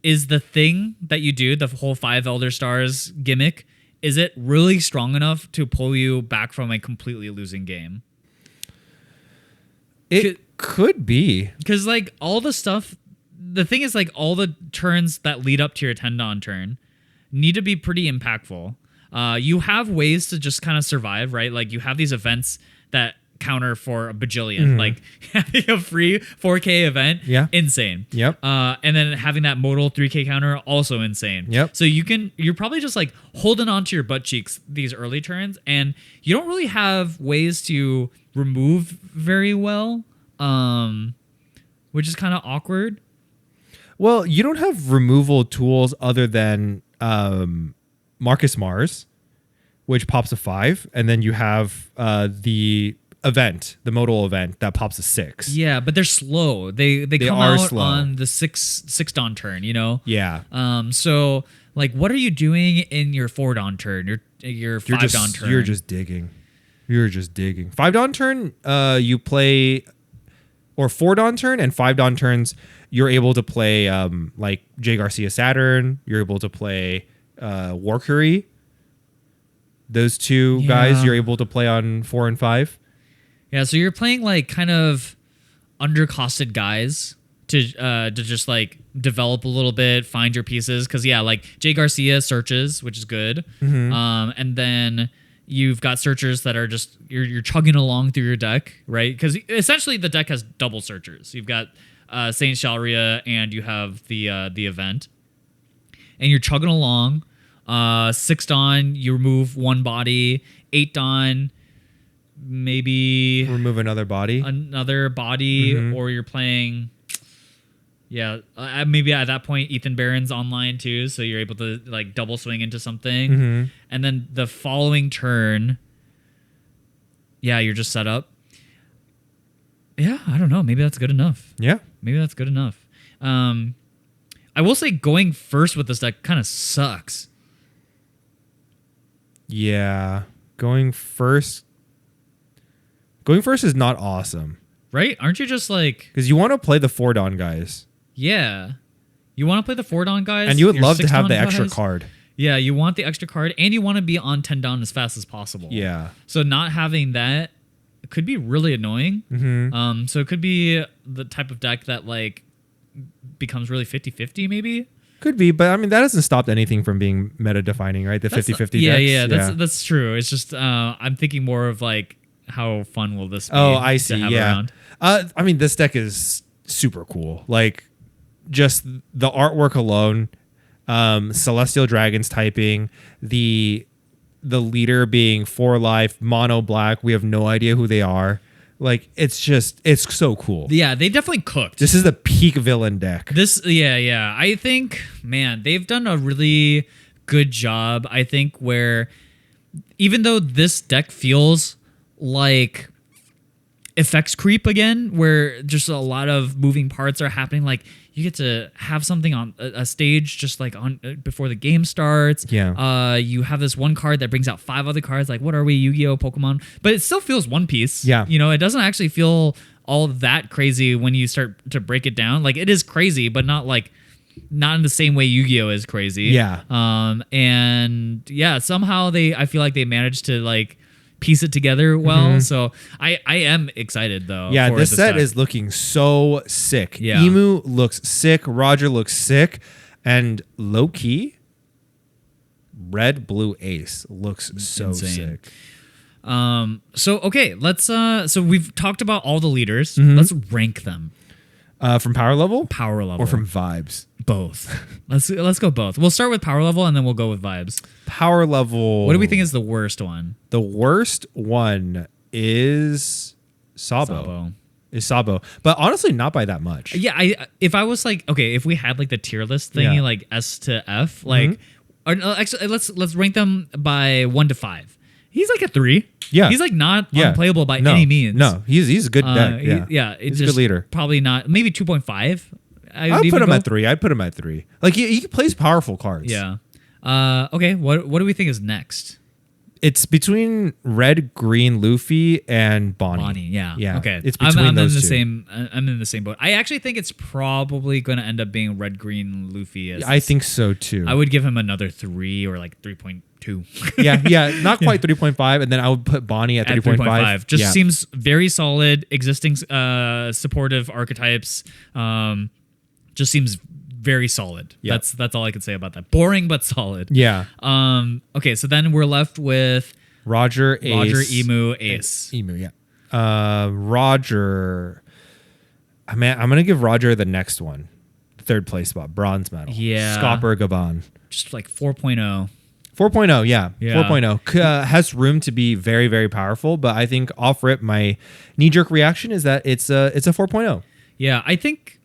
is the thing that you do, the whole 5 Elder Stars gimmick, is it really strong enough to pull you back from a completely losing game? It could be. Because like all the stuff, the thing is like all the turns that lead up to your Tendon turn need to be pretty impactful. You have ways to just kind of survive, right? Like you have these events that counter for a bajillion. Like having a free 4K event, insane. Yep. And then having that modal 3K counter, also insane. Yep. So you're probably just like holding on to your butt cheeks these early turns, and you don't really have ways to remove very well, which is kind of awkward. Well, you don't have removal tools other than Marcus Mars, which pops a 5, and then you have the event, the modal event that pops a 6. Yeah, but they're slow. They come are out slow. on the 6 Dawn turn, Yeah. So like, what are you doing in your 4 Dawn turn? Your 5 Dawn turn. You're just digging. 5 Dawn turn, you play, or 4 Dawn turn and 5 Dawn turns, you're able to play like Jay Garcia Saturn. You're able to play Warcury. Those two guys you're able to play on 4 and 5. Yeah, so you're playing like kind of undercosted guys to just like develop a little bit, find your pieces. Because like Jay Garcia searches, which is good, and then you've got searchers that are just you're chugging along through your deck, right? Because essentially the deck has double searchers. You've got Saint Shalria and you have the event, and you're chugging along. 6 Dawn, you remove 1 body. 8 Dawn, maybe remove another body, or you're playing. Yeah, maybe at that point Ethan Barron's online too, so you're able to like double swing into something, and then the following turn, you're just set up. Yeah, I don't know. Maybe that's good enough. Yeah, maybe that's good enough. I will say going first with this deck kind of sucks. Yeah, going first is not awesome, right? Aren't you just like, because you want to play the 4 Dawn guys? Yeah, you want to play the 4 Dawn guys, and you would your love to 6 have Dawn the extra guys. card. Yeah, you want the extra card, and you want to be on 10 Dawn as fast as possible. Yeah. So not having that could be really annoying. So it could be the type of deck that like becomes really 50-50 maybe. Could be, but I mean that hasn't stopped anything from being meta defining, right? The 50-50 decks. That's true. It's just I'm thinking more of like how fun will this be? Oh, I see. To have Yeah. around. I mean this deck is super cool. Like just the artwork alone, Celestial Dragons typing, the leader being 4 life, mono black. We have no idea who they are. Like it's so cool. Yeah, they definitely cooked. This is the peak villain deck. I think, man, they've done a really good job. I think where even though this deck feels like effects creep again, where just a lot of moving parts are happening. Like you get to have something on a stage just like on before the game starts. Yeah. You have this one card that brings out 5 other cards. Like what are we, Yu-Gi-Oh, Pokemon? But it still feels One Piece. Yeah. You know, it doesn't actually feel all that crazy when you start to break it down. Like it is crazy, but not in the same way Yu-Gi-Oh is crazy. Yeah. And yeah, somehow I feel like they managed to like piece it together well. So I am excited though. Yeah, for this the set set is looking so sick. Yeah. Emu looks sick. Roger looks sick. And low key, red blue ace looks so insane. sick. So okay, let's so we've talked about all the leaders. Mm-hmm. Let's rank them. From power level? Power level. Or from vibes? Both. Let's go both. We'll start with power level and then we'll go with vibes. Power level. What do we think is the worst one? The worst one is Sabo. Is Sabo. But honestly, not by that much. Yeah, if I was like, okay, if we had like the tier list thingy, Yeah. like S to F, like, or no, actually, let's rank them by 1 to 5. He's like a 3. Yeah. He's like not Yeah. unplayable by No. any means. No, he's a good deck. It's He's a good leader. Probably not. Maybe 2.5. I'd put him at 3. I'd put him at 3. Like he plays powerful cards. Yeah. Okay. What do we think is next? It's between red, green, Luffy, and Bonney. Bonney. Yeah. Yeah. Okay. It's between I'm those in the two. same. I'm in the same boat. I actually think it's probably going to end up being red, green, Luffy. I think so too. I would give him another 3 or like 3.2. yeah, not quite 3.5, and then I would put Bonney at 3.5. Just seems very solid. Existing supportive archetypes. Just seems very solid. Yeah. That's all I can say about that. Boring but solid. Yeah. Okay, so then we're left with Roger, Ace. Emu, Ace. Emu, yeah. Roger. I'm gonna give Roger the next one. Third place spot, bronze medal. Yeah. Scopper Gabon. Just like 4.0. 4.0, yeah. Yeah. 4.0 has room to be very, very powerful, but I think off rip, my knee jerk reaction is that it's a 4.0. Yeah, I think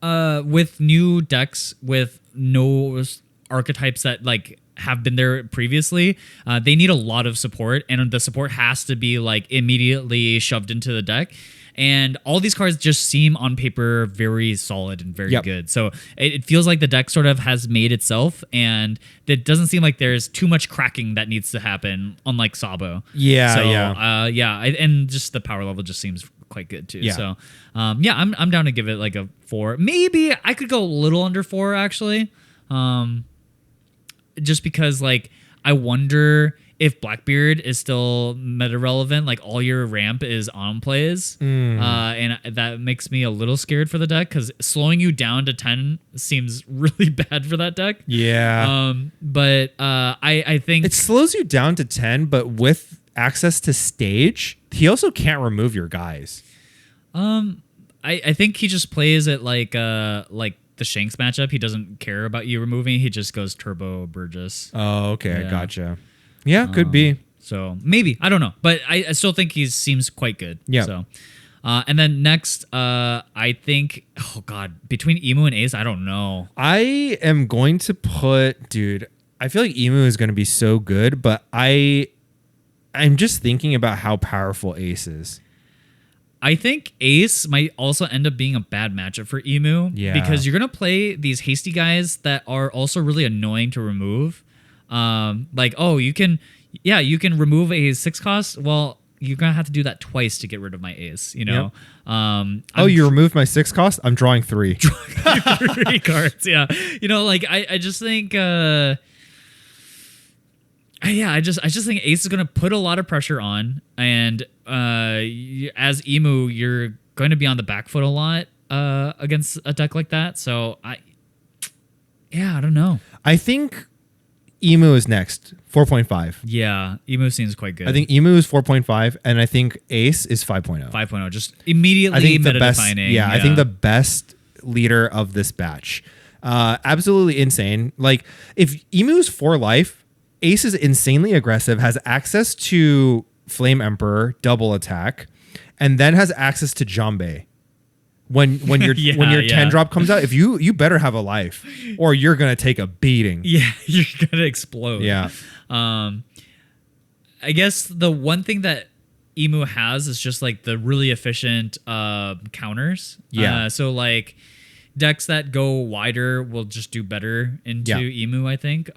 with new decks with no archetypes that like have been there previously, they need a lot of support, and the support has to be like immediately shoved into the deck. And all these cards just seem on paper very solid and very good. So it feels like the deck sort of has made itself, and it doesn't seem like there's too much cracking that needs to happen, unlike Sabo. And just the power level just seems quite good too. Yeah. So I'm down to give it like a 4. Maybe I could go a little under 4 actually. Just because like I wonder if Blackbeard is still meta relevant, like all your ramp is on plays, and that makes me a little scared for the deck because slowing you down to 10 seems really bad for that deck. Yeah. But I think it slows you down to 10, but with access to stage, he also can't remove your guys. I think he just plays it like the Shanks matchup. He doesn't care about you removing. He just goes Turbo Burgess. Oh, okay. Yeah. Gotcha. Yeah, could be. So maybe, I don't know, but I still think he seems quite good. Yeah. So, and then next, I think, oh God, between Emu and Ace, I don't know. I am going to put, dude, I feel like Emu is going to be so good, but I'm just thinking about how powerful Ace is. I think Ace might also end up being a bad matchup for Emu. Yeah. Because you're going to play these hasty guys that are also really annoying to remove. Like, oh, you can remove a 6 cost. Well, you're going to have to do that twice to get rid of my Ace, you know? Yep. You removed my 6 cost? I'm drawing 3. 3 cards, yeah. You know, like, I just think... I just think Ace is going to put a lot of pressure on, and as Emu, you're going to be on the back foot a lot against a deck like that. So I don't know. I think Emu is next, 4.5. Yeah, Emu seems quite good. I think Emu is 4.5, and I think Ace is 5.0. 5.0, just immediately I think the meta best. defining. Yeah, I think the best leader of this batch. Absolutely insane. Like if Emu is 4 life. Ace is insanely aggressive, has access to Flame Emperor, double attack, and then has access to Jambe. When your 10 drop comes out, if you better have a life, or you're gonna take a beating. Yeah, you're gonna explode. Yeah. I guess the one thing that Emu has is just like the really efficient counters. Yeah. So like decks that go wider will just do better into Emu, I think.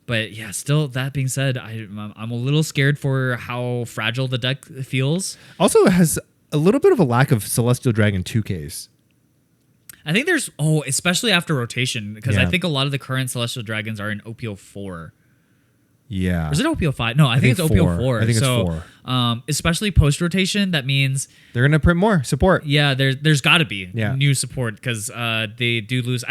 But yeah, still, that being said, I'm a little scared for how fragile the deck feels. Also, it has a little bit of a lack of Celestial Dragon 2Ks. I think there's, especially after rotation, because I think a lot of the current Celestial Dragons are in OP04. Yeah. Or is it OP05? No, I think it's OP04. I think it's 4. Especially post-rotation, that means... They're going to print more support. Yeah, there's got to be new support, because they do lose...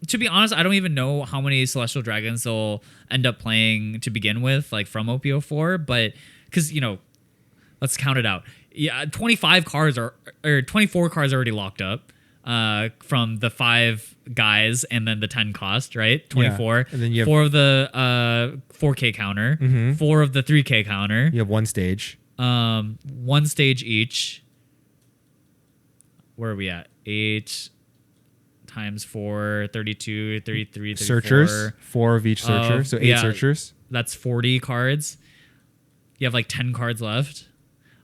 To be honest, I don't even know how many Celestial Dragons they'll end up playing to begin with, like from OP04, but... Because, let's count it out. Yeah, 25 cards or 24 cards already locked up. From the 5 guys and then the 10 cost, right? 24. Yeah. And then you have 4 of the 4K counter, 4 of the 3K counter. You have 1 stage. 1 stage each. Where are we at? 8 times 4, 32, 33, 34. Searchers. 4 of each searcher. So 8 searchers. That's 40 cards. You have like 10 cards left.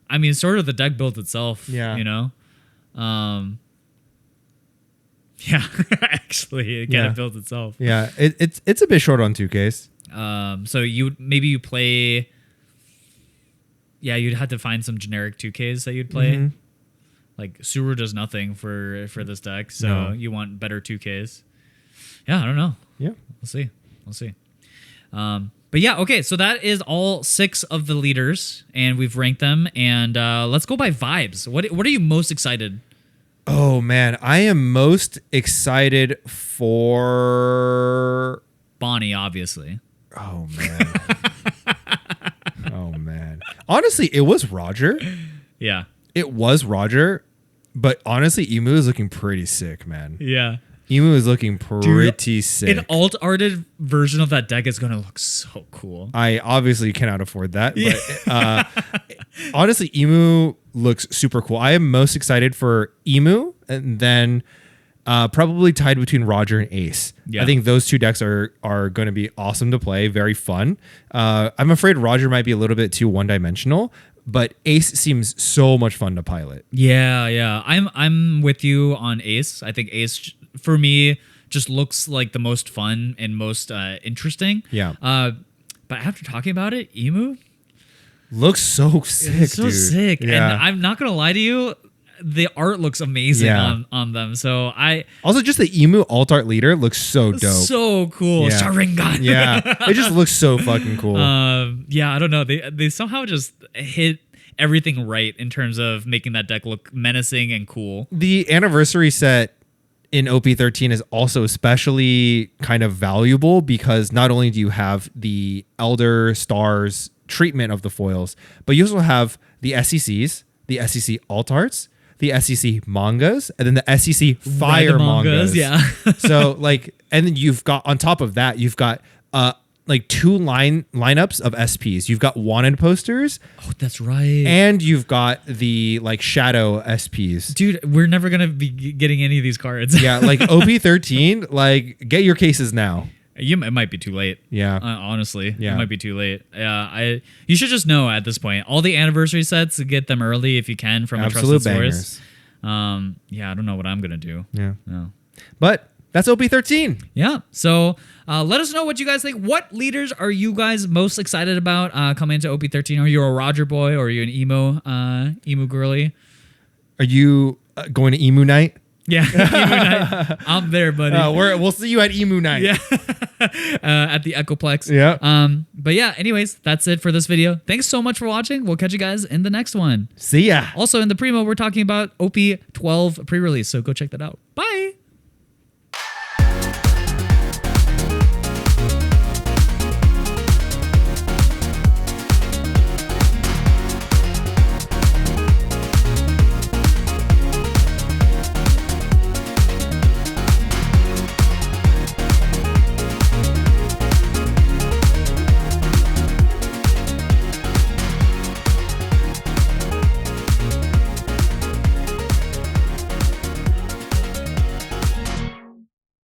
I mean, sort of the deck builds itself, Yeah. Yeah, actually, it kind of builds itself. Yeah, it's a bit short on 2Ks. So you play. Yeah, you'd have to find some generic 2Ks that you'd play. Like Suru does nothing for this deck, so you want better 2Ks. Yeah, I don't know. Yeah, we'll see. But yeah, okay. So that is all 6 of the leaders, and we've ranked them. And let's go by vibes. What are you most excited? Oh man, I am most excited for Bonney, obviously. Oh man. Oh man. Honestly, it was Roger. Yeah. It was Roger, but honestly, Emu is looking pretty sick, man. Yeah. Emu is looking pretty sick. An alt-arted version of that deck is going to look so cool. I obviously cannot afford that, but honestly, Emu looks super cool. I am most excited for Emu, and then probably tied between Roger and Ace. Yeah. I think those 2 decks are going to be awesome to play, very fun. I'm afraid Roger might be a little bit too one-dimensional, but Ace seems so much fun to pilot. Yeah. I'm with you on Ace. I think Ace, for me, just looks like the most fun and most interesting. Yeah. But after talking about it, Emu looks so sick, it's so dude. sick. Yeah. And I'm not going to lie to you, the art looks amazing on them. So also just the Emu alt art leader looks so dope. So cool. Yeah. Sharingan. Yeah. It just looks so fucking cool. Yeah, I don't know. They somehow just hit everything right in terms of making that deck look menacing and cool. The anniversary set in OP13 is also especially kind of valuable because not only do you have the Elder Stars treatment of the foils, but you also have the SECs, the SEC alt arts, the SEC mangas, and then the SEC fire mangas. Yeah. So and then you've got on top of that, you've got 2 lineups of SPs. You've got wanted posters. Oh, that's right. And you've got the shadow SPs. Dude, we're never gonna be getting any of these cards. Yeah, OP13, get your cases now. It might be too late. Yeah. Honestly. Yeah. It might be too late. You should just know at this point, all the anniversary sets, get them early if you can from Absolute a trusted bangers. source. Yeah, I don't know what I'm going to do. Yeah. No. But that's OP13. Yeah. So let us know what you guys think. What leaders are you guys most excited about coming into OP13? Are you a Roger boy or are you an emo girly? Are you going to Emu Night? Yeah, Emu Night. I'm there, buddy. We'll see you at Emu Night. Yeah, at the Echoplex. Yeah. But yeah, anyways, that's it for this video. Thanks so much for watching. We'll catch you guys in the next one. See ya. Also, in the Primo, we're talking about OP12 pre-release, so go check that out. Bye.